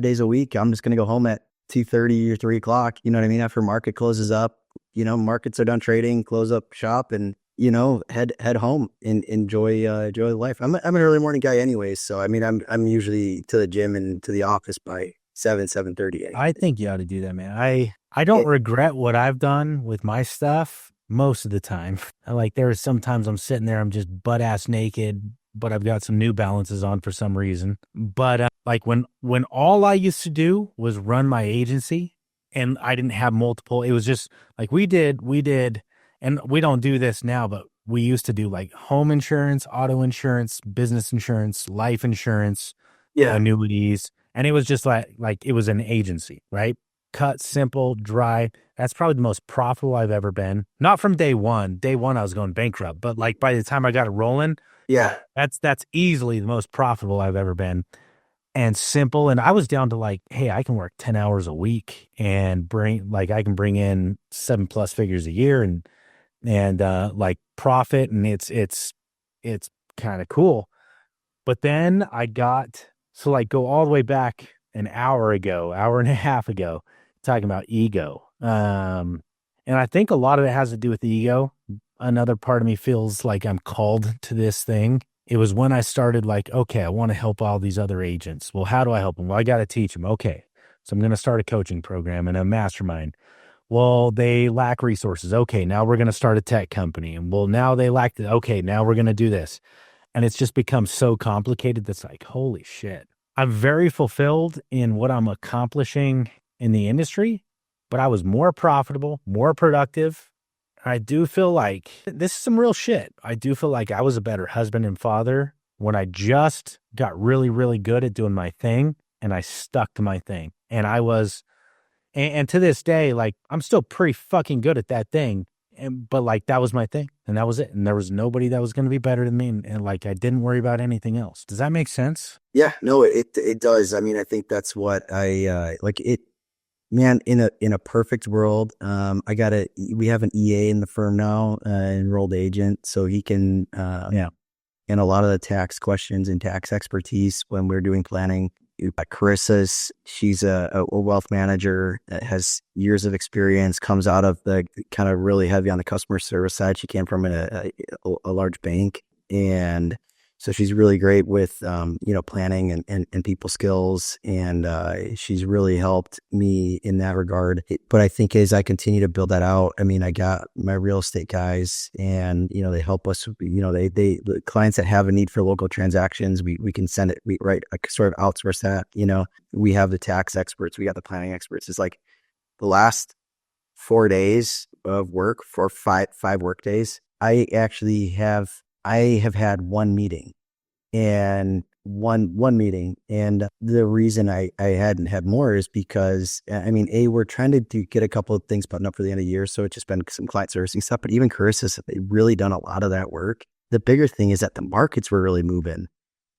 days a week, I'm just going to go home at 2:30 or 3 o'clock. You know what I mean? After market closes up, markets are done trading, close up shop, and, head home and enjoy life. I'm an early morning guy anyways. So, I mean, I'm usually to the gym and to the office by 7:30. I think you ought to do that, man. I don't regret what I've done with my stuff, most of the time. Like there are sometimes I'm sitting there, I'm just butt ass naked, but I've got some New Balances on for some reason. But like when all I used to do was run my agency and I didn't have multiple, it was just like we did, and we don't do this now, but we used to do like home insurance, auto insurance, business insurance, life insurance, Yeah. annuities. And it was just like it was an agency, right? Cut, simple, dry. That's probably the most profitable I've ever been. Not from day one. Day one, I was going bankrupt. But like by the time I got it rolling, Yeah. that's easily the most profitable I've ever been. And simple. And I was down to like, hey, I can work 10 hours a week and I can bring in 7+ figures a year and like profit. And it's kind of cool. But then like go all the way back an hour and a half ago, talking about ego. And I think a lot of it has to do with the ego. Another part of me feels like I'm called to this thing. It was when I started like, okay, I want to help all these other agents. Well, how do I help them? Well, I got to teach them. Okay. So I'm going to start a coaching program and a mastermind. Well, they lack resources. Okay. Now we're going to start a tech company. And well, now they lack okay. Now we're going to do this. And it's just become so complicated that's like, holy shit. I'm very fulfilled in what I'm accomplishing in the industry, but I was more profitable, more productive. I do feel like this is some real shit. I do feel like I was a better husband and father when I just got really, really good at doing my thing and I stuck to my thing. And and to this day, like I'm still pretty fucking good at that thing. But like that was my thing and that was it. And there was nobody that was going to be better than me. And like I didn't worry about anything else. Does that make sense? Yeah, no, it does. I mean, I think that's what I like it. Man, in a perfect world, we have an EA in the firm now, enrolled agent, so he can, and a lot of the tax questions and tax expertise when we're doing planning. Carissa's, she's a wealth manager that has years of experience, comes out of the kind of really heavy on the customer service side. She came from a large bank, and so she's really great with, planning and people skills. And she's really helped me in that regard. But I think as I continue to build that out, I mean, I got my real estate guys and, they help us, the clients that have a need for local transactions, we can send it, sort of outsource that, we have the tax experts, we got the planning experts. It's like the last 4 days of work, for five work days, I have had one meeting and one meeting. And the reason I hadn't had more is because, I mean, we're trying to get a couple of things buttoned up for the end of the year. So it's just been some client servicing stuff, but even Carissa's really done a lot of that work. The bigger thing is that the markets were really moving.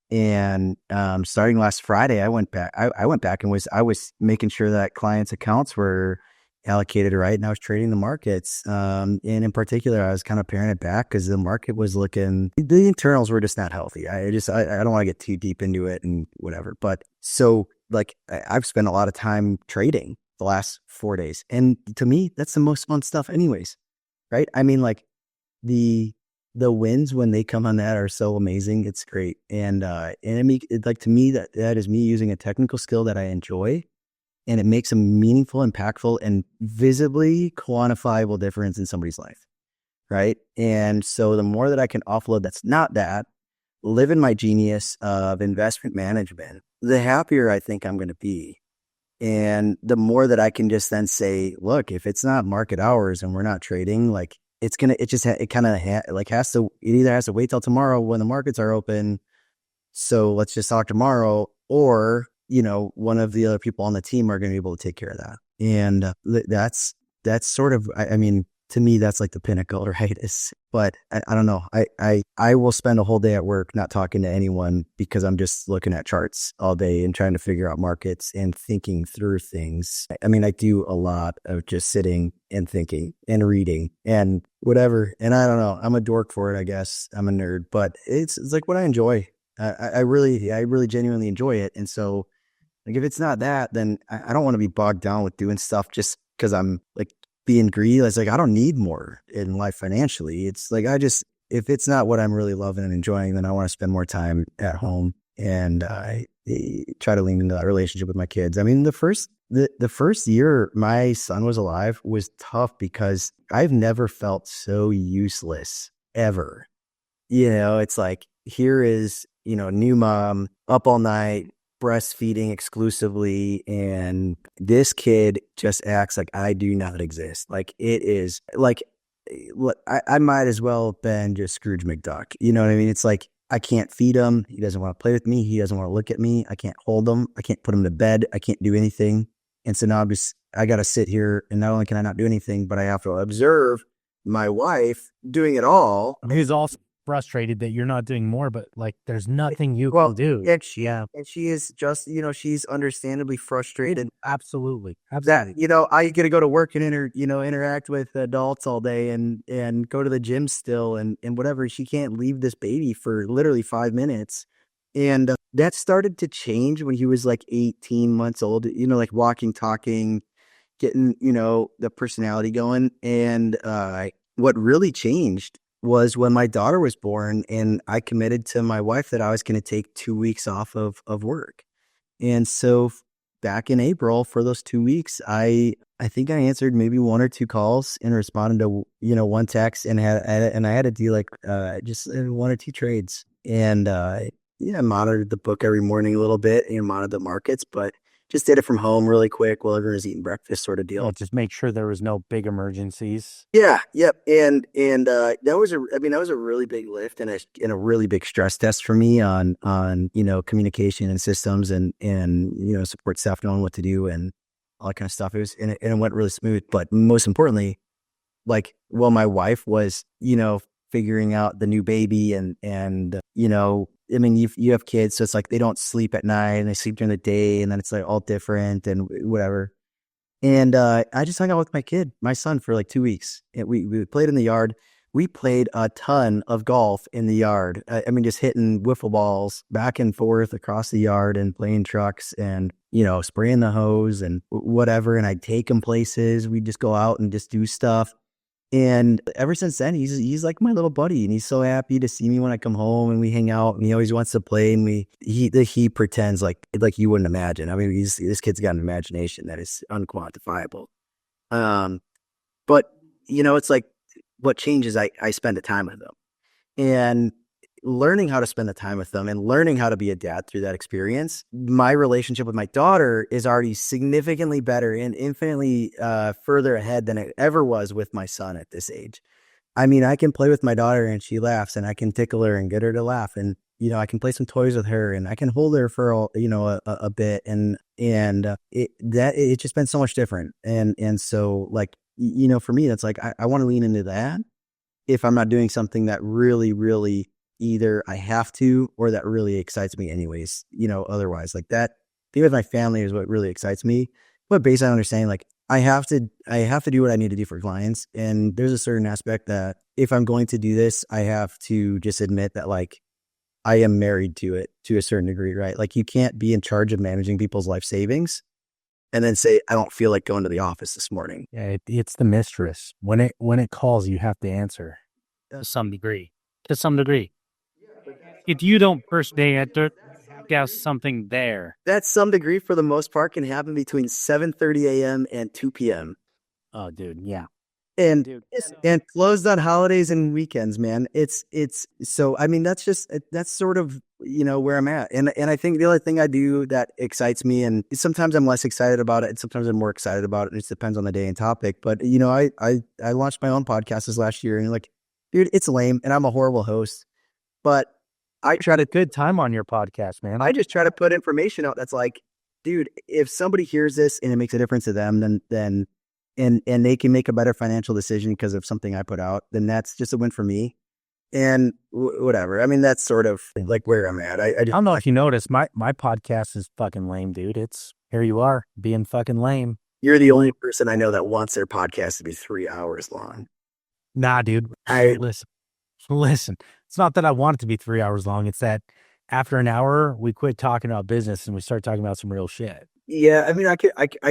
And starting last Friday, I went back and I was making sure that clients' accounts were allocated right, and I was trading the markets. And in particular, I was kind of paring it back because the market was the internals were just not healthy. I don't want to get too deep into it and whatever. But so like I've spent a lot of time trading the last 4 days, and to me, that's the most fun stuff, anyways. Right? I mean, like the wins when they come on that are so amazing. It's great, and I mean, to me, that is me using a technical skill that I enjoy. And it makes a meaningful, impactful, and visibly quantifiable difference in somebody's life, right? And so the more that I can offload that's not that, live in my genius of investment management, the happier I think I'm going to be. And the more that I can just then say, look, if it's not market hours and we're not trading, like it either has to wait till tomorrow when the markets are open. So let's just talk tomorrow, or one of the other people on the team are going to be able to take care of that. And that's sort of, I mean, to me, that's like the pinnacle, right? But I don't know. I will spend a whole day at work not talking to anyone because I'm just looking at charts all day and trying to figure out markets and thinking through things. I mean, I do a lot of just sitting and thinking and reading and whatever. And I don't know, I'm a dork for it, I guess. I'm a nerd, but it's like what I enjoy. I really genuinely enjoy it. And so, like, if it's not that, then I don't want to be bogged down with doing stuff just because I'm like being greedy. It's like, I don't need more in life financially. It's like, if it's not what I'm really loving and enjoying, then I want to spend more time at home and I try to lean into that relationship with my kids. I mean, the first The first year my son was alive was tough because I've never felt so useless ever. It's like, here is, new mom up all night, breastfeeding exclusively. And this kid just acts like I do not exist. Like, it is like, I might as well have been just Scrooge McDuck. You know what I mean? It's like, I can't feed him. He doesn't want to play with me. He doesn't want to look at me. I can't hold him. I can't put him to bed. I can't do anything. And so now I got to sit here, and not only can I not do anything, but I have to observe my wife doing it all. Who's also frustrated that you're not doing more, but like, there's nothing you Well, can do. and she is just, she's understandably frustrated Absolutely. that, I get to go to work and interact with adults all day and go to the gym still and whatever. She can't leave this baby for literally 5 minutes. And that started to change when he was like 18 months old, like walking, talking, getting, the personality going. And what really changed was when my daughter was born, and I committed to my wife that I was going to take 2 weeks off of work. And so back in April, for those 2 weeks, I think I answered maybe 1 or 2 calls and responded to, 1 text, and I had to do like just 1 or 2 trades. And monitored the book every morning a little bit and monitored the markets, but just did it from home really quick while everyone was eating breakfast, sort of deal. Yeah, just make sure there was no big emergencies. Yeah. Yep. And that was a really big lift and a really big stress test for me on communication and systems and support staff knowing what to do and all that kind of stuff. It went really smooth. But most importantly, like, while my wife was, figuring out the new baby and I mean, you have kids, so it's like they don't sleep at night and they sleep during the day, and then it's like all different and whatever. And I just hung out with my son, for like 2 weeks. And we played in the yard. We played a ton of golf in the yard. I mean, just hitting wiffle balls back and forth across the yard and playing trucks and, spraying the hose and whatever. And I'd take him places. We'd just go out and just do stuff. And ever since then, he's like my little buddy, and he's so happy to see me when I come home and we hang out, and he always wants to play, and he pretends like you wouldn't imagine. I mean, this kid's got an imagination that is unquantifiable. But it's like, what changes, I spend the time with them, and learning how to spend the time with them and learning how to be a dad through that experience. My relationship with my daughter is already significantly better and infinitely further ahead than it ever was with my son at this age. I mean, I can play with my daughter and she laughs, and I can tickle her and get her to laugh. And, I can play some toys with her, and I can hold her for, a bit. And it's just been so much different. And so, like, for me, that's like, I want to lean into that if I'm not doing something that really, really either I have to, or that really excites me anyways, otherwise. Like, that being with my family is what really excites me. But based on understanding, like, I have to do what I need to do for clients. And there's a certain aspect that if I'm going to do this, I have to just admit that, like, I am married to it to a certain degree, right? Like, you can't be in charge of managing people's life savings and then say, I don't feel like going to the office this morning. Yeah, it's the mistress. When it calls, you have to answer to some degree. If you don't first day enter, there's something there. That some degree, for the most part, can happen between 7:30 a.m. and 2 p.m. Oh, dude, yeah. And closed on holidays and weekends, man. It's so, I mean, that's sort of, where I'm at. And I think the other thing I do that excites me, and sometimes I'm less excited about it, and sometimes I'm more excited about it. It just depends on the day and topic. But, I launched my own podcast this last year, and like, dude, it's lame, and I'm a horrible host, but I try to good time on your podcast, man. I just try to put information out that's like, dude, if somebody hears this and it makes a difference to them, then and they can make a better financial decision because of something I put out, then that's just a win for me. And whatever. I mean, that's sort of like where I'm at. I don't know if you noticed, my podcast is fucking lame, dude. It's, here you are being fucking lame. You're the only person I know that wants their podcast to be 3 hours long. Nah, dude. Listen, it's not that I want it to be 3 hours long. It's that after an hour, we quit talking about business and we start talking about some real shit. Yeah, I mean, I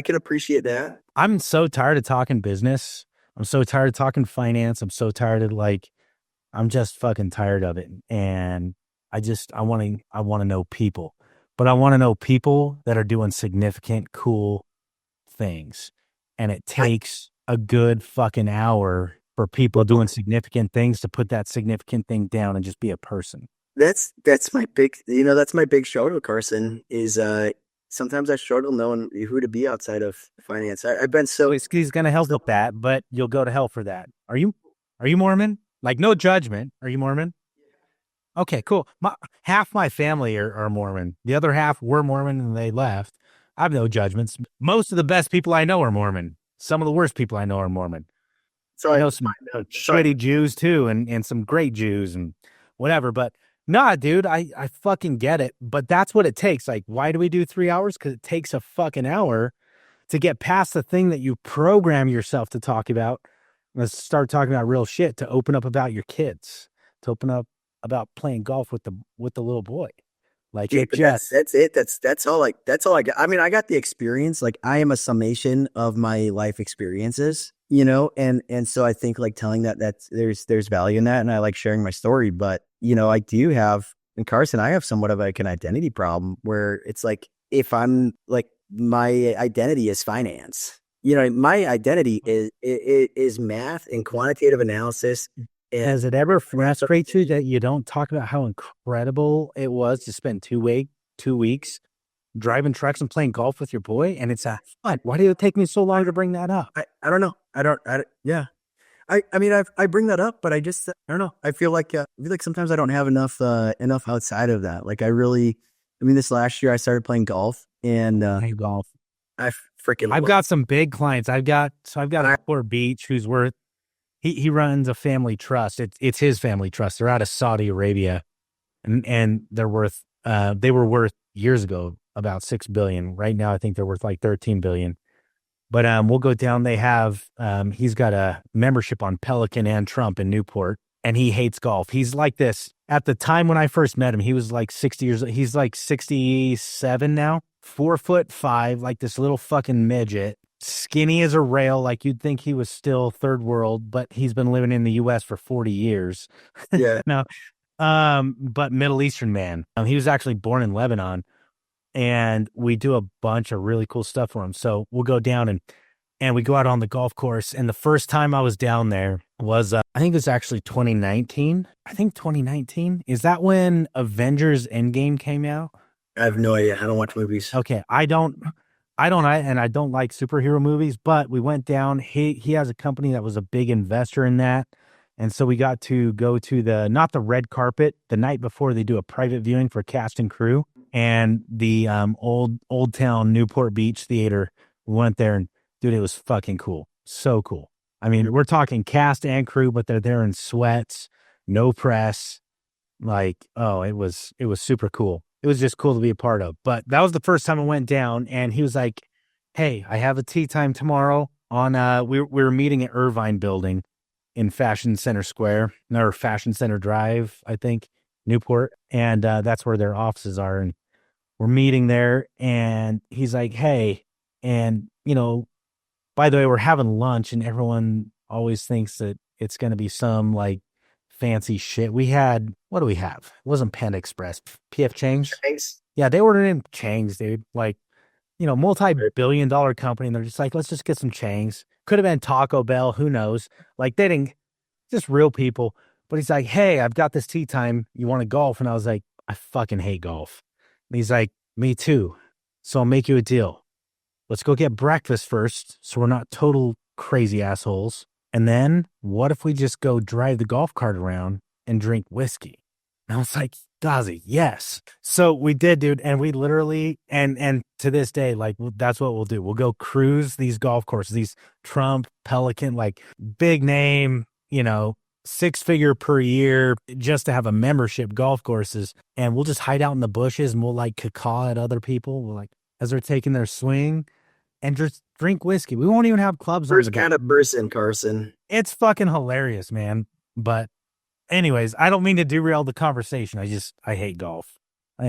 can appreciate that. I'm so tired of talking business. I'm so tired of talking finance. I'm so tired of, like, I'm just fucking tired of it. And I want to know people. But I want to know people that are doing significant, cool, things. And it takes a good fucking hour for people doing significant things to put that significant thing down and just be a person. That's my big, that's my big struggle, Carson, is sometimes I struggle knowing who to be outside of finance. I've been so. He's going to help with that, but you'll go to hell for that. Are you Mormon? Like, no judgment. Are you Mormon? Okay, cool. Half my family are Mormon. The other half were Mormon and they left. I have no judgments. Most of the best people I know are Mormon. Some of the worst people I know are Mormon. So I know some shitty Jews too, and some great Jews and whatever. But nah, dude, I fucking get it. But that's what it takes. Like, why do we do 3 hours? Because it takes a fucking hour to get past the thing that you program yourself to talk about. Let's start talking about real shit, to open up about your kids, to open up about playing golf with the little boy. Like, yeah, that's it. That's all I got. I mean, I got the experience. Like, I am a summation of my life experiences, and so I think like telling that there's value in that, and I like sharing my story. But I do have, and Carson, I have somewhat of like an identity problem where it's like, if I'm like, my identity is finance. My identity is math and quantitative analysis. Has it ever frustrated you that you don't talk about how incredible it was to spend 2 weeks driving trucks and playing golf with your boy? And it's fun. Why did it take me so long to bring that up? I don't know. Yeah. I mean, I bring that up, but I don't know. I feel like sometimes I don't have enough outside of that. Like, this last year I started playing golf, and golf. I've got some big clients. I've got a poor Beach who's worth. He runs a family trust. It's his family trust. They're out of Saudi Arabia, and they're worth. They were worth years ago about $6 billion. Right now, I think they're worth like $13 billion. But we'll go down. They have. He's got a membership on Pelican and Trump in Newport, and he hates golf. He's like this. At the time when I first met him, he was like 60 years old. He's like 67 now. 4'5", like this little fucking midget. Skinny as a rail, like you'd think he was still third world, but he's been living in the U.S. for 40 years. Yeah. No, but Middle Eastern man. He was actually born in Lebanon, and we do a bunch of really cool stuff for him. So we'll go down and we go out on the golf course. And the first time I was down there was, I think it was actually 2019. I think 2019. Is that when Avengers Endgame came out? I have no idea. I don't watch movies. Okay, I don't like superhero movies, but we went down. He has a company that was a big investor in that. And so we got to go to not the red carpet, the night before they do a private viewing for cast and crew, and the Old Town Newport Beach Theater. We went there, and dude, it was fucking cool. So cool. I mean, we're talking cast and crew, but they're there in sweats, no press. Like, oh, it was super cool. It was just cool to be a part of. But that was the first time I went down, and he was like, hey, I have a tea time tomorrow on, we were meeting at Irvine Building in Fashion Center Square, or Fashion Center Drive, I think, Newport. And that's where their offices are. And we're meeting there, and he's like, hey, and, by the way, we're having lunch, and everyone always thinks that it's going to be some like fancy shit. We had, what do we have? It wasn't Panda Express, PF Chang's. Yeah, they ordered in Chang's, dude. Like, multi-billion-dollar company, and they're just like, let's just get some Chang's. Could have been Taco Bell, who knows? Like, they didn't, just real people. But he's like, hey, I've got this tea time. You want to golf? And I was like, I fucking hate golf. And he's like, me too. So I'll make you a deal. Let's go get breakfast first, so we're not total crazy assholes. And then what if we just go drive the golf cart around and drink whiskey? And I was like, Dazzy, yes. So we did, dude. And we literally, and to this day, like, that's what we'll do. We'll go cruise these golf courses, these Trump, Pelican, like big name, 6-figure per year, just to have a membership golf courses. And we'll just hide out in the bushes, and we'll like caw at other people. We'll like, as they're taking their swing, and just drink whiskey. We won't even have clubs. First kind of person, Carson. It's fucking hilarious, man. But anyways, I don't mean to derail the conversation. I hate golf. I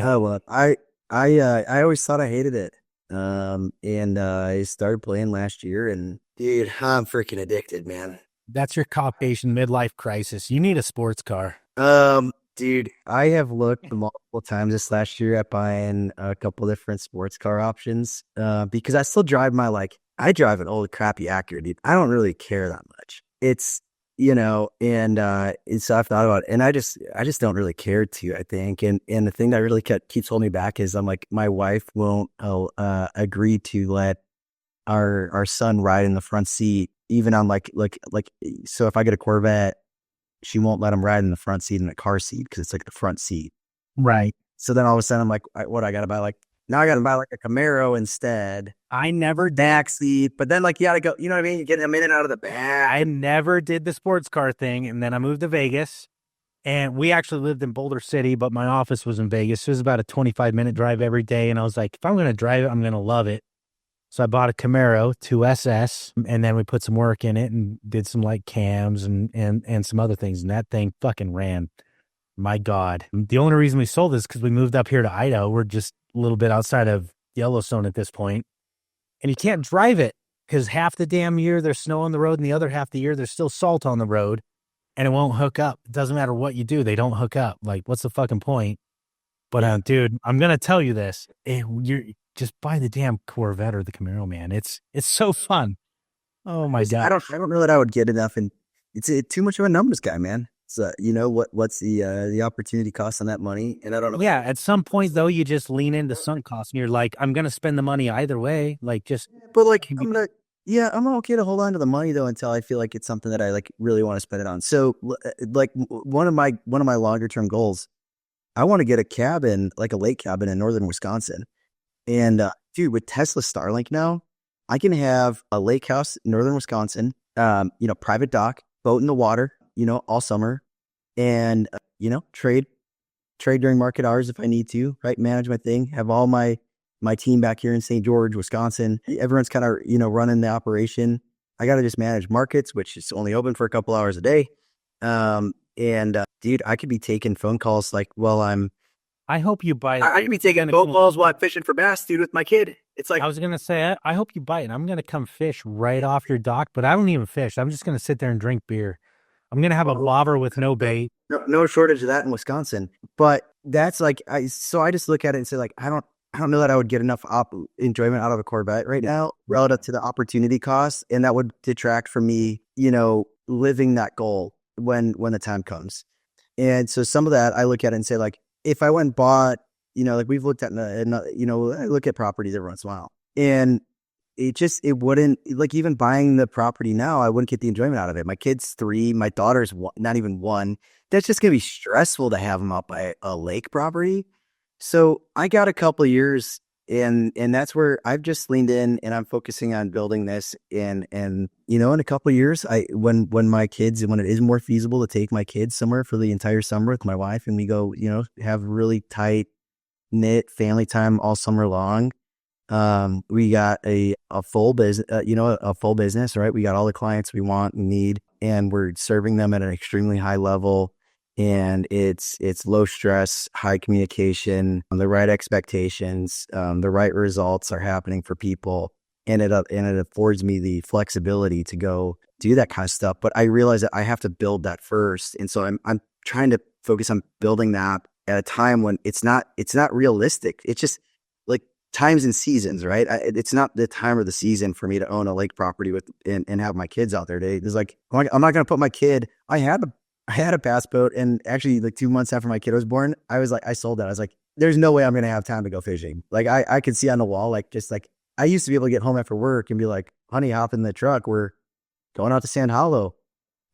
always thought I hated it. And I started playing last year, and dude, I'm freaking addicted, man. That's your Caucasian midlife crisis. You need a sports car. Dude, I have looked multiple times this last year at buying a couple different sports car options, because I still drive my I drive an old crappy Acura, dude. I don't really care that much. It's, you know, and so I've thought about it, and I just don't really care to, I think. And the thing that really keeps holding me back is I'm like, my wife won't agree to let our son ride in the front seat, even on so if I get a Corvette, she won't let him ride in the front seat in a car seat because it's like the front seat. Right. So then all of a sudden I'm like, I got to buy now I got to buy like a Camaro instead. I never back seat, but then like you got to go, you know what I mean? You get them in and out of the back. I never did the sports car thing, and then I moved to Vegas, and we actually lived in Boulder City, but my office was in Vegas. So it was about a 25-minute drive every day, and I was like, if I'm going to drive it, I'm going to love it. So I bought a Camaro 2SS, and then we put some work in it and did some like cams and some other things, and that thing fucking ran. My God. The only reason we sold this is because we moved up here to Idaho. We're just a little bit outside of Yellowstone at this point. And you can't drive it because half the damn year there's snow on the road and the other half the year there's still salt on the road and it won't hook up. It doesn't matter what you do. They don't hook up. Like, what's the fucking point? But dude, I'm going to tell you this. You just buy the damn Corvette or the Camaro, man. It's so fun. Oh my God. I don't know that I would get enough, and it's too much of a numbers guy, man. So you know what's the opportunity cost on that money, and I don't know. Yeah, at some point though, you just lean into sunk costs, and you're like, I'm gonna spend the money either way. Like, just but like I'm okay to hold on to the money though until I feel like it's something that I like really want to spend it on. So like one of my longer term goals, I want to get a cabin, like a lake cabin in northern Wisconsin, and dude, with Tesla Starlink now, I can have a lake house in northern Wisconsin, private dock, boat in the water, all summer, and trade during market hours if I need to, right? Manage my thing, have all my team back here in St. George, Wisconsin. Everyone's kind of, running the operation. I got to just manage markets, which is only open for a couple hours a day. Dude, I could be taking phone calls like I hope you buy it. I could be taking phone calls while I'm fishing for bass, dude, with my kid. It's like, I was going to say, I hope you buy it. I'm going to come fish right off your dock, but I don't even fish. I'm just going to sit there and drink beer. I'm going to have a bobber with no bait. No shortage of that in Wisconsin. But that's like, I just look at it and say like, I don't know that I would get enough enjoyment out of a Corvette right now relative to the opportunity cost. And that would detract from me, living that goal when the time comes. And so some of that I look at it and say like, if I went and bought, like we've looked at, I look at properties every once in a while, and it wouldn't, like, even buying the property now, I wouldn't get the enjoyment out of it. My kid's 3, my daughter's not even 1. That's just going to be stressful to have them out by a lake property. So I got a couple of years, and that's where I've just leaned in, and I'm focusing on building this. And in a couple of years, when it is more feasible to take my kids somewhere for the entire summer with my wife, and we go, have really tight knit family time all summer long. We got a full business, right? We got all the clients we want and need, and we're serving them at an extremely high level. And it's low stress, high communication, the right expectations, the right results are happening for people. And it affords me the flexibility to go do that kind of stuff. But I realize that I have to build that first. And so I'm trying to focus on building that at a time when it's not realistic. It's just like times and seasons, right? It's not the time of the season for me to own a lake property and have my kids out there. It's like, I'm not going to put my kid. I had a bass boat, and actually like 2 months after my kid was born, I sold that. I was like, there's no way I'm going to have time to go fishing. Like I could see on the wall, like, just like, I used to be able to get home after work and be like, honey, hop in the truck. We're going out to Sand Hollow.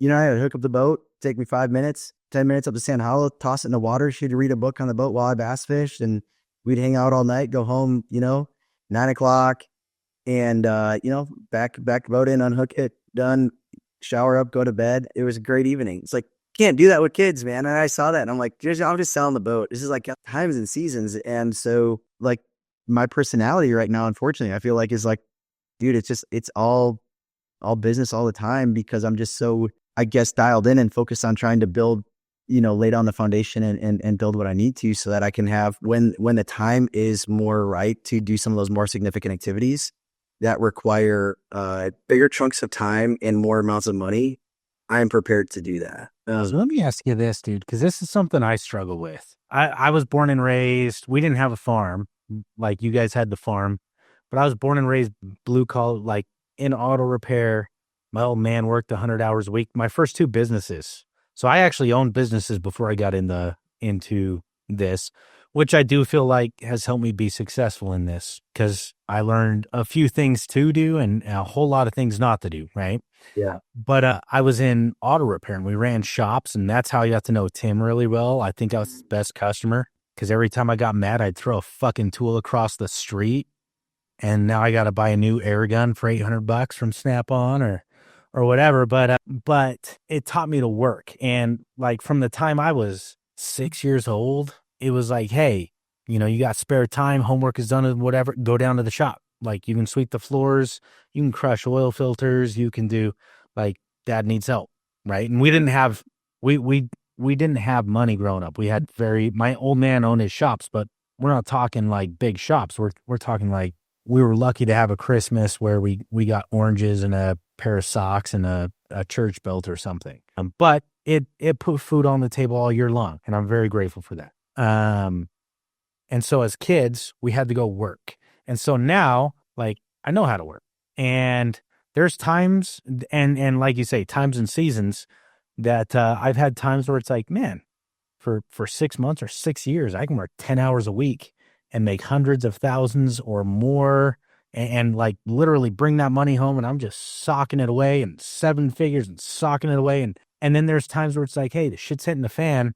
I had to hook up the boat, take me 5 minutes, 10 minutes up to Sand Hollow, toss it in the water. She'd read a book on the boat while I bass fished, and we'd hang out all night, go home, 9:00, and, back the boat in, unhook it, done, shower up, go to bed. It was a great evening. It's like, can't do that with kids, man. And I saw that, and I'm like, I'm just selling the boat. This is like times and seasons. And so like my personality right now, unfortunately, I feel like is like, dude, it's all business all the time, because I'm just so, I guess, dialed in and focused on trying to build, lay down the foundation and build what I need to, so that I can have, when the time is more right to do some of those more significant activities that require bigger chunks of time and more amounts of money, I am prepared to do that. So let me ask you this, dude, because this is something I struggle with. I was born and raised, we didn't have a farm like you guys had the farm, but I was born and raised blue collar, like in auto repair. My old man worked 100 hours a week. My first two businesses. So I actually owned businesses before I got into this, which I do feel like has helped me be successful in this because I learned a few things to do and a whole lot of things not to do, right? Yeah. But I was in auto repair and we ran shops, and that's how I got to know Tim really well. I think I was his best customer because every time I got mad, I'd throw a fucking tool across the street, and now I got to buy a new air gun for $800 from Snap-on or whatever. But it taught me to work, and like from the time I was 6 years old, it was like, hey, you got spare time, homework is done, and whatever, go down to the shop. Like, you can sweep the floors, you can crush oil filters, you can do, like, dad needs help, right? And we didn't have money growing up. We had my old man owned his shops, but we're not talking like big shops. We're talking like we were lucky to have a Christmas where we got oranges and a pair of socks and a church belt or something. But it put food on the table all year long, and I'm very grateful for that. And so as kids, we had to go work. And so now, like, I know how to work. And there's times, and like you say, times and seasons that I've had times where it's like, man, for 6 months or 6 years, I can work 10 hours a week and make hundreds of thousands or more and like literally bring that money home, and I'm just socking it away, and 7 figures and socking it away. And then there's times where it's like, hey, the shit's hitting the fan. You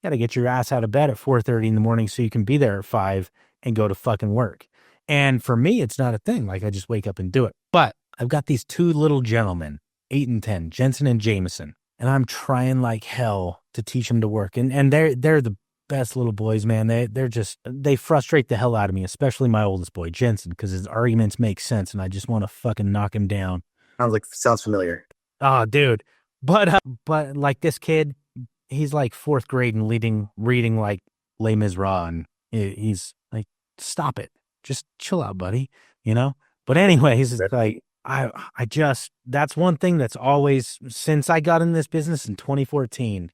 got to get your ass out of bed at 4:30 in the morning so you can be there at 5 and go to fucking work. And for me, it's not a thing. Like, I just wake up and do it. But I've got these two little gentlemen, 8 and 10, Jensen and Jameson, and I'm trying like hell to teach them to work. And they're the best little boys, man. They frustrate the hell out of me, especially my oldest boy, Jensen, because his arguments make sense, and I just want to fucking knock him down. Sounds familiar. Oh, dude. But like this kid, he's like 4th grade and reading like Les Miserables, and he's like, stop it. Just chill out, buddy, But anyways, it's like, that's one thing that's always, since I got in this business in 2014,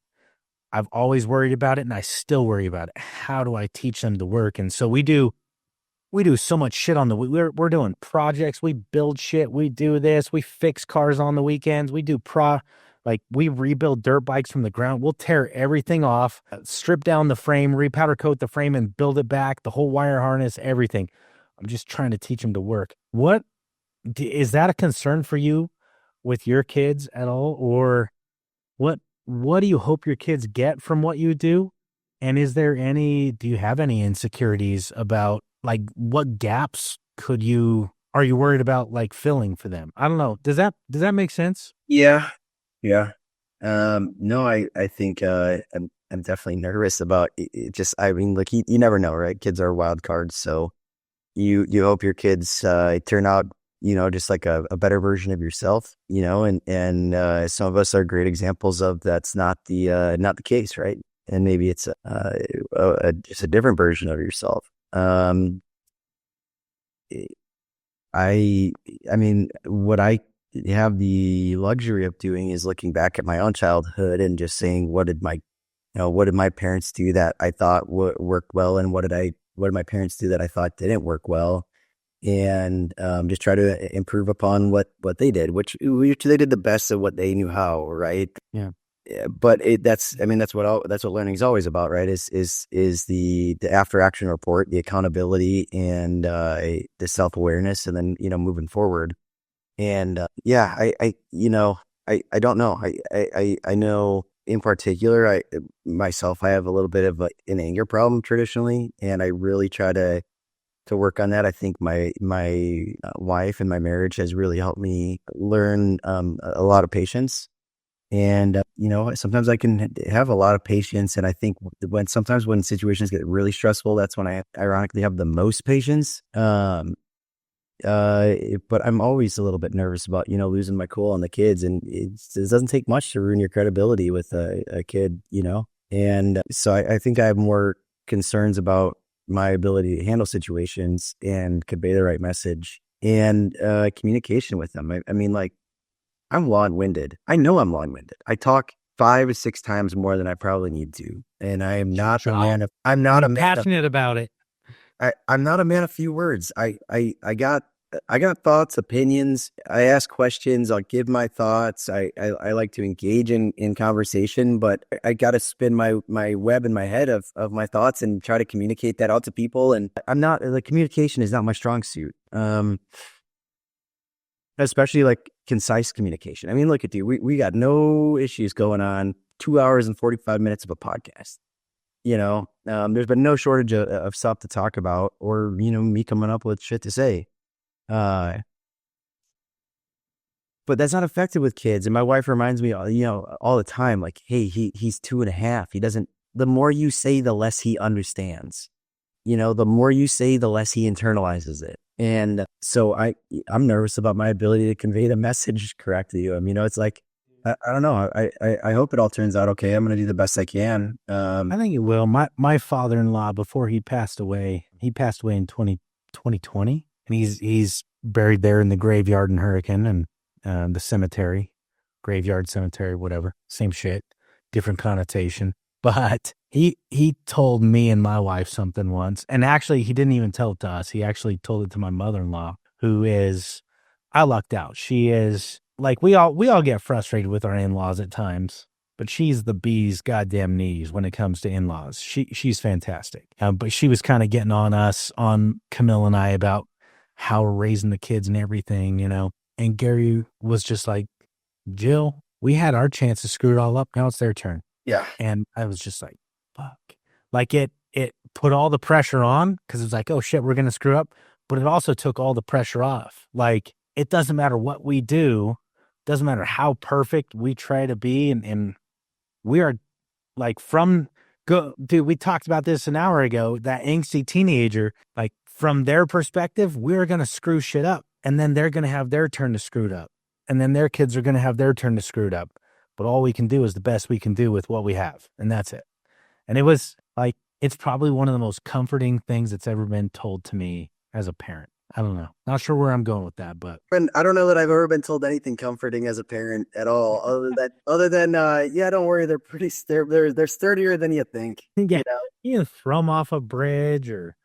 I've always worried about it, and I still worry about it. How do I teach them to work? And so we do so much shit we're doing projects, we build shit, we do this, we fix cars on the weekends, we do we rebuild dirt bikes from the ground. We'll tear everything off, strip down the frame, repowder coat the frame, and build it back, the whole wire harness, everything. I'm just trying to teach them to work. Is that a concern for you with your kids at all? Or what do you hope your kids get from what you do? And do you have any insecurities about, like, what gaps are you worried about, like, filling for them? I don't know. Does that make sense? Yeah. Yeah. No, I think, I'm definitely nervous about it. Just, I mean, like, you never know, right? Kids are wild cards. So you hope your kids, turn out, just like a better version of yourself, and some of us are great examples of that's not the case. Right. And maybe it's, just a different version of yourself. I mean, what I have the luxury of doing is looking back at my own childhood and just saying, what did my parents do that I thought worked well, and what did my parents do that I thought didn't work well, and just try to improve upon what they did, which they did the best of what they knew how, right? Yeah. But that's what learning is always about, right? Is the after action report, the accountability, and the self-awareness, and then moving forward. And I don't know. I know in particular, I have a little bit of an anger problem traditionally, and I really try to work on that. I think my wife and my marriage has really helped me learn a lot of patience. And sometimes I can have a lot of patience, and I think when situations get really stressful, that's when I ironically have the most patience. But I'm always a little bit nervous about, losing my cool on the kids. And it doesn't take much to ruin your credibility with a kid, And so I think I have more concerns about my ability to handle situations and convey the right message, and communication with them. I mean, like, I'm long-winded. I know I'm long-winded. I talk 5 or 6 times more than I probably need to. And I am not passionate about it. I'm not a man of few words. I got I got thoughts, opinions. I ask questions. I'll give my thoughts. I like to engage in conversation, but I got to spin my web in my head of my thoughts and try to communicate that out to people. And I'm not, the communication is not my strong suit. Especially like concise communication. I mean, look at you. We got no issues going on. 2 hours and 45 minutes of a podcast. There's been no shortage of stuff to talk about, or me coming up with shit to say. But that's not effective with kids. And my wife reminds me, all the time, like, hey, he's 2.5. He doesn't. The more you say, the less he understands. The more you say, the less he internalizes it. And so I'm nervous about my ability to convey the message correctly. It's like, I don't know. I hope it all turns out okay. I'm going to do the best I can. I think it will. My father-in-law, before he passed away in 2020, and he's buried there in the graveyard in Hurricane and the cemetery, graveyard cemetery, whatever, same shit, different connotation. But he told me and my wife something once, and actually he didn't even tell it to us. He actually told it to my mother-in-law, who is, I lucked out. She is like, we all get frustrated with our in-laws at times, but she's the bee's goddamn knees when it comes to in-laws. She's fantastic. But she was kind of getting on us, on Camille and I, about how we're raising the kids and everything, And Gary was just like, Jill, we had our chance to screw it all up. Now it's their turn. Yeah. And I was just like, fuck. Like it put all the pressure on, because it was like, oh shit, we're going to screw up. But it also took all the pressure off. Like, it doesn't matter what we do. Doesn't matter how perfect we try to be. And we are like dude, we talked about this an hour ago, that angsty teenager, like from their perspective, we're going to screw shit up. And then they're going to have their turn to screw it up. And then their kids are going to have their turn to screw it up. But all we can do is the best we can do with what we have. And that's it. And it was like, it's probably one of the most comforting things that's ever been told to me as a parent. I don't know. Not sure where I'm going with that, but. And I don't know that I've ever been told anything comforting as a parent at all, other than yeah, don't worry, they're sturdier than you think. Yeah. You can throw them off a bridge or,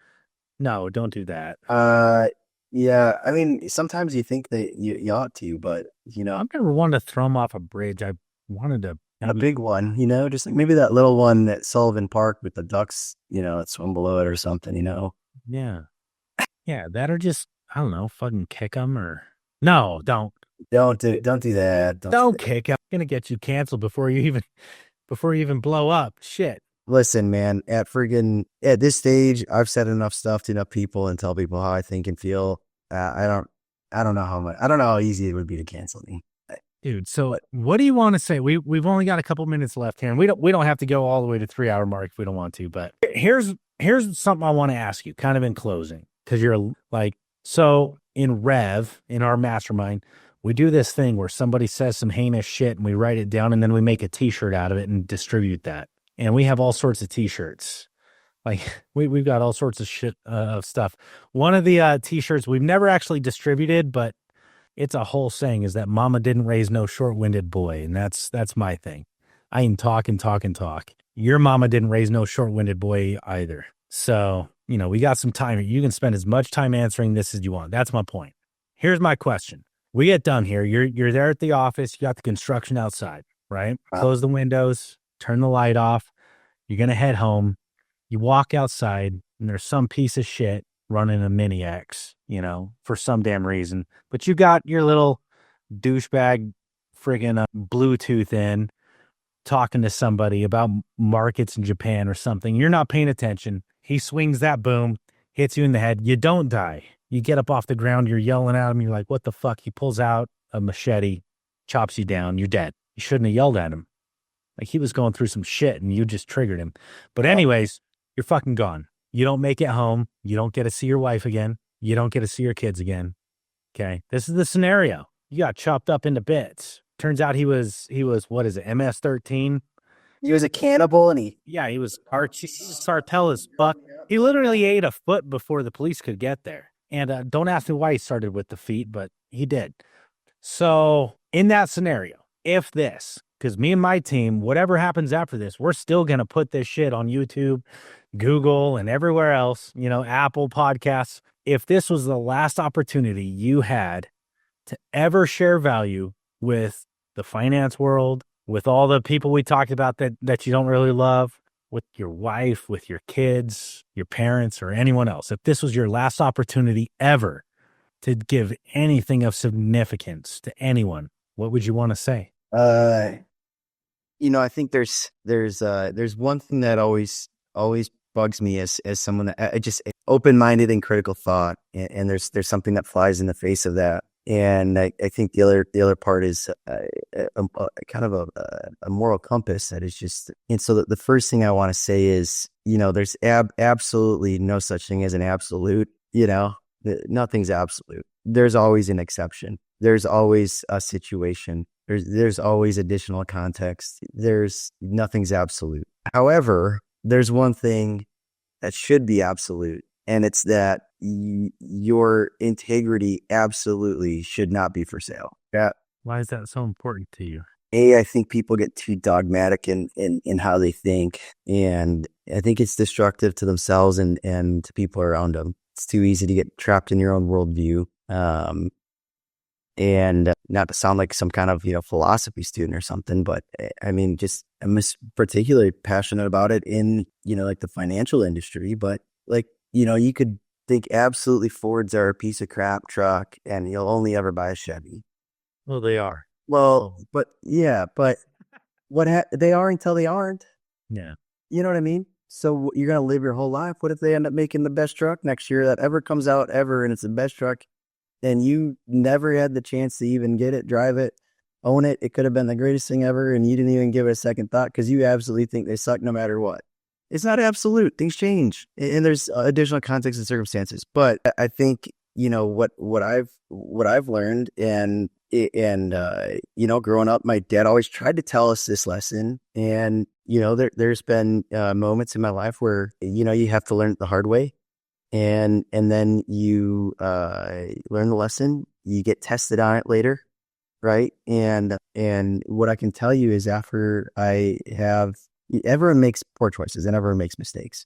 no, don't do that. Yeah, I mean, sometimes you think that you ought to, but I've never wanted to throw them off a bridge. I wanted to. A big one, just like maybe that little one at Sullivan Park with the ducks, that swim below it or something, Yeah. Yeah, that, or just, I don't know, fucking kick them, or no, don't do that. Don't kick them. I'm gonna get you canceled before you even blow up. Shit. Listen, man, at this stage, I've said enough stuff to enough people and tell people how I think and feel. I don't know how easy it would be to cancel me. Dude, so what do you want to say? We've only got a couple minutes left here, and we don't have to go all the way to 3-hour mark if we don't want to. But here's something I want to ask you, kind of in closing, because you're like, so in our mastermind, we do this thing where somebody says some heinous shit and we write it down, and then we make a T-shirt out of it and distribute that. And we have all sorts of T-shirts. Like we've got all sorts of shit of stuff. One of the T-shirts we've never actually distributed, but it's a whole saying, is that mama didn't raise no short-winded boy. And that's my thing. I can talk and talk and talk. Your mama didn't raise no short-winded boy either. So, we got some time. You can spend as much time answering this as you want. That's my point. Here's my question. We get done here. You're there at the office. You got the construction outside, right? Close the windows, turn the light off. You're going to head home. You walk outside, and there's some piece of shit running a Mini X, for some damn reason. But you got your little douchebag friggin' Bluetooth in, talking to somebody about markets in Japan or something. You're not paying attention. He swings that boom, hits you in the head. You don't die. You get up off the ground. You're yelling at him. You're like, what the fuck? He pulls out a machete, chops you down. You're dead. You shouldn't have yelled at him. Like, he was going through some shit and you just triggered him. But anyways, you're fucking gone. You don't make it home. You don't get to see your wife again. You don't get to see your kids again. Okay. This is the scenario. You got chopped up into bits. Turns out he was, what is it? MS-13. He was a cannibal, and he was cartel as fuck. He literally ate a foot before the police could get there. And don't ask me why he started with the feet, but he did. So in that scenario, because me and my team, whatever happens after this, we're still going to put this shit on YouTube, Google, and everywhere else, Apple Podcasts. if this was the last opportunity you had to ever share value with the finance world, with all the people we talked about that you don't really love, with your wife, with your kids, your parents, or anyone else, if this was your last opportunity ever to give anything of significance to anyone, what would you want to say? I think there's one thing that always bugs me as someone that I just open-minded and critical thought, and there's something that flies in the face of that. And I think the other part is kind of a moral compass that is just. And so the first thing I want to say is, there's absolutely no such thing as an absolute. Nothing's absolute. There's always an exception. There's always a situation. There's always additional context. Nothing's absolute. However, there's one thing that should be absolute, and it's that your integrity absolutely should not be for sale. Yeah. Why is that so important to you? I think people get too dogmatic in how they think, and I think it's destructive to themselves and to people around them. It's too easy to get trapped in your own worldview. And not to sound like some kind of, philosophy student or something, but I mean, I'm particularly passionate about it in, like the financial industry, but like, you could think absolutely Fords are a piece of crap truck and you'll only ever buy a Chevy. Well, they are. Well, but they are until they aren't. Yeah. You know what I mean? So you're going to live your whole life. What if they end up making the best truck next year that ever comes out ever, and it's the best truck, and you never had the chance to even get it, drive it, own it? It could have been the greatest thing ever, and you didn't even give it a second thought because you absolutely think they suck no matter what. It's not absolute. Things change, and there's additional context and circumstances. But I think what I've learned, and growing up, my dad always tried to tell us this lesson, and there's been moments in my life where you have to learn it the hard way. And then you learn the lesson, you get tested on it later, right? And what I can tell you is everyone makes poor choices and everyone makes mistakes.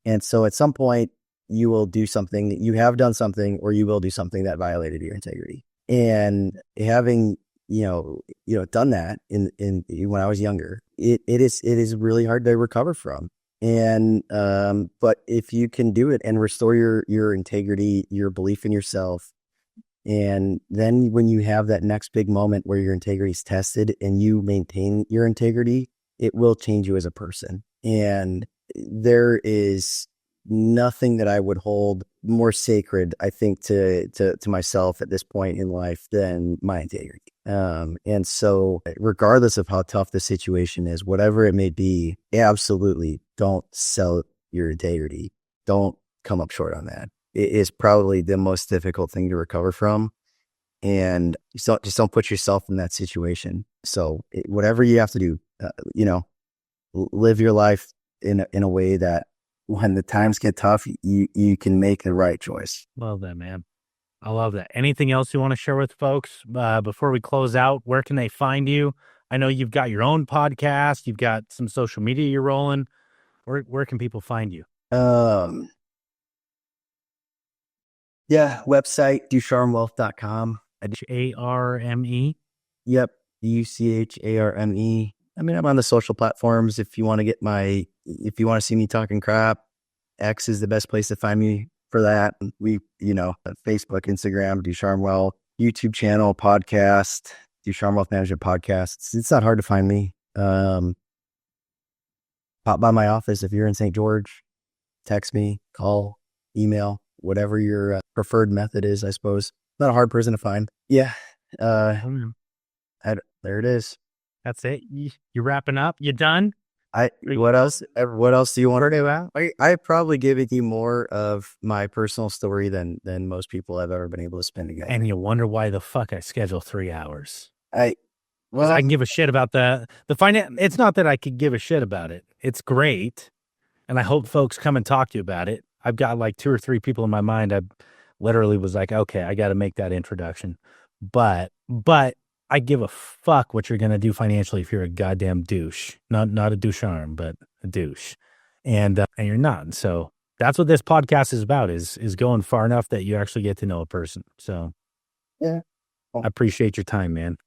And so at some point you will do something, you have done something, or you will do something that violated your integrity. And having, done that in when I was younger, it is really hard to recover from. And, but if you can do it and restore your integrity, your belief in yourself, and then when you have that next big moment where your integrity is tested and you maintain your integrity, it will change you as a person. And there is nothing that I would hold more sacred, I think, to myself at this point in life than my integrity. And so regardless of how tough the situation is, whatever it may be, absolutely don't sell your integrity. Don't come up short on that. It is probably the most difficult thing to recover from. And just don't put yourself in that situation. So whatever you have to do, live your life in a way that when the times get tough, you can make the right choice. Love that, man. I love that. Anything else you want to share with folks before we close out? Where can they find you? I know you've got your own podcast. You've got some social media you're rolling. Where can people find you? Website, DuCharmeWealth.com. DuCharme? Yep. DuCharme. I mean, I'm on the social platforms. If you want to see me talking crap, X is the best place to find me for that. We, Facebook, Instagram, DuCharme Wealth, YouTube channel, podcast, DuCharme Wealth Management Podcast. It's not hard to find me. Pop by my office if you're in St. George. Text me, call, email, whatever your preferred method is, I suppose. Not a hard person to find. Yeah. There it is. That's it. You wrapping up? You done? What else do you want to know about? I've probably given you more of my personal story than most people have ever been able to spend together. And you wonder why the fuck I schedule 3 hours. I can give a shit about the finance. It's not that I could give a shit about it. It's great. And I hope folks come and talk to you about it. I've got like 2 or 3 people in my mind. I literally was like, okay, I got to make that introduction. But I give a fuck what you're going to do financially if you're a goddamn douche. Not a DuCharme, but a douche. And you're not. So that's what this podcast is about, is going far enough that you actually get to know a person. So Yeah. I appreciate your time, man.